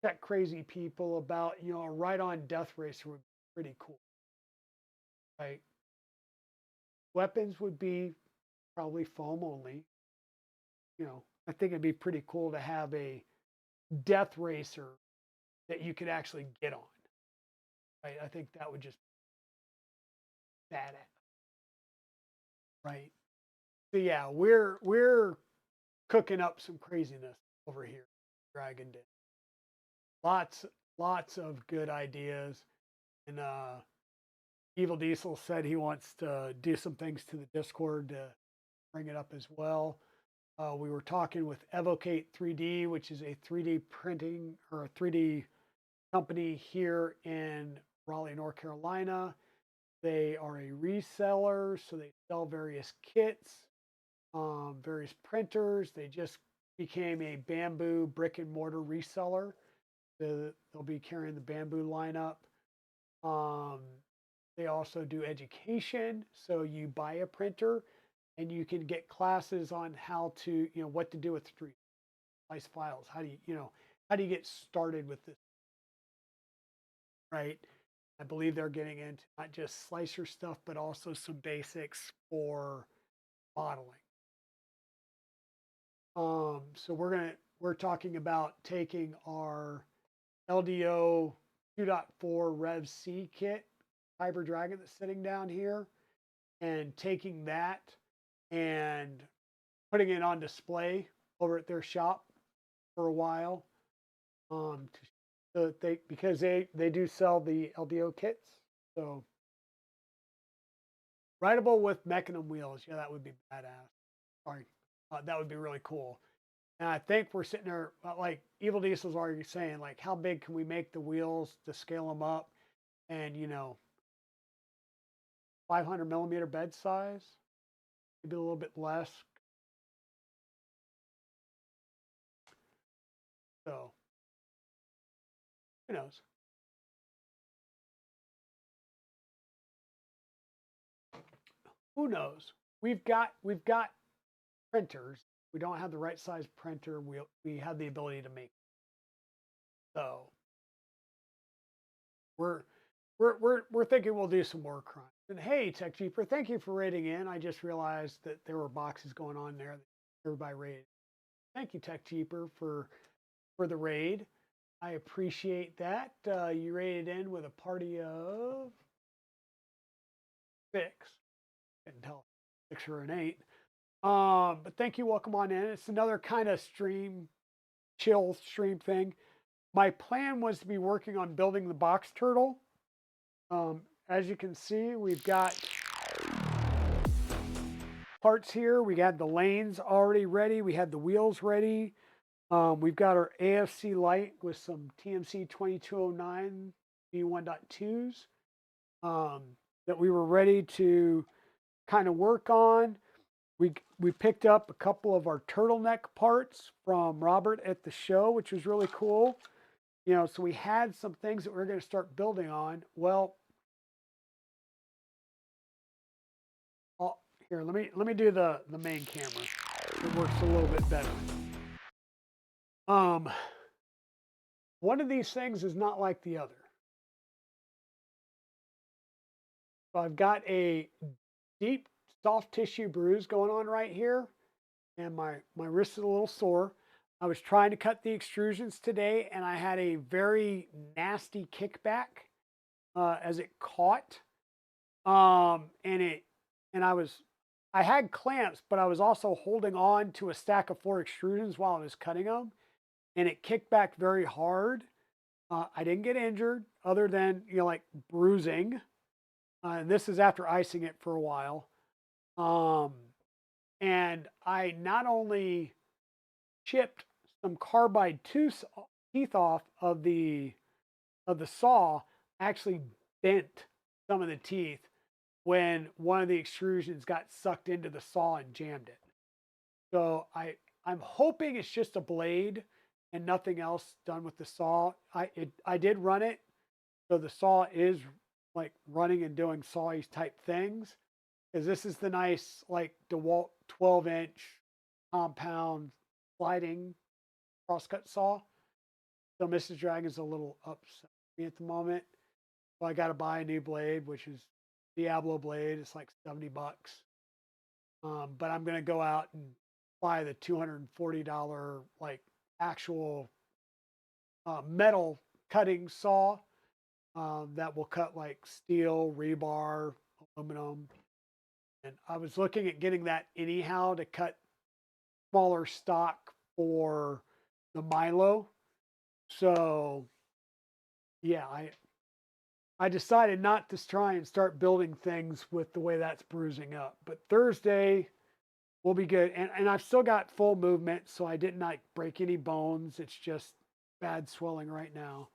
tech crazy people about, a ride-on Death Racer would be pretty cool, right? Weapons would be probably foam only. I think it'd be pretty cool to have a Death Racer that you could actually get on. Right? I think that would just be badass, right? So yeah, we're cooking up some craziness over here, Dragon Den. Lots of good ideas, and Evil Diesel said he wants to do some things to the Discord to bring it up as well. We were talking with Evocate 3D, which is a 3D printing or a 3D company here in Raleigh, North Carolina. They are a reseller, so they sell various kits, various printers. They just became a Bamboo brick and mortar reseller. They'll be carrying the Bamboo lineup. They also do education, so you buy a printer and you can get classes on how to, what to do with 3D slice files. How do how do you get started with this, right? I believe they're getting into not just slicer stuff, but also some basics for modeling. So we're talking about taking our LDO 2.4 Rev C kit, Kyber Dragon that's sitting down here, and taking that and putting it on display over at their shop for a while. So because they do sell the LDO kits, so rideable with mechanism wheels, yeah, that would be badass. Sorry, that would be really cool. And I think we're sitting there, like Evil Diesel's already saying, like, how big can we make the wheels to scale them up? And 500 millimeter bed size, maybe a little bit less. So who knows? Who knows? We've got printers. We don't have the right size printer. We have the ability to make. So we're we're thinking we'll do some more crimes. And hey, Tech Jeeper, thank you for rating in. I just realized that there were boxes going on there that everybody rated. Thank you, Tech Jeeper, for the raid. I appreciate that. You rated in with a party of 6. Couldn't tell 6 or an 8. But thank you. Welcome on in. It's another kind of chill stream thing. My plan was to be working on building the box turtle. As you can see, we've got parts here. We got the lanes already ready. We had the wheels ready. We've got our AFC light with some TMC 2209 V1.2s that we were ready to kind of work on. We picked up a couple of our turtleneck parts from Robert at the show, which was really cool. So we had some things that we were going to start building on. Well, here, let me do the main camera. It works a little bit better. One of these things is not like the other. So I've got a deep soft tissue bruise going on right here, and my wrist is a little sore. I was trying to cut the extrusions today, and I had a very nasty kickback as it caught. I had clamps, but I was also holding on to a stack of 4 extrusions while I was cutting them, and it kicked back very hard. I didn't get injured. other than, like bruising. And this is after icing it for a while. Um, and I not only chipped some carbide teeth off of the saw, actually bent some of the teeth when one of the extrusions got sucked into the saw and jammed it. So I'm hoping it's just a blade and nothing else done with the saw. I did run it, so the saw is like running and doing sawy type things. Because this is the nice like DeWalt 12-inch compound sliding crosscut saw. So Mrs. Dragon's a little upset with me at the moment. So I got to buy a new blade, which is Diablo blade. It's like $70. But I'm going to go out and buy the $240 like actual metal cutting saw that will cut like steel, rebar, aluminum. And I was looking at getting that anyhow to cut smaller stock for the Milo. So yeah, I decided not to try and start building things with the way that's bruising up. But Thursday will be good. And I've still got full movement, so I didn't like break any bones. It's just bad swelling right now.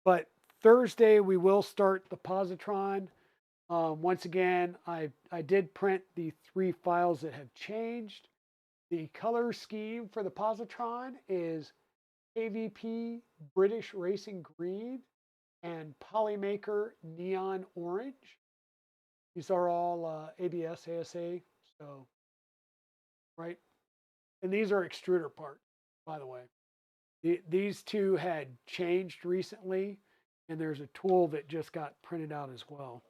But Thursday we will start the Positron. Once again, I did print the 3 files that have changed. The color scheme for the Positron is KVP British Racing Green and Polymaker Neon Orange. These are all ABS, ASA, so, right? And these are extruder parts, by the way. These two had changed recently, and there's a tool that just got printed out as well.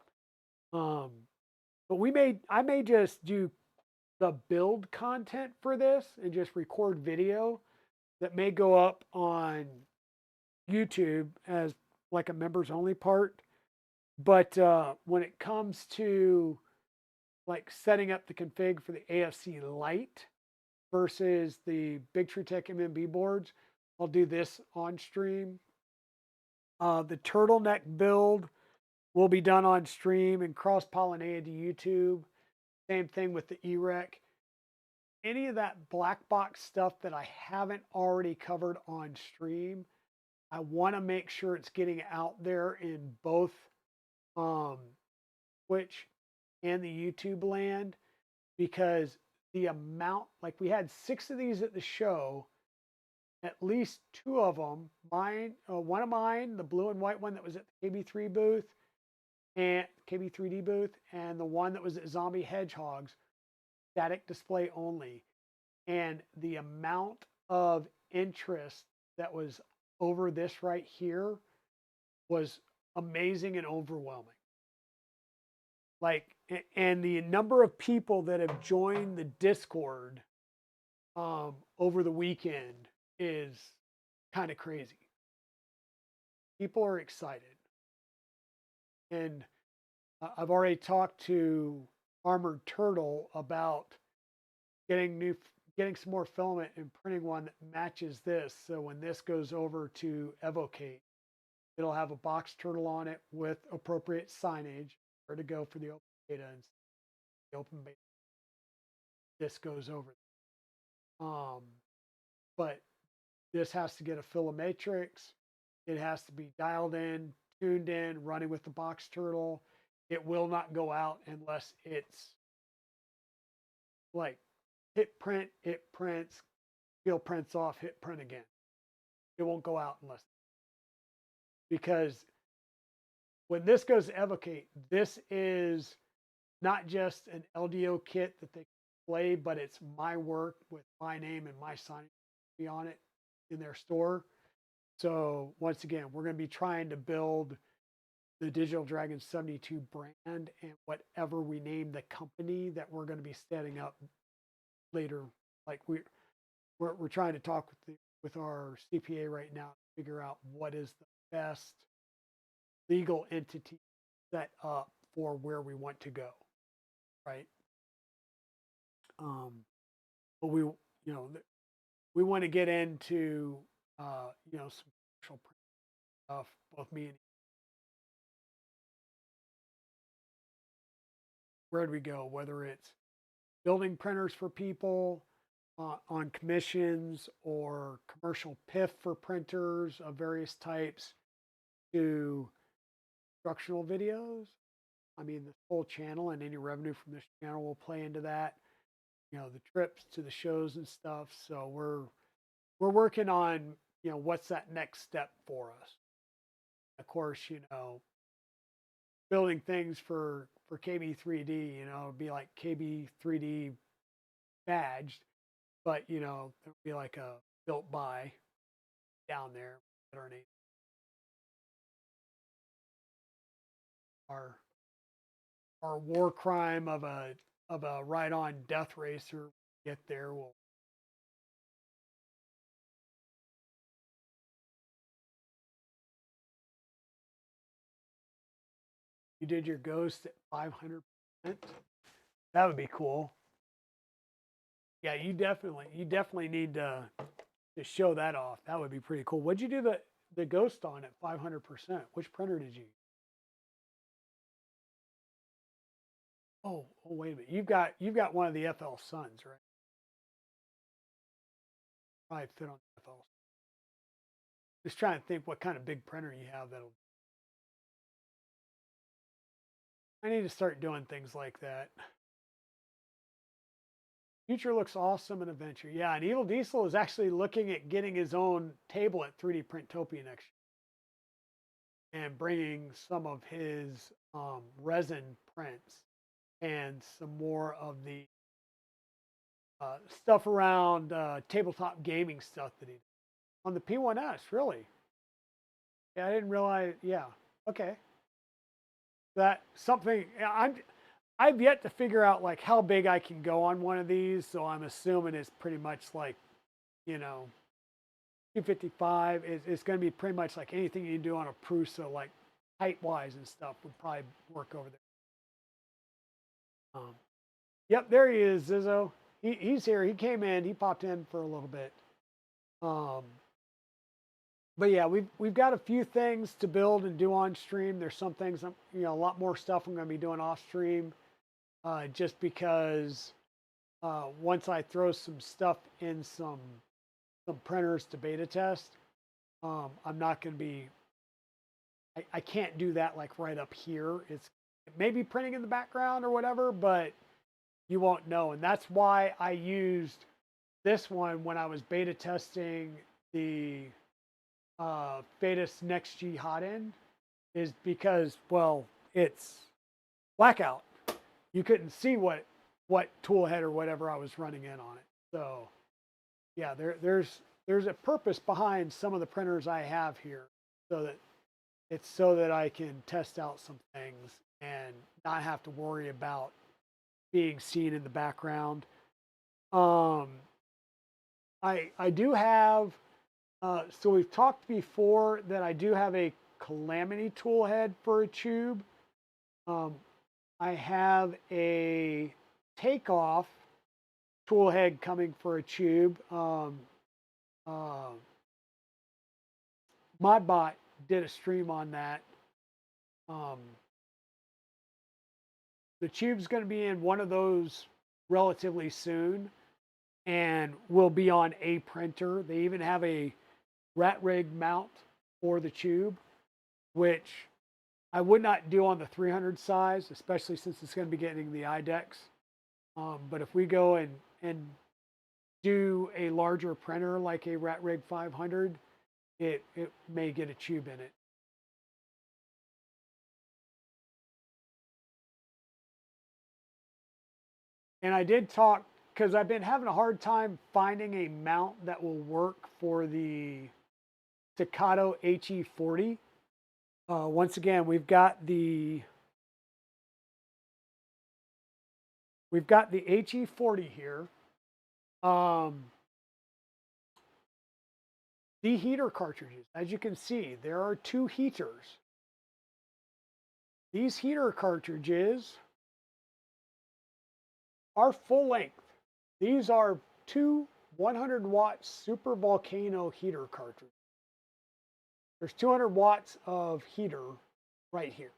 But I may just do the build content for this and just record video that may go up on YouTube as like a members only part. But when it comes to like setting up the config for the AFC Lite versus the Big Tree Tech MMB boards, I'll do this on stream. The turtleneck build will be done on stream and cross-pollinated to YouTube. Same thing with the EREC. Any of that black box stuff that I haven't already covered on stream, I want to make sure it's getting out there in both Twitch and the YouTube land, because the amount, like we had 6 of these at the show, at least 2 of them, one of mine, the blue and white one that was at the KB3 booth and KB3D booth, and the one that was at Zombie Hedgehogs, static display only. And the amount of interest that was over this right here was amazing and overwhelming. Like, and the number of people that have joined the Discord over the weekend is kind of crazy. People are excited. And I've already talked to Armored Turtle about getting some more filament and printing one that matches this. So when this goes over to Evocate, it'll have a box turtle on it with appropriate signage where to go for the open beta and the open beta. This goes over. But this has to get a Filomatrix. It has to be dialed in, tuned in, running with the box turtle. It will not go out unless it's like hit print, it prints, peel prints off, hit print again. It won't go out unless, because when this goes to Evocate, this is not just an LDO kit that they play, but it's my work with my name and my sign on it in their store. So once again, we're going to be trying to build the Digital Dragon 72 brand and whatever we name the company that we're going to be setting up later. Like we're trying to talk with our CPA right now to figure out what is the best legal entity set up for where we want to go, right? But we want to get into some commercial print both me and where'd we go? Whether it's building printers for people on commissions or commercial PIF for printers of various types to instructional videos. I mean, the whole channel and any revenue from this channel will play into that. You know, the trips to the shows and stuff. So we're working on, you know, what's that next step for us. Of course, you know, building things for KB3D, you know, it'd be like KB3D badged, but you know, there'll be like a built by down there. Our name, our our war crime of a right on Death Racer. Get there, we'll. You did your ghost at 500%. That would be cool. Yeah, you definitely need to show that off. That would be pretty cool. What'd you do the ghost on at 500%? Which printer did you? Oh, wait a minute. You've got one of the FL Suns, right? Probably fit on the FL. Just trying to think what kind of big printer you have that'll. I need to start doing things like that. Future looks awesome in Adventure. Yeah, and Evil Diesel is actually looking at getting his own table at 3D Printopia next year and bringing some of his resin prints and some more of the stuff around tabletop gaming stuff that he did on the P1S. Really? Yeah, I didn't realize. Yeah. Okay. That something I've yet to figure out like how big I can go on one of these. So I'm assuming it's pretty much like, you know, 255 is going to be pretty much like anything you do on a Prusa, like height wise and stuff would probably work over there. Yep, there he is, Zizzo. He's here. He came in. He popped in for a little bit. Um, but yeah, we've got a few things to build and do on stream. There's some things, you know, a lot more stuff I'm going to be doing off stream, just because once I throw some stuff in some printers to beta test, I'm not going to be. I can't do that like right up here. It's maybe printing in the background or whatever, but you won't know. And that's why I used this one when I was beta testing the Fadus Next G hot end, is because, well, it's blackout. You couldn't see what tool head or whatever I was running in on it. So yeah, there's a purpose behind some of the printers I have here, so that it's so that I can test out some things and not have to worry about being seen in the background. Um, I do have, so we've talked before that I do have a Calamity tool head for a tube. I have a Takeoff tool head coming for a tube. Modbot did a stream on that. The tube's going to be in one of those relatively soon and will be on a printer. They even have a RatRig mount for the tube, which I would not do on the 300 size, especially since it's going to be getting the IDEX. But if we go and do a larger printer like a RatRig 500, it may get a tube in it. And I did talk, because I've been having a hard time finding a mount that will work for the Staccato HE40. Once again, we've got the HE40 here. The heater cartridges, as you can see, there are two heaters. These heater cartridges are full length. These are two 100-watt Super Volcano heater cartridges. there's 200 watts of heater right here.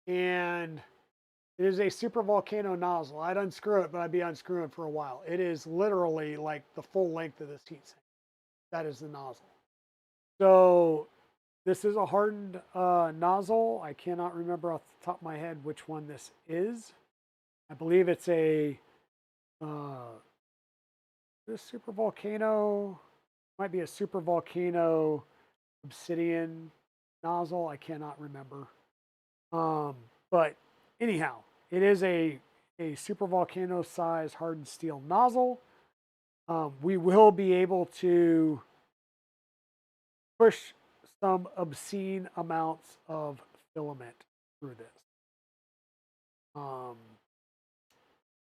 And it is a super volcano nozzle. I'd unscrew it, but I'd be unscrewing for a while. It is literally like the full length of this heat sink. That is the nozzle. So this is a hardened nozzle. I cannot remember off the top of my head which one this is. I believe it's a this super volcano might be a super volcano obsidian nozzle. I cannot remember. But anyhow, it is a super volcano size hardened steel nozzle. We will be able to push some obscene amounts of filament through this.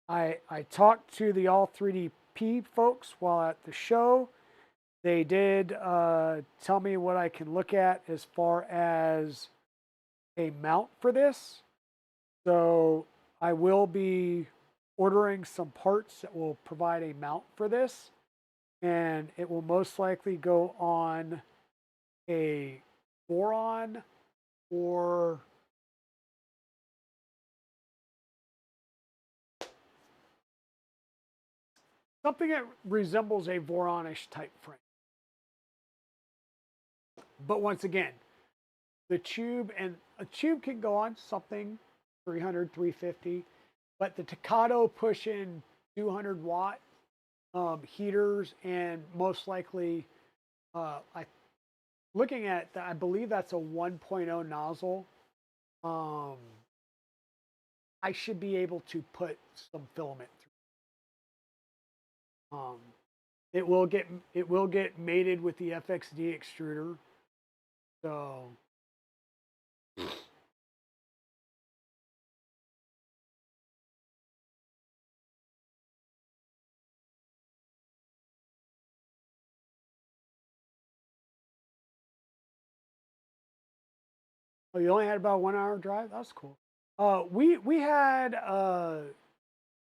I talked to the All 3DP folks while at the show. They did tell me what I can look at as far as a mount for this. So I will be ordering some parts that will provide a mount for this. And it will most likely go on a boron or something that resembles a Voronish type frame. But once again, the tube, and a tube can go on something 300, 350, but the Takado push in 200 watt heaters, and most likely, looking at, I believe that's a 1.0 nozzle. I should be able to put some filament through. It will get mated with the FXD extruder. So oh, you only had about a 1 hour drive? That's cool. We had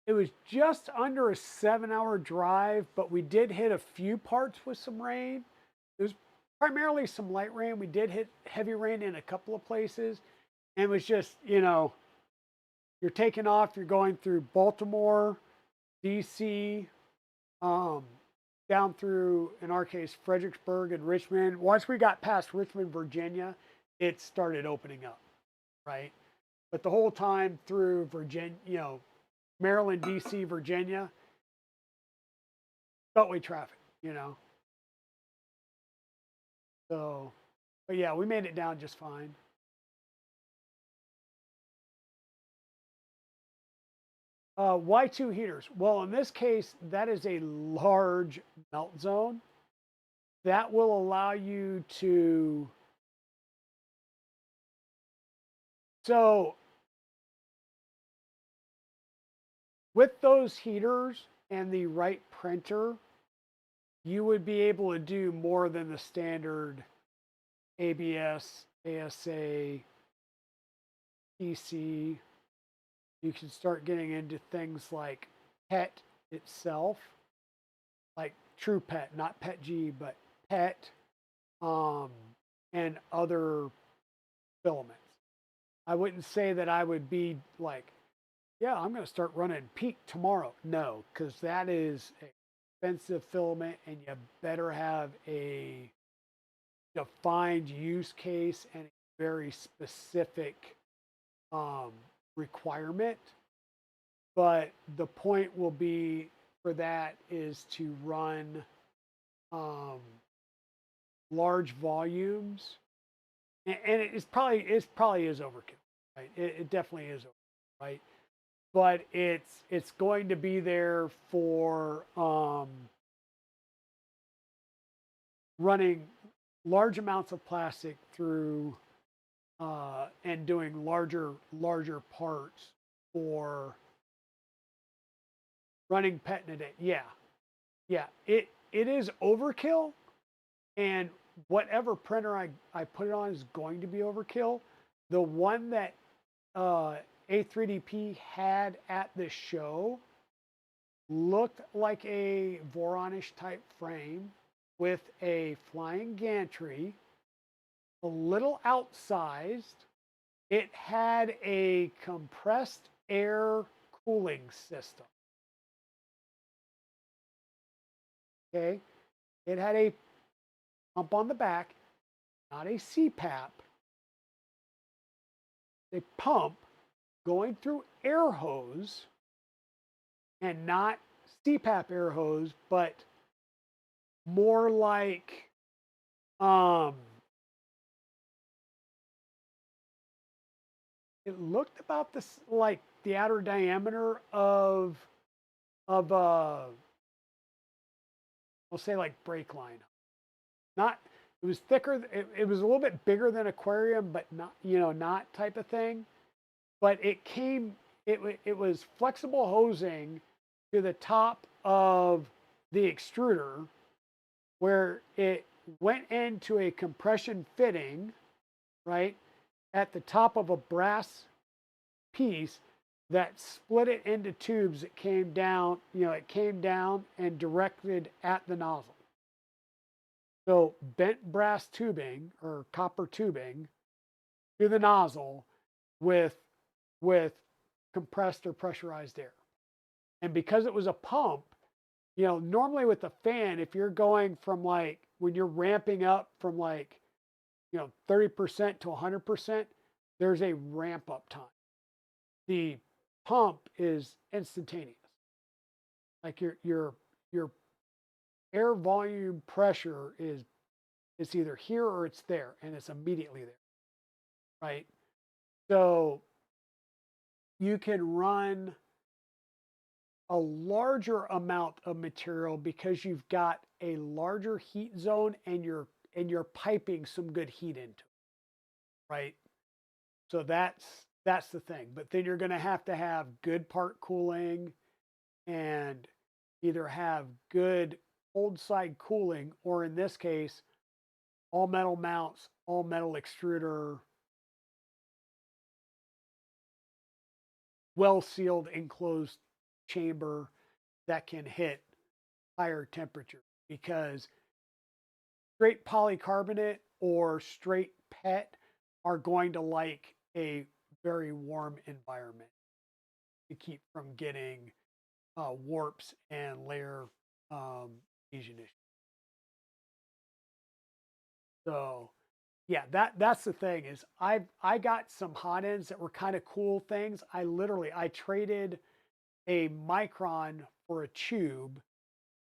it was just under a 7-hour drive, but we did hit a few parts with some rain. It was primarily some light rain. We did hit heavy rain in a couple of places, and it was just, you're taking off, you're going through Baltimore, DC, down through, in our case, Fredericksburg and Richmond. Once we got past Richmond, Virginia, it started opening up, right? But the whole time through Virginia, Maryland, DC, Virginia, beltway traffic, So, but yeah, we made it down just fine. Why 2 heaters? Well, in this case, that is a large melt zone. That will allow you to, so with those heaters and the right printer, you would be able to do more than the standard ABS, ASA, PC. You can start getting into things like PET itself, like true PET, not PETG, but PET, and other filaments. I wouldn't say that I would be like, yeah, I'm going to start running peak tomorrow. No, because that is expensive filament, and you better have a defined use case and a very specific requirement. But the point will be for that is to run large volumes, and it's probably is overkill, right? It definitely is, right? But it's going to be there for running large amounts of plastic through and doing larger parts for running PET in a day. Yeah, it is overkill, and whatever printer I put it on is going to be overkill. The one that A3DP had at the show looked like a Voronish type frame with a flying gantry a little outsized. It had a compressed air cooling system. Okay. It had a pump on the back, not a CPAP, a pump going through air hose, and not CPAP air hose, but more like um it looked about this, like the outer diameter of I'll say like brake line. Not, it was thicker, it was a little bit bigger than aquarium, but not, not type of thing. But it came, it was flexible hosing to the top of the extruder where it went into a compression fitting, right, at the top of a brass piece that split it into tubes that came down, it came down and directed at the nozzle. So bent brass tubing or copper tubing to the nozzle with with compressed or pressurized air. And because it was a pump, normally with a fan, if you're going from like when you're ramping up from like 30% to 100%, there's a ramp up time. The pump is instantaneous. Like your air volume pressure is, it's either here or it's there, and it's immediately there, right? So you can run a larger amount of material because you've got a larger heat zone and you're piping some good heat into it, right? So that's the thing. But then you're going to have good part cooling and either have good cold side cooling, or in this case, all metal mounts, all metal extruder, well sealed enclosed chamber that can hit higher temperature, because straight polycarbonate or straight PET are going to like a very warm environment to keep from getting warps and layer adhesion issues. So yeah, that's the thing is I got some hot ends that were kind of cool things. I traded a micron for a tube,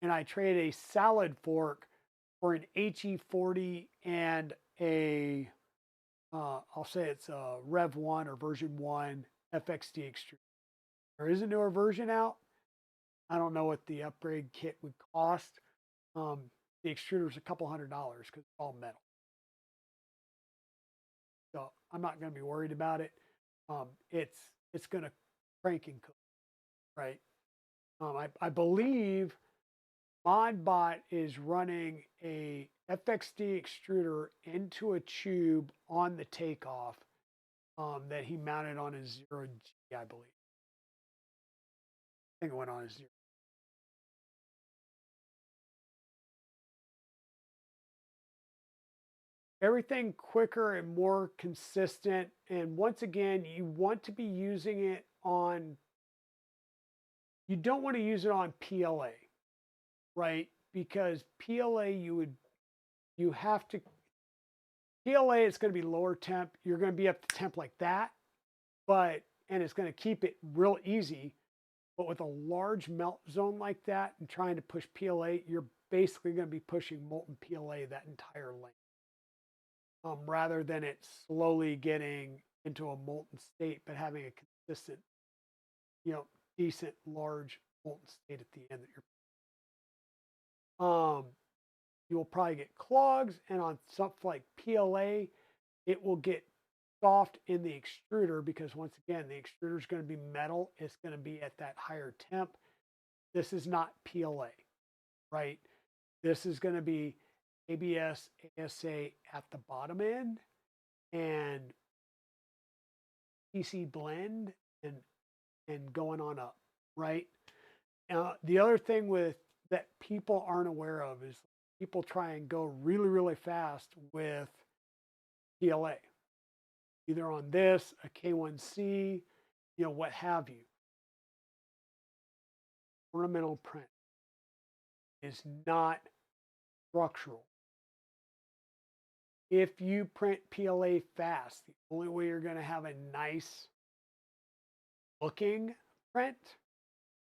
and I traded a salad fork for an HE40 and a I'll say it's a Rev 1 or version 1 FXD extruder. There is a newer version out. I don't know what the upgrade kit would cost. The extruder is a couple $100 because it's all metal. So I'm not going to be worried about it. It's going to crank and cook, right? I believe ModBot is running a FXD extruder into a tube on the takeoff that he mounted on his 0G, I believe. I think it went on his 0. Everything quicker and more consistent. And once again, you want to be using it on, you don't want to use it on PLA, right? Because PLA, you have to, PLA is going to be lower temp. You're going to be up to temp like that, and it's going to keep it real easy. But with a large melt zone like that and trying to push PLA, you're basically going to be pushing molten PLA that entire length. Rather than it slowly getting into a molten state, but having a consistent, decent large molten state at the end that you will probably get clogs, and on something like PLA, it will get soft in the extruder because once again, the extruder is going to be metal. It's going to be at that higher temp. This is not PLA, right? This is going to be ABS, ASA at the bottom end, and PC blend and going on up, right? The other thing with that people aren't aware of is people try and go really, really fast with PLA, either on this, a K1C, what have you. Ornamental print is not structural. If you print PLA fast, the only way you're going to have a nice looking print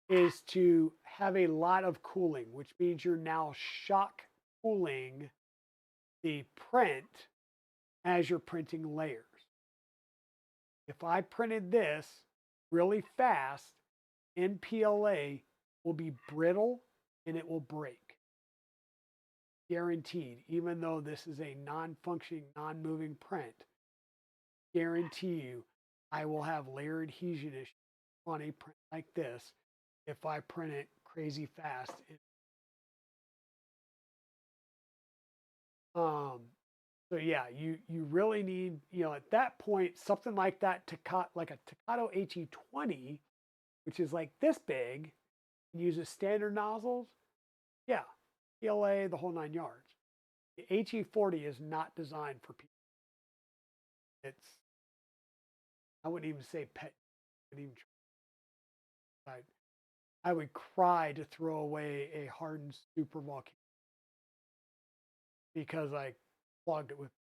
is to have a lot of cooling, which means you're now shock cooling the print as you're printing layers. If I printed this really fast in PLA, will be brittle and it will break. Guaranteed, even though this is a non-functioning, non-moving print, guarantee you I will have layer adhesion issues on a print like this if I print it crazy fast. So yeah, you really need, at that point, something like that, like a Takato HE20, which is like this big, uses standard nozzles. Yeah, PLA, the whole 9 yards. The HE40 is not designed for people. I wouldn't even say pet. I would cry to throw away a hardened super volcano because I clogged it with.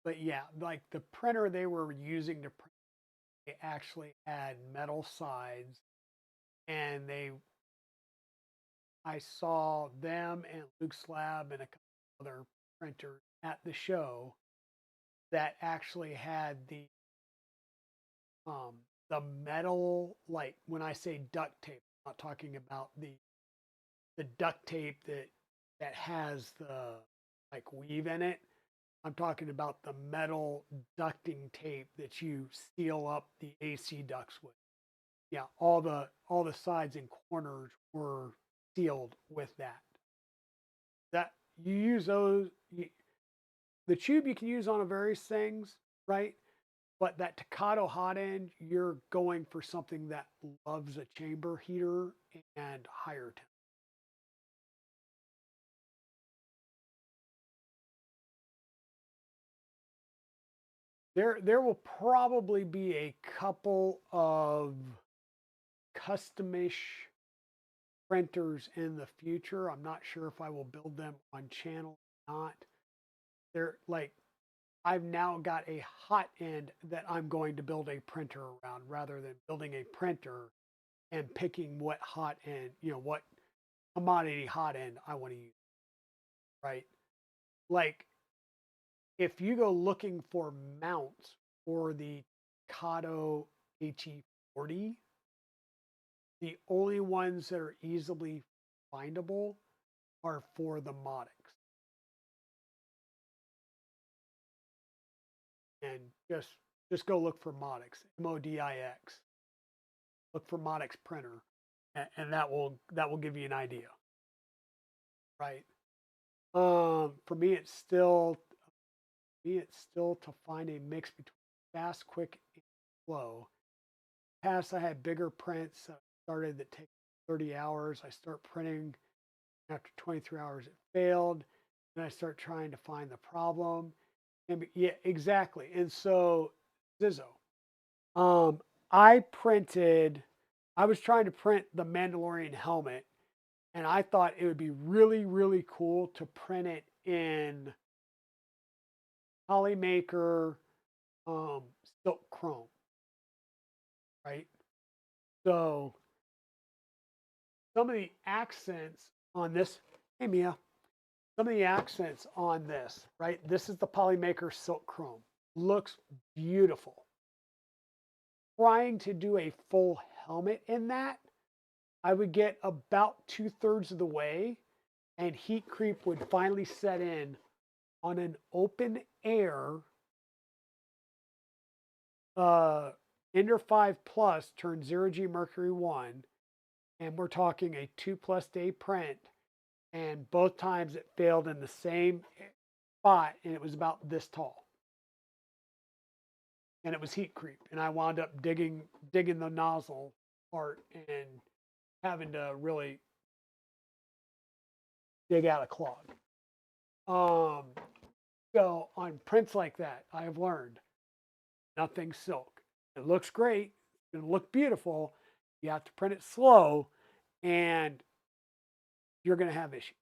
But yeah, like the printer they were using to print, they actually had metal sides, and I saw them and Luke's Lab and a couple other printers at the show that actually had the metal, like when I say duct tape, I'm not talking about the duct tape that has the like weave in it. I'm talking about the metal ducting tape that you seal up the AC ducts with. Yeah, all the sides and corners were sealed with that. That you use those. The tube you can use on various things, right? But that Takato hot end, you're going for something that loves a chamber heater and higher temp. There will probably be a couple of customish printers in the future. I'm not sure if I will build them on channel or not. They're like, I've now got a hot end that I'm going to build a printer around rather than building a printer and picking what hot end, what commodity hot end I want to use, right? Like if you go looking for mounts for the Kato HE40, the only ones that are easily findable are for the Modix. And just go look for Modix, MODIX. Look for Modix printer, and that will give you an idea, right? For me, it's still to find a mix between fast, quick, and slow. Past, I had bigger prints that started that take 30 hours. I start printing after 23 hours. It failed, and I start trying to find the problem. And yeah, exactly. And so, Zizzo, um, I printed. I was trying to print the Mandalorian helmet, and I thought it would be really, really cool to print it in Polymaker silk chrome, right? So some of the accents on this, hey Mia, some of the accents on this, right? This is the Polymaker silk chrome. Looks beautiful. Trying to do a full helmet in that, I would get about 2/3 of the way, and heat creep would finally set in on an open air Ender 5 Plus turned 0G Mercury 1, and we're talking a 2+ day print, and both times it failed in the same spot, and it was about this tall. And it was heat creep, and I wound up digging the nozzle part and having to really dig out a clog. So on prints like that, I have learned nothing silk. It looks great. It's going to look beautiful. You have to print it slow, and you're going to have issues.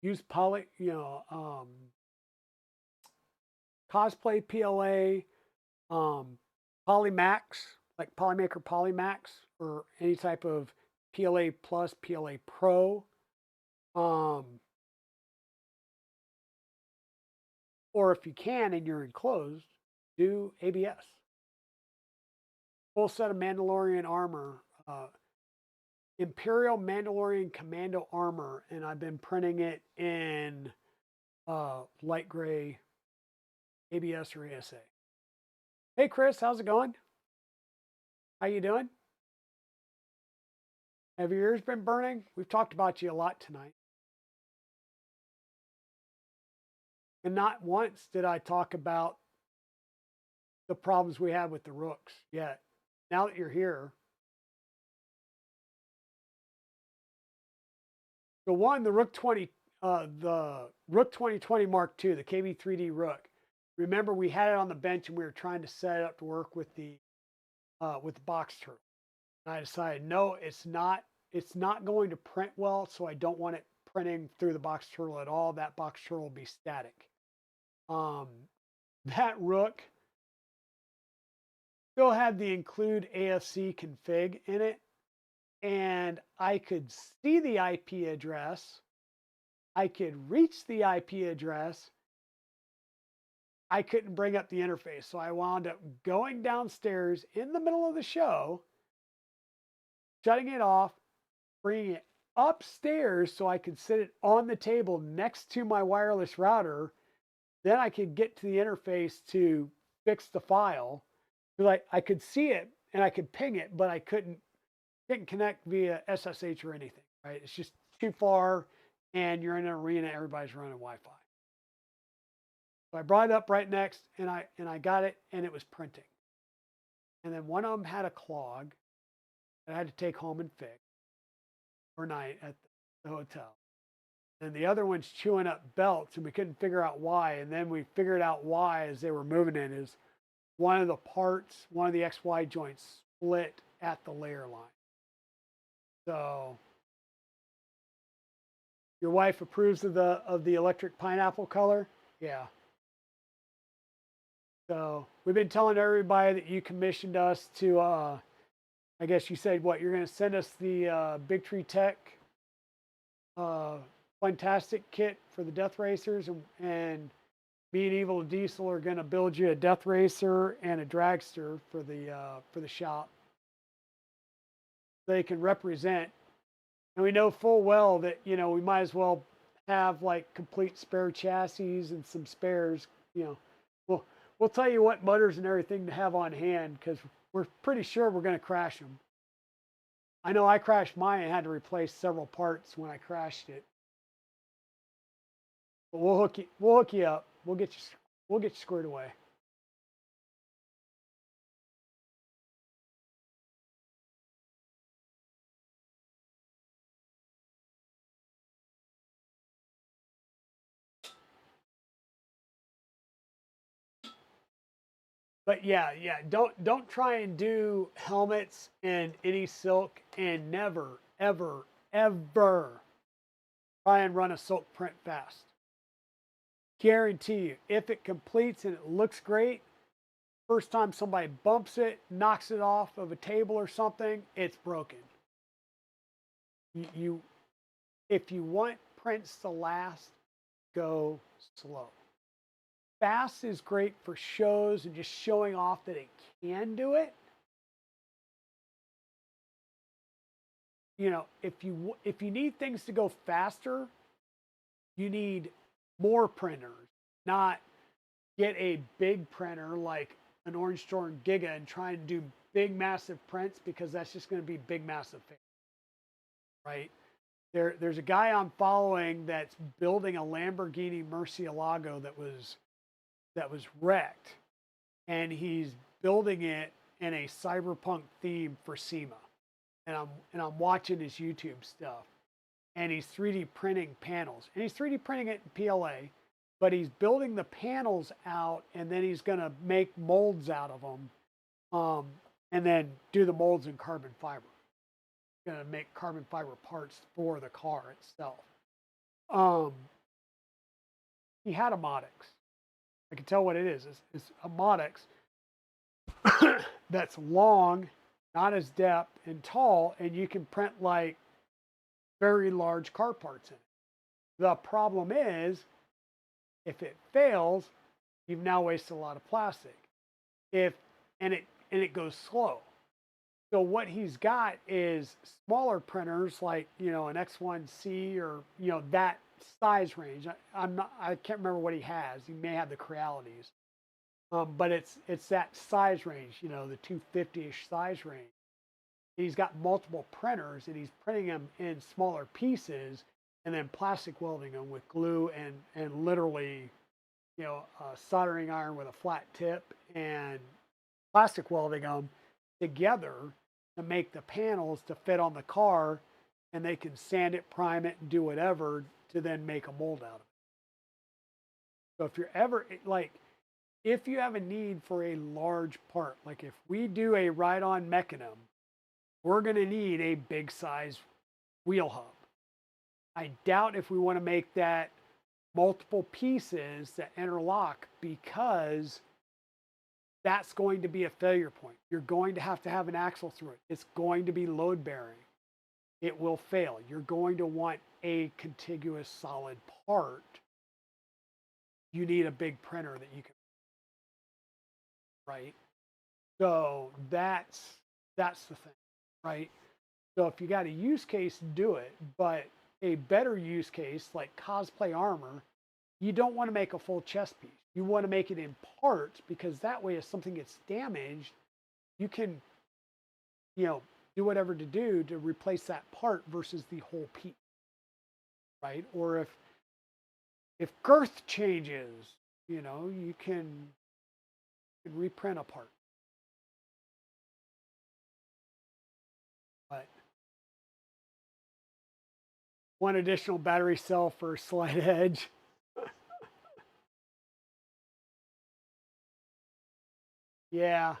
Use cosplay PLA, Polymax, like Polymaker Polymax, or any type of PLA Plus, PLA Pro. Or if you can and you're enclosed, do ABS. Full set of Mandalorian armor, Imperial Mandalorian Commando armor, and I've been printing it in light gray ABS or ASA. Hey Chris, how's it going? How you doing? Have your ears been burning? We've talked about you a lot tonight. And not once did I talk about the problems we have with the rooks yet. Now that you're here. The one, the Rook 20, the Rook 2020 Mark II, the KB3D Rook. Remember, we had it on the bench and we were trying to set it up to work with the box turtle. And I decided, no, it's not going to print well, so I don't want it printing through the box turtle at all. That box turtle will be static. That Rook still had the include AFC config in it, and I could see the IP address. I could reach the IP address. I couldn't bring up the interface. So I wound up going downstairs in the middle of the show, shutting it off, bringing it upstairs so I could sit it on the table next to my wireless router. Then I could get to the interface to fix the file. Because I could see it and I could ping it, but I couldn't connect via SSH or anything, right? It's just too far, and you're in an arena, everybody's running Wi-Fi. So I brought it up right next, and I got it, and it was printing. And then one of them had a clog that I had to take home and fix overnight at the hotel. And the other one's chewing up belts, and we couldn't figure out why. And then we figured out why as they were moving in is one of the parts, one of the XY joints split at the layer line. So your wife approves of the electric pineapple color? Yeah. So we've been telling everybody that you commissioned us to, I guess you said what, you're going to send us the Big Tree Tech Fantastic kit for the Death Racers, and me and Evil Diesel are going to build you a Death Racer and a Dragster for the shop. They can represent, and we know full well that, you know, we might as well have like complete spare chassis and some spares. You know, we'll tell you what motors and everything to have on hand, because we're pretty sure we're going to crash them. I know I crashed mine and had to replace several parts when I crashed it. But we'll hook you up. We'll get you squared away. But yeah, don't try and do helmets in any silk, and never, ever, ever try and run a silk print fast. Guarantee you, if it completes and it looks great, first time somebody bumps it, knocks it off of a table or something, it's broken. If you want prints to last, go slow. Fast is great for shows and just showing off that it can do it. You know, if you need things to go faster, you need more printers, not get a big printer like an Orange Storm Giga and try and do big massive prints, because that's just going to be big massive fail, right? There's a guy I'm following that's building a Lamborghini Murcielago that was wrecked, and he's building it in a cyberpunk theme for SEMA. I'm watching his YouTube stuff, and he's 3D printing panels, and he's 3D printing it in PLA, but he's building the panels out, and then he's going to make molds out of them, and then do the molds in carbon fiber. He's going to make carbon fiber parts for the car itself. He had a Modix. I can tell what it is. It's a Modix that's long, not as depth and tall, and you can print like very large car parts in it. The problem is, if it fails, you've now wasted a lot of plastic. And it goes slow. So what he's got is smaller printers like, you know, an X1C or, you know, that size range. I can't remember what he has. He may have the Crealities. But it's that size range, you know, the 250-ish size range. He's got multiple printers, and he's printing them in smaller pieces and then plastic welding them with glue and literally, you know, a soldering iron with a flat tip and plastic welding them together to make the panels to fit on the car, and they can sand it, prime it, and do whatever to then make a mold out of it. So if you're ever like, if you have a need for a large part, like if we do a ride-on mechanism, we're going to need a big size wheel hub. I doubt if we want to make that multiple pieces that interlock, because that's going to be a failure point. You're going to have an axle through it. It's going to be load bearing. It will fail. You're going to want a contiguous solid part. You need a big printer that you can, right? So that's the thing, right? So if you got a use case, do it. But a better use case, like cosplay armor, you don't want to make a full chest piece. You want to make it in parts, because that way, if something gets damaged, you can, you know, do whatever to do to replace that part versus the whole piece, right? Or if girth changes, you know, you can reprint a part. But one additional battery cell for slight edge. Yeah.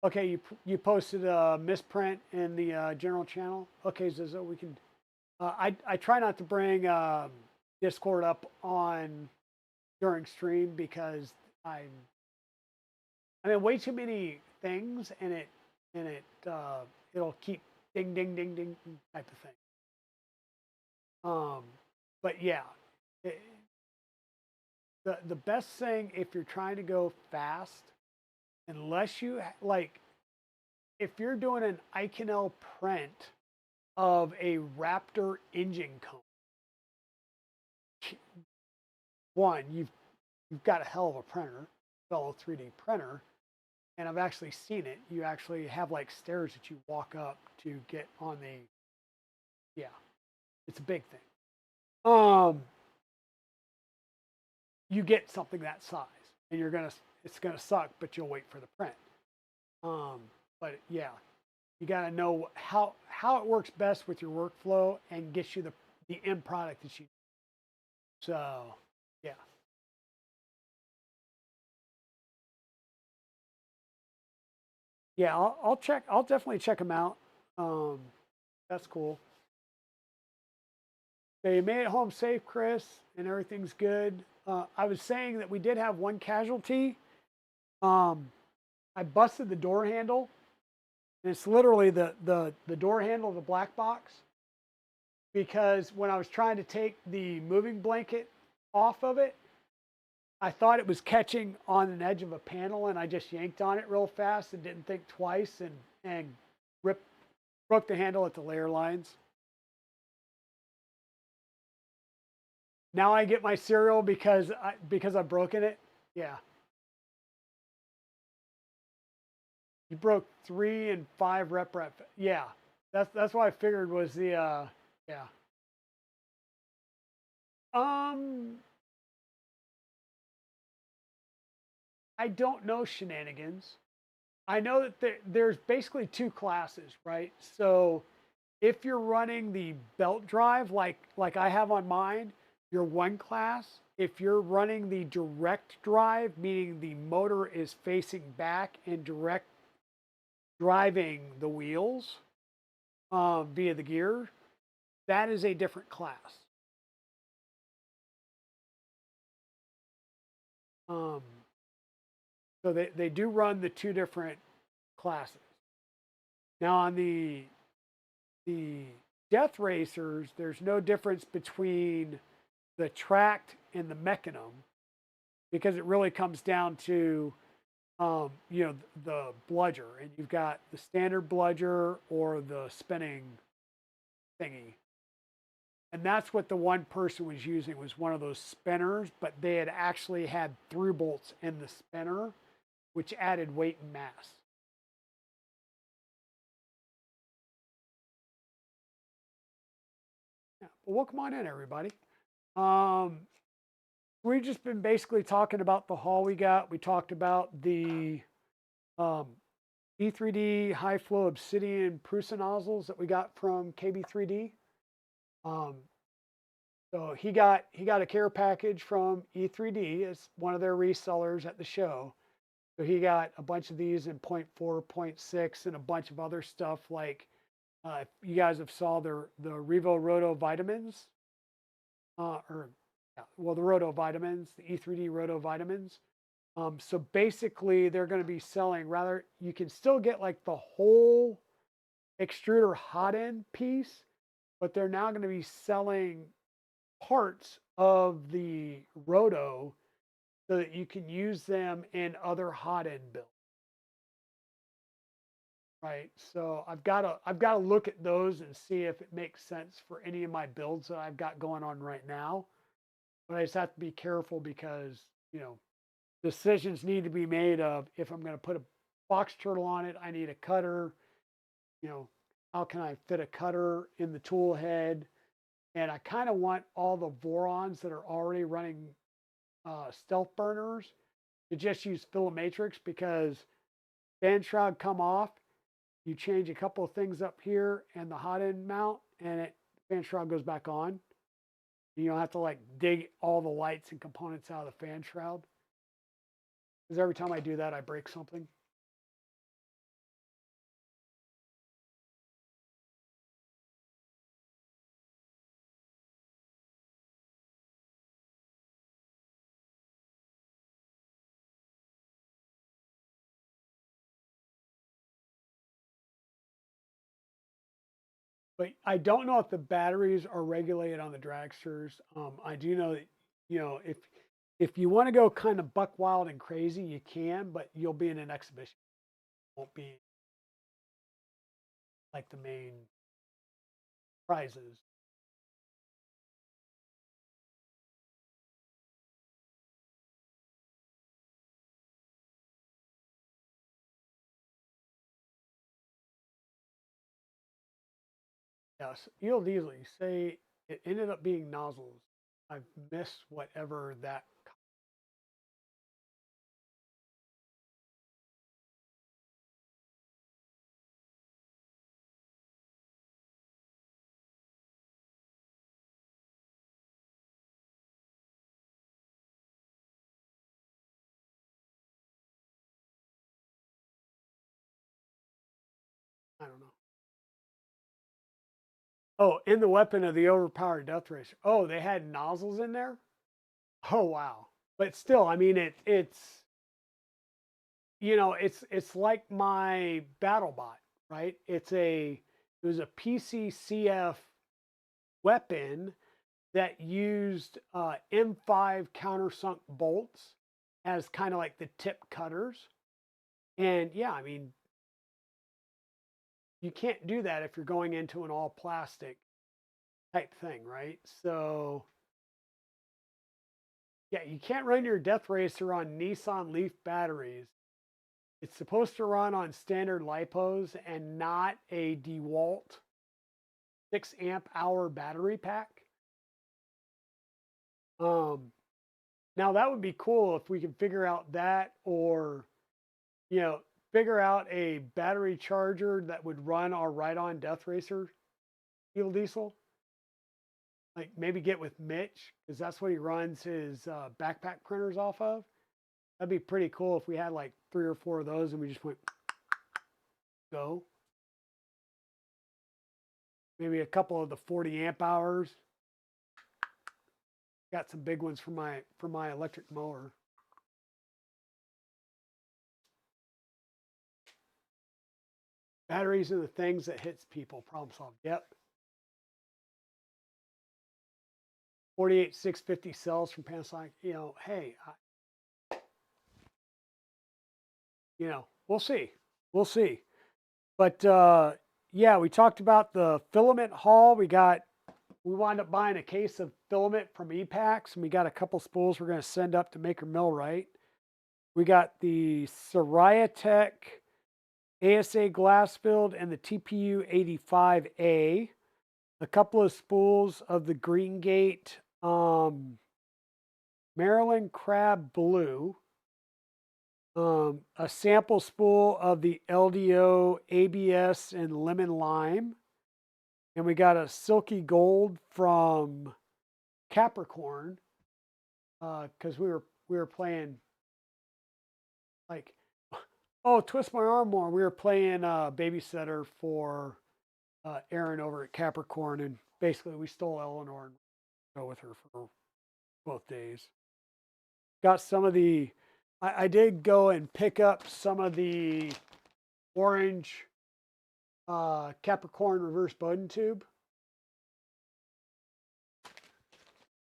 Okay, you posted a misprint in the general channel. Okay, so we can. I try not to bring Discord up on during stream, because I mean way too many things, and it'll keep ding ding ding ding type of thing. But yeah, it, the best thing if you're trying to go fast, unless you like, if you're doing an Iconel print of a Raptor engine cone, one, you've got a hell of a printer, fellow 3D printer, and I've actually seen it. You actually have like stairs that you walk up to get on the, yeah, it's a big thing. You get something that size, and it's gonna suck, but you'll wait for the print. But yeah, you got to know how it works best with your workflow and gets you the end product that you need. So yeah. Yeah, I'll definitely check them out. That's cool. So you made it home safe, Chris, and everything's good. I was saying that we did have one casualty. I busted the door handle, and it's literally the door handle of the black box, because when I was trying to take the moving blanket off of it, I thought it was catching on an edge of a panel, and I just yanked on it real fast and didn't think twice, and broke the handle at the layer lines. Now I get my cereal because I've broken it. Yeah. You broke 3 and 5 rep. Yeah. That's what I figured was the yeah. Um I don't know shenanigans. I know that there's basically two classes, right? So if you're running the belt drive like I have on mine, you're one class. If you're running the direct drive, meaning the motor is facing back and direct driving the wheels via the gear, that is a different class. Um, so they do run the two different classes. Now on the Death Racers, there's no difference between the tracked and the mechanism because it really comes down to you know, the bludger, and you've got the standard bludger or the spinning thingy. And that's what the one person was using, was one of those spinners, but they had actually had through bolts in the spinner, which added weight and mass. Yeah. Well, welcome on in, everybody. Um, we've just been basically talking about the haul we got. We talked about the um, E3D high flow obsidian Prusa nozzles that we got from KB3D. Um, so he got a care package from E3D as one of their resellers at the show. So he got a bunch of these in 0.4, 0.6, and a bunch of other stuff like you guys have saw the Revo Roto vitamins, or yeah, well, the Roto vitamins, the E3D Roto vitamins. So basically, they're going to be selling rather. You can still get like the whole extruder hot end piece, but they're now going to be selling parts of the Roto so that you can use them in other hot end builds. Right. So I've got to look at those and see if it makes sense for any of my builds that I've got going on right now. But I just have to be careful because, you know, decisions need to be made of if I'm going to put a box turtle on it, I need a cutter, you know, how can I fit a cutter in the tool head? And I kind of want all the Vorons that are already running stealth burners to just use Filomatrix, because fan shroud come off, you change a couple of things up here and the hot end mount, and it fan shroud goes back on. You don't have to like dig all the lights and components out of the fan shroud. Because every time I do that, I break something. But I don't know if the batteries are regulated on the dragsters. I do know that, you know, if you want to go kind of buck wild and crazy, you can, but you'll be in an exhibition. It won't be like the main prizes. Yes, yield easily. Say it ended up being nozzles. I've missed whatever that. I don't know. Oh, in the weapon of the overpowered Death Racer. Oh, they had nozzles in there? Oh wow. But still, I mean it's you know, it's like my BattleBot, right? It was a PCCF weapon that used M5 countersunk bolts as kind of like the tip cutters. And yeah, I mean, you can't do that if you're going into an all plastic type thing, right? So yeah, you can't run your Death Racer on Nissan Leaf batteries. It's supposed to run on standard lipos and not a DeWalt 6 amp hour battery pack. Um, Now that would be cool if we could figure out that, or you know, figure out a battery charger that would run our Ride-On Death Racer fuel diesel. Like maybe get with Mitch, because that's what he runs his backpack printers off of. That'd be pretty cool if we had like 3 or 4 of those and we just went go. Maybe a couple of the 40 amp hours. Got some big ones for my electric mower. Batteries are the things that hits people. Problem solved. Yep. 48,650 cells from Panasonic. You know, hey, you know, we'll see. We'll see. But yeah, we talked about the filament haul. We wound up buying a case of filament from EPAX, and we got a couple spools we're going to send up to Maker Millwright. We got the Soriatech ASA glass filled and the TPU 85A, a couple of spools of the Greengate Maryland Crab Blue, a sample spool of the LDO ABS and Lemon Lime, and we got a Silky Gold from Capricorn, because we were playing like, oh, twist my arm more. We were playing babysitter for Aaron over at Capricorn, and basically we stole Eleanor and go with her for both days. Got some of the, I did go and pick up some of the orange Capricorn reverse Bowden tube.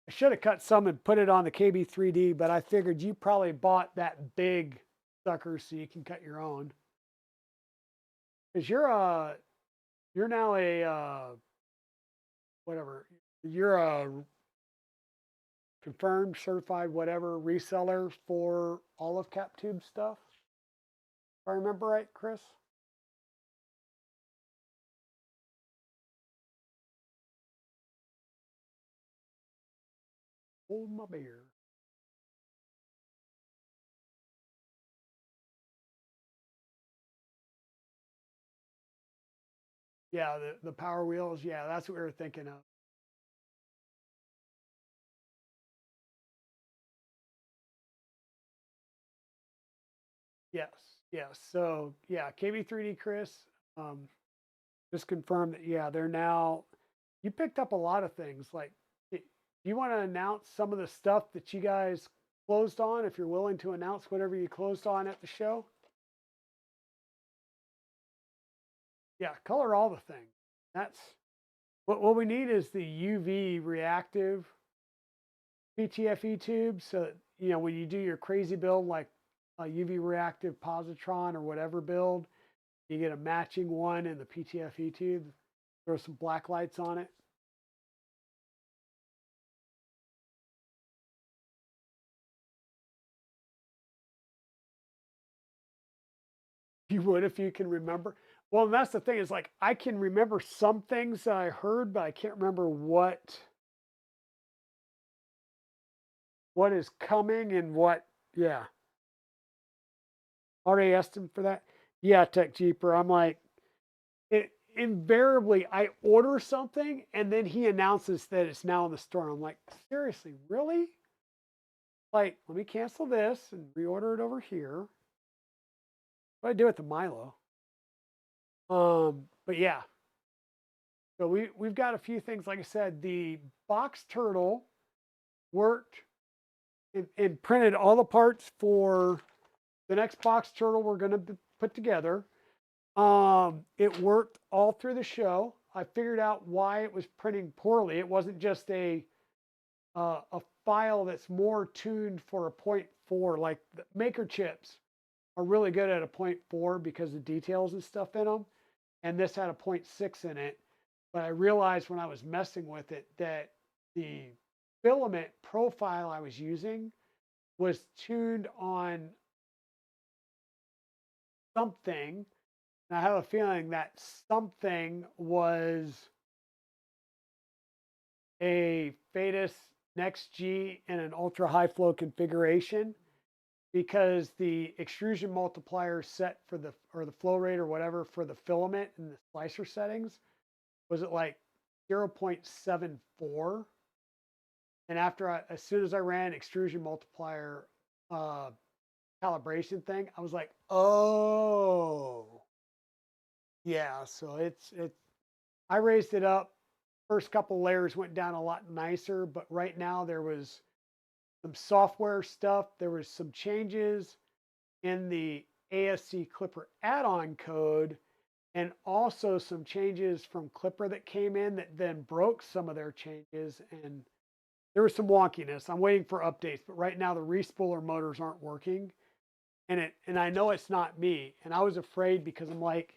I should have cut some and put it on the KB3D, but I figured you probably bought that big sucker so you can cut your own. Because you're now a whatever, you're a confirmed, certified, whatever reseller for all of CapTube stuff. If I remember right, Chris? Hold my beer. Yeah, the Power Wheels. Yeah, that's what we were thinking of. Yes, yes. So yeah, KB3D Chris, just confirmed that, yeah, they're now, you picked up a lot of things. Like, do you want to announce some of the stuff that you guys closed on, if you're willing to announce whatever you closed on at the show? Yeah, color all the things. That's what we need is the UV reactive PTFE tube. So that, you know, when you do your crazy build, like a UV reactive positron or whatever build, you get a matching one in the PTFE tube. Throw some black lights on it. You would if you can remember. Well, and that's the thing is, like, I can remember some things that I heard, but I can't remember what is coming and what. Yeah, already asked him for that. Yeah, Tech Jeeper. I'm like, it invariably I order something and then he announces that it's now in the store. I'm like, seriously, really? Like, let me cancel this and reorder it over here. What I do with the Milo. But yeah. So we've got a few things. Like I said, the box turtle worked and printed all the parts for the next box turtle we're going to put together. It worked all through the show. I figured out why it was printing poorly. It wasn't just a file that's more tuned for a 0.4. Like the Maker chips are really good at a 0.4 because of details and stuff in them. And this had a 0.6 in it. But I realized when I was messing with it that the filament profile I was using was tuned on something. And I have a feeling that something was a Fadis Next G in an ultra high flow configuration. because the extrusion multiplier set for the, or the flow rate or whatever for the filament and the slicer settings was at like 0.74. And as soon as I ran extrusion multiplier calibration thing, I was like, oh, yeah. So I raised it up. First couple layers went down a lot nicer, but right now there was some software stuff. There was some changes in the ASC Clipper add-on code, and also some changes from Clipper that came in that then broke some of their changes, and there was some wonkiness. I'm waiting for updates, but right now the respooler motors aren't working, and I know it's not me, and I was afraid because I'm like,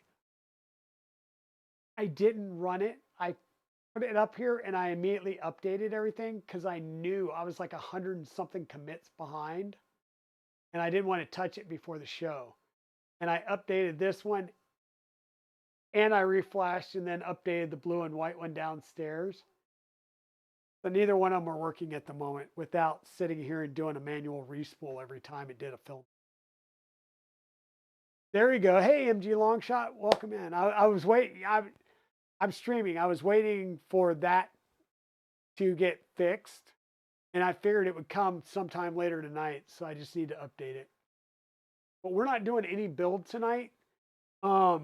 I didn't run it. I put it up here and I immediately updated everything because I knew I was like 100 and something commits behind, and I didn't want to touch it before the show. And I updated this one, and I reflashed and then updated the blue and white one downstairs. But neither one of them are working at the moment without sitting here and doing a manual respool every time it did a film. There you go. Hey, MG Longshot, welcome in. I was waiting. I'm streaming. I was waiting for that to get fixed, and I figured it would come sometime later tonight, so I just need to update it. But we're not doing any build tonight. I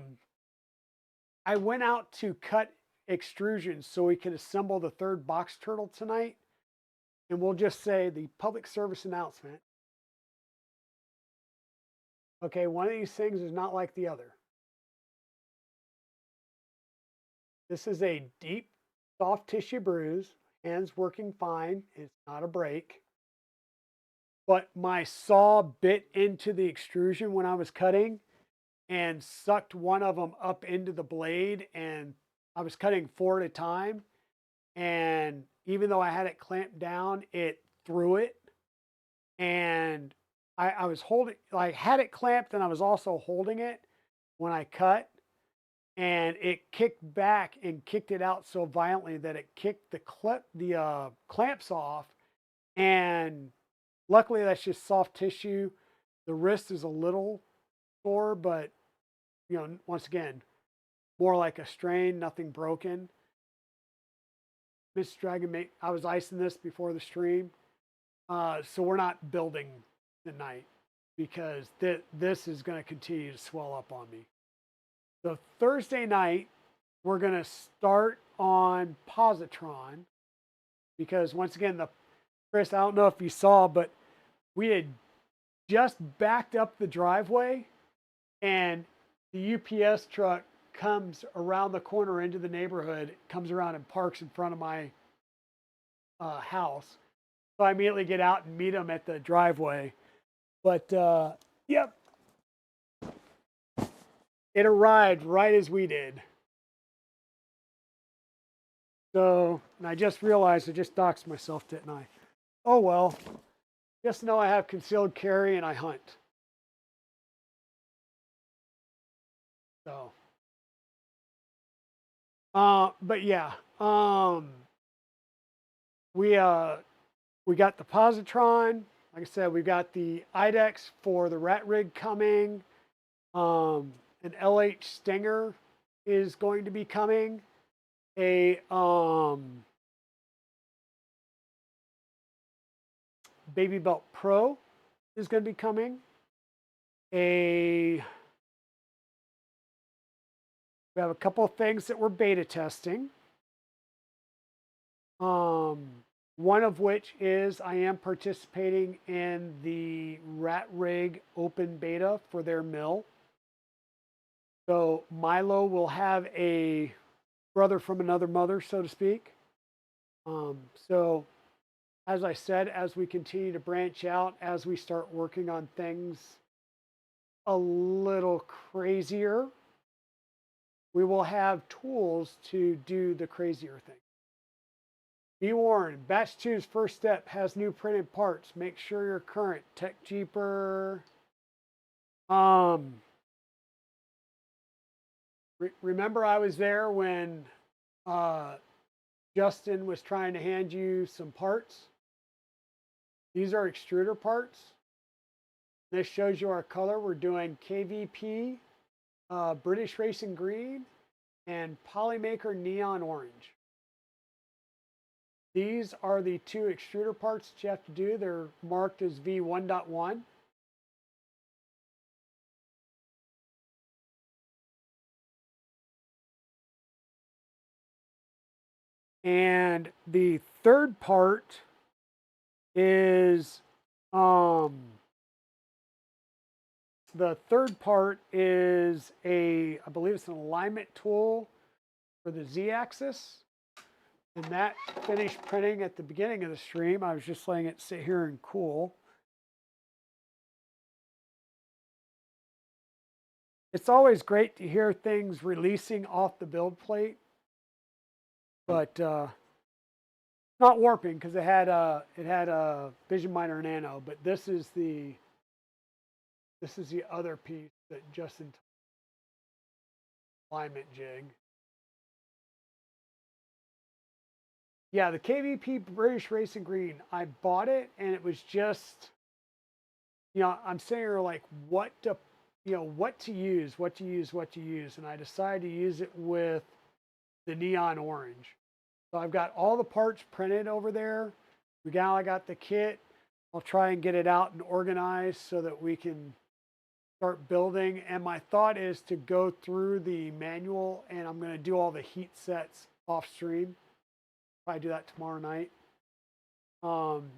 went out to cut extrusions so we can assemble the third box turtle tonight, and we'll just say the public service announcement. Okay, one of these things is not like the other. This is a deep, soft tissue bruise. Hands working fine. It's not a break. But my saw bit into the extrusion when I was cutting and sucked one of them up into the blade. And I was cutting 4 at a time. And even though I had it clamped down, it threw it. And I was holding, I had it clamped and I was also holding it when I cut. And it kicked back and kicked it out so violently that it kicked the clamps off. And luckily, that's just soft tissue. The wrist is a little sore, but once again, more like a strain, nothing broken. Miss Dragon, I was icing this before the stream, so we're not building tonight because this is going to continue to swell up on me. So Thursday night, we're going to start on Positron because once again, Chris, I don't know if you saw, but we had just backed up the driveway and the UPS truck comes around the corner into the neighborhood, comes around and parks in front of my house. So I immediately get out and meet them at the driveway. But yep, it arrived right as we did. So, and I just realized I just doxed myself, didn't I? Oh well, just know I have concealed carry and I hunt. So, but yeah, we got the Positron. Like I said, we've got the IDEX for the RatRig coming. An LH Stinger is going to be coming. A Baby Belt Pro is going to be coming. We have a couple of things that we're beta testing. One of which is I am participating in the RatRig open beta for their mill. So Milo will have a brother from another mother, so to speak. So as I said, as we continue to branch out, as we start working on things a little crazier, we will have tools to do the crazier thing. Be warned, batch 2's first step has new printed parts. Make sure you're current. Tech Jeeper. Remember I was there when Justin was trying to hand you some parts? These are extruder parts. This shows you our color. We're doing KVP, British Racing Green, and Polymaker Neon Orange. These are the two extruder parts that you have to do. They're marked as V1.1. And the third part is a, I believe it's an alignment tool for the Z-axis. And that finished printing at the beginning of the stream. I was just letting it sit here and cool. It's always great to hear things releasing off the build plate, but not warping because it had a Vision Miner Nano. But this is the other piece that Justin alignment jig. Yeah, the KVP British Racing Green. I bought it and it was just, I'm sitting here like, what to use, and I decided to use it with the neon orange. So I've got all the parts printed over there. I got the kit. I'll try and get it out and organized so that we can start building. And my thought is to go through the manual, and I'm going to do all the heat sets off stream. Probably do that tomorrow night. And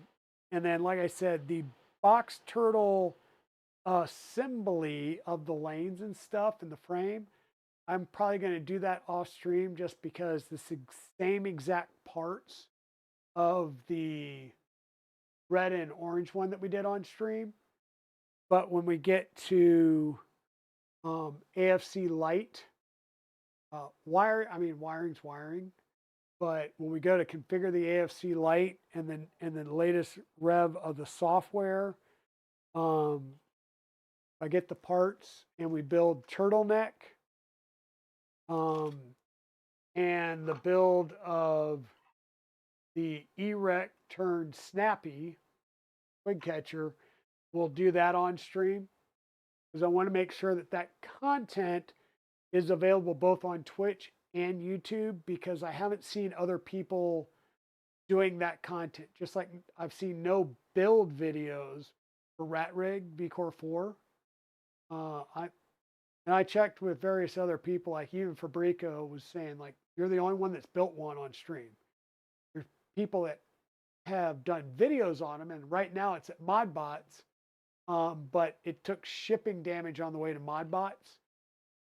then, like I said, the box turtle assembly of the lanes and stuff in the frame, I'm probably going to do that off stream just because the same exact parts of the red and orange one that we did on stream. But when we get to AFC light, wiring's wiring. But when we go to configure the AFC light and then the latest rev of the software, I get the parts and we build turtleneck, and the build of the erect turned snappy twig catcher. We'll do that on stream because I want to make sure that content is available both on Twitch and YouTube, because I haven't seen other people doing that content. Just like I've seen no build videos for RatRig V-Core 4. I checked with various other people, like even Fabrico was saying, like, you're the only one that's built one on stream. There's people that have done videos on them, and right now it's at ModBots, but it took shipping damage on the way to ModBots.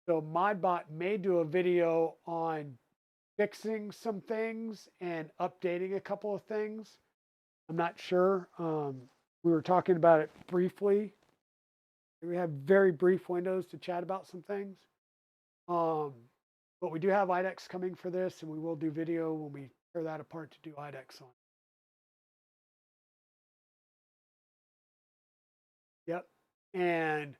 So ModBot may do a video on fixing some things and updating a couple of things. I'm not sure. We were talking about it briefly. We have very brief windows to chat about some things. But we do have IDEX coming for this, and we will do video when we tear that apart to do IDEX on. Yep. And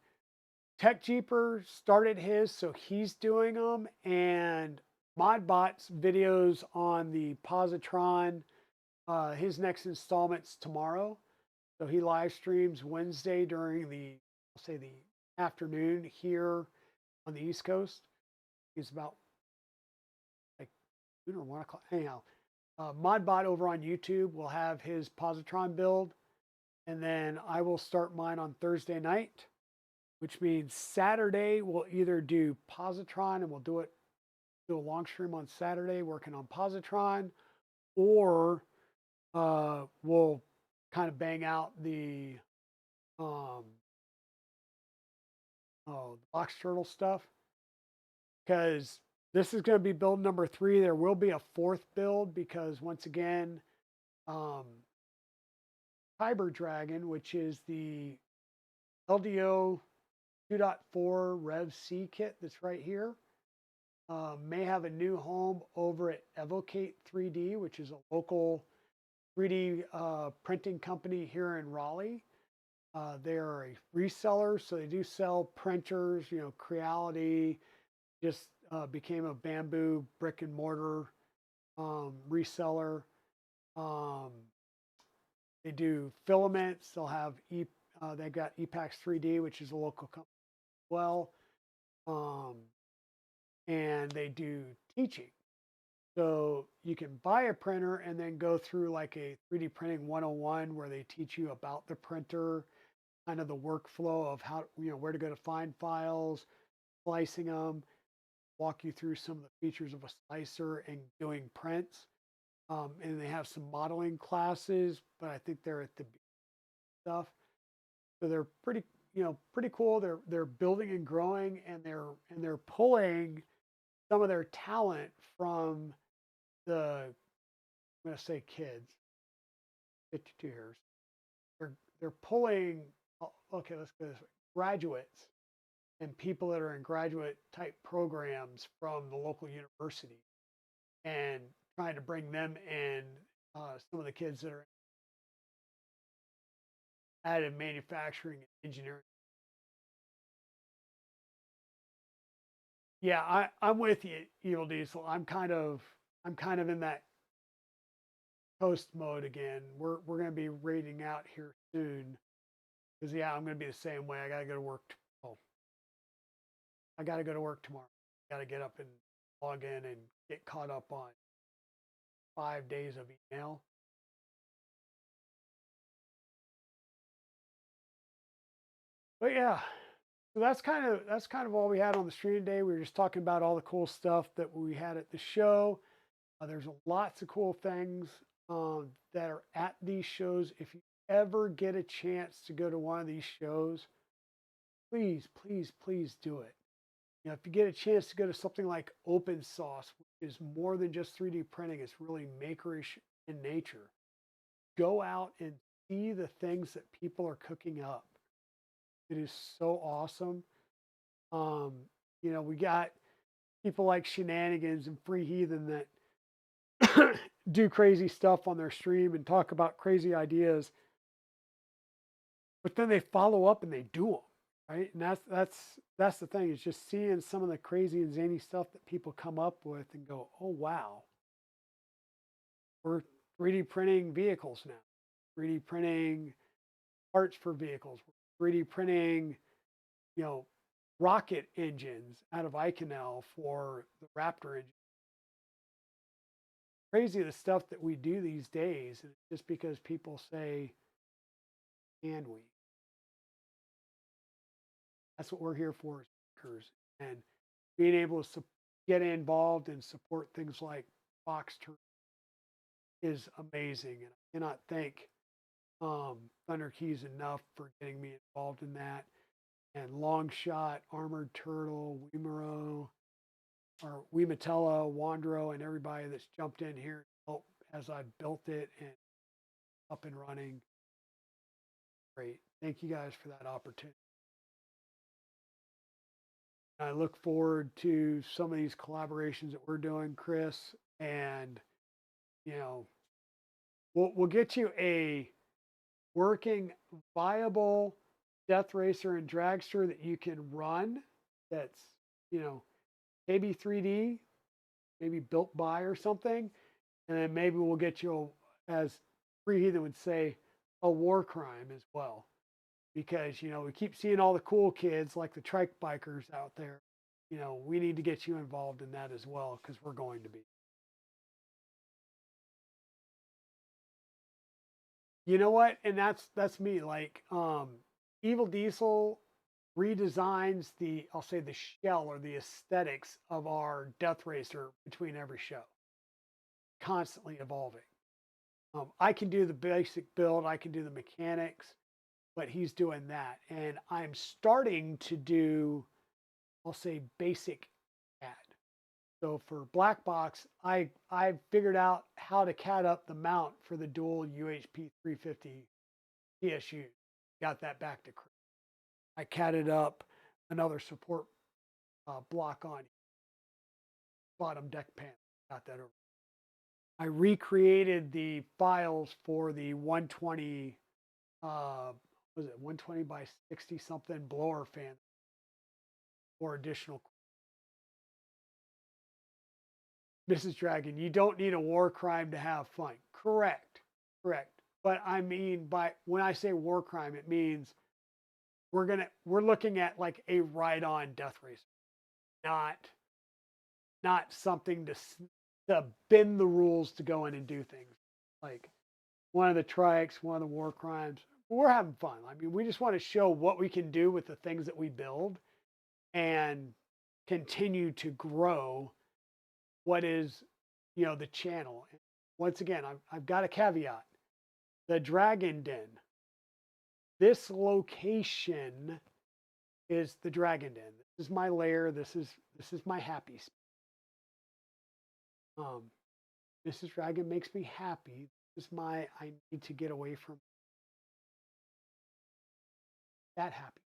Tech Jeeper started his, so he's doing them. And ModBot's videos on the Positron, his next installment's tomorrow. So he live streams Wednesday during the afternoon here on the East Coast. He's about like 2 or 1 o'clock. Anyhow, ModBot over on YouTube will have his Positron build. And then I will start mine on Thursday night, which means Saturday we'll either do Positron and we'll do a long stream on Saturday working on Positron, or we'll kind of bang out the box turtle stuff, because this is going to be build number 3. There will be a 4th build because, once again, Kyber Dragon, which is the LDO 2.4 Rev C kit that's right here, may have a new home over at Evocate 3D, which is a local 3D printing company here in Raleigh. They are a reseller, so they do sell printers. Creality just became a Bamboo brick and mortar reseller. They do filaments. They'll have They've got EPAX 3D, which is a local company as well. Um, and they do teaching. So you can buy a printer and then go through like a 3D printing 101 where they teach you about the printer, kind of the workflow of how, where to go to find files, slicing them, walk you through some of the features of a slicer and doing prints. And they have some modeling classes, but I think they're at the stuff. So they're pretty cool. They're building and growing, and they're pulling some of their talent from the, I'm going to say kids, 52 years. They're pulling. Okay, let's go this way. Graduates and people that are in graduate type programs from the local university, and trying to bring them in. Some of the kids that are additive manufacturing and engineering. Yeah, I'm with you, Evil Diesel. I'm kind of in that post mode again. We're gonna be raiding out here soon. Because yeah, I'm gonna be the same way. I gotta go to work. Oh, I gotta go to work tomorrow. Gotta get up and log in and get caught up on 5 days of email. But yeah, so that's kind of all we had on the stream today. We were just talking about all the cool stuff that we had at the show. There's lots of cool things that are at these shows. If you ever get a chance to go to one of these shows, please, please, please do it. If you get a chance to go to something like Open Sauce, which is more than just 3D printing, it's really makerish in nature. Go out and see the things that people are cooking up. It is so awesome. Um, we got people like Shenanigans and Free Heathen that do crazy stuff on their stream and talk about crazy ideas, but then they follow up and they do them, right? And that's the thing, is just seeing some of the crazy and zany stuff that people come up with and go, oh wow, we're 3D printing vehicles now, 3D printing parts for vehicles, 3D printing, you know, rocket engines out of Iconel for the Raptor engine. Crazy the stuff that we do these days, and just because people say, can we? That's what we're here for as speakers. And being able to get involved and support things like Fox Turn is amazing. And I cannot thank Thunder Keys enough for getting me involved in that. And Longshot, Armored Turtle, Wimero, or Wimatella, Wandro, and everybody that's jumped in here to help as I built it and up and running. Great. Thank you guys for that opportunity. I look forward to some of these collaborations that we're doing, Chris, and you know, we'll get you a working, viable Death Racer and Dragster that you can run. That's maybe 3D, maybe built by or something, and then maybe we'll get you, as Free Heathen would say, a war crime as well. Because we keep seeing all the cool kids like the trike bikers out there. We need to get you involved in that as well, because we're going to be. You know what? And that's me. Like Evil Diesel redesigns the, I'll say, the shell or the aesthetics of our Death Racer between every show. Constantly evolving. I can do the basic build, I can do the mechanics, but he's doing that. And I'm starting to do, I'll say, basic CAD. So for Black Box, I figured out how to CAD up the mount for the dual UHP 350 PSU. Got that back to Chris. I CAD'd up another support block on bottom deck panel. Got that over. I recreated the files for the 120, was it 120 by 60 something blower fan for additional. Mrs. Dragon, you don't need a war crime to have fun. Correct. Correct. But I mean, when I say war crime, it means we're looking at like a ride-on Death Racer, not something to bend the rules to go in and do things. Like one of the trikes, one of the war crimes. We're having fun. I mean, we just want to show what we can do with the things that we build and continue to grow what is, the channel. Once again, I've got a caveat. The Dragon Den. This location is the Dragon Den. This is my lair. This is my happy space. Mrs. Dragon makes me happy. This is I need to get away from that happy.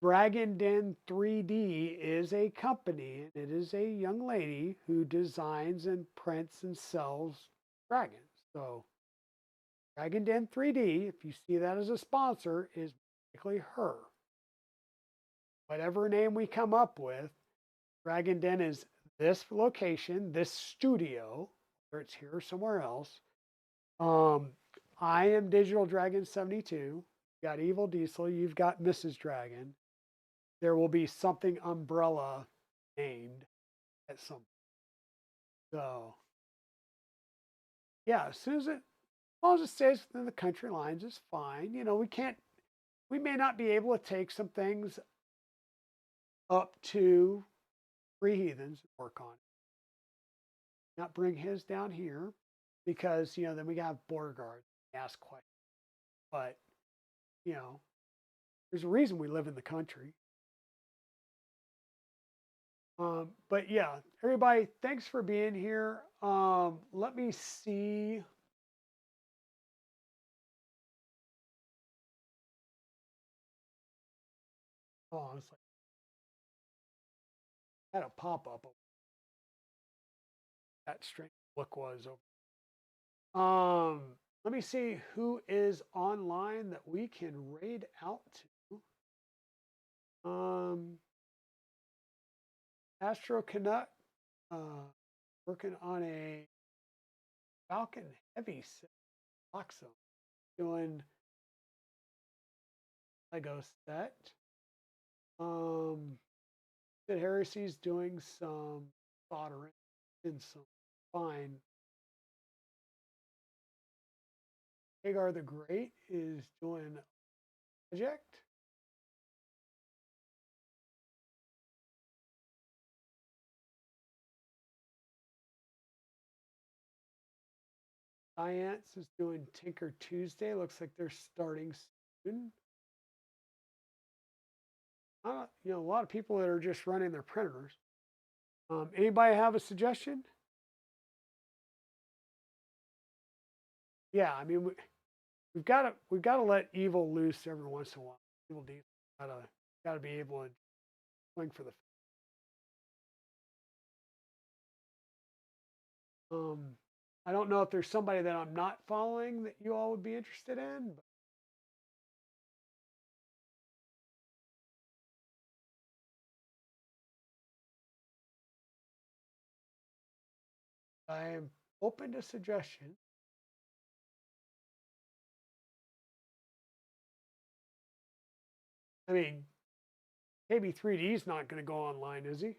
Dragon Den 3D is a company, and it is a young lady who designs and prints and sells dragons. So Dragon Den 3D, if you see that as a sponsor, is basically her. Whatever name we come up with, Dragon Den is this location, this studio, whether it's here or somewhere else. I am Digital Dragon 72. You got Evil Diesel. You've got Mrs. Dragon. There will be something umbrella named at some point. So, yeah, as long as it stays within the country lines, it's fine. We may not be able to take some things up to Free Heathens and work on it. Not bring his down here because, then we have border guards ask questions. But, there's a reason we live in the country. But yeah, everybody, thanks for being here. Let me see. Oh, it's like had a pop up. That strange look was over. Let me see who is online that we can raid out to. Astro Canuck, working on a Falcon Heavy set, Oxo, doing Lego set. Sid Heresy's doing some soldering and some fine. Hagar the Great is doing a project. Science is doing Tinker Tuesday. Looks like they're starting soon. A lot of people that are just running their printers. Anybody have a suggestion? Yeah, I mean, we've got to let evil loose every once in a while. Evil Diesel got to be able to swing for the. I don't know if there's somebody that I'm not following that you all would be interested in. But I am open to suggestions. I mean, KB3D is not going to go online, is he?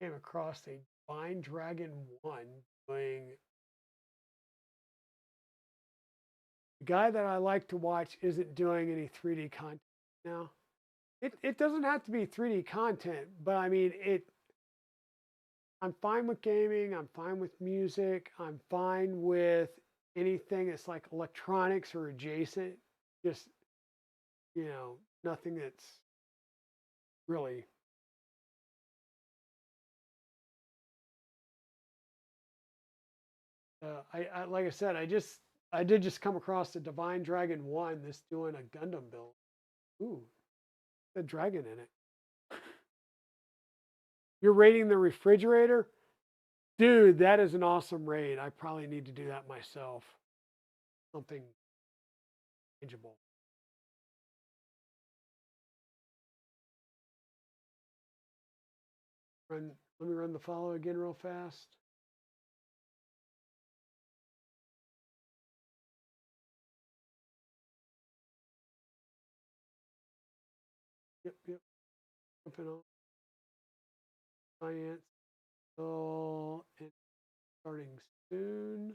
Came across a Divine Dragon 1 doing. The guy that I like to watch isn't doing any 3D content now. It doesn't have to be 3D content, but I mean I'm fine with gaming, I'm fine with music, I'm fine with anything that's like electronics or adjacent. Just, nothing that's really. I like I said, I did just come across the Divine Dragon 1 that's doing a Gundam build. Ooh, the dragon in it. You're rating the refrigerator? Dude, that is an awesome raid. I probably need to do that myself. Something tangible. Let me run the follow again real fast. Yep. Jumping on science. So, and starting soon.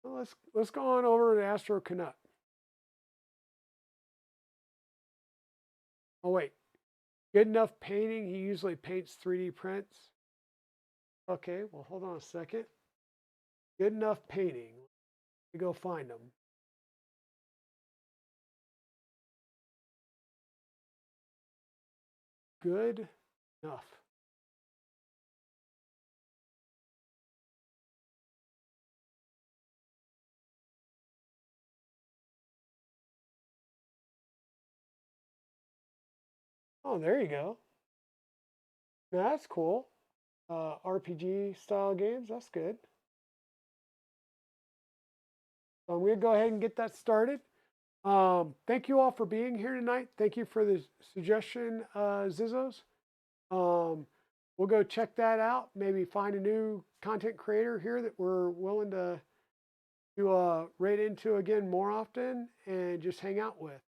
Well, let's go on over to Astro Canuck. Oh wait, good enough painting. He usually paints 3D prints. Okay, well hold on a second. Good enough painting. Let me go find them. Good enough. Oh, there you go. Now, that's cool. RPG style games. That's good. So I'm going to go ahead and get that started. Thank you all for being here tonight. Thank you for the suggestion, Zizzos. We'll go check that out. Maybe find a new content creator here that we're willing to raid into again more often and just hang out with.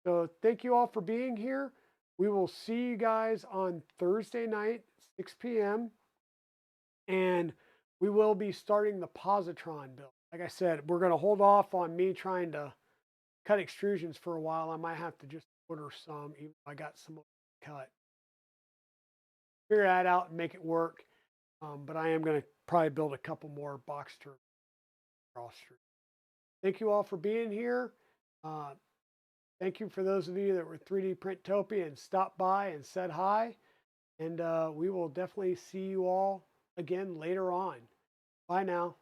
So thank you all for being here. We will see you guys on Thursday night, 6 p.m. And we will be starting the Positron build. Like I said, we're going to hold off on me trying to cut extrusions for a while. I might have to just order some, even if I got some cut. Figure that out and make it work. But I am going to probably build a couple more box turrets across street. Thank you all for being here. Thank you for those of you that were 3D Printopia and stopped by and said hi. And we will definitely see you all again later on. Bye now.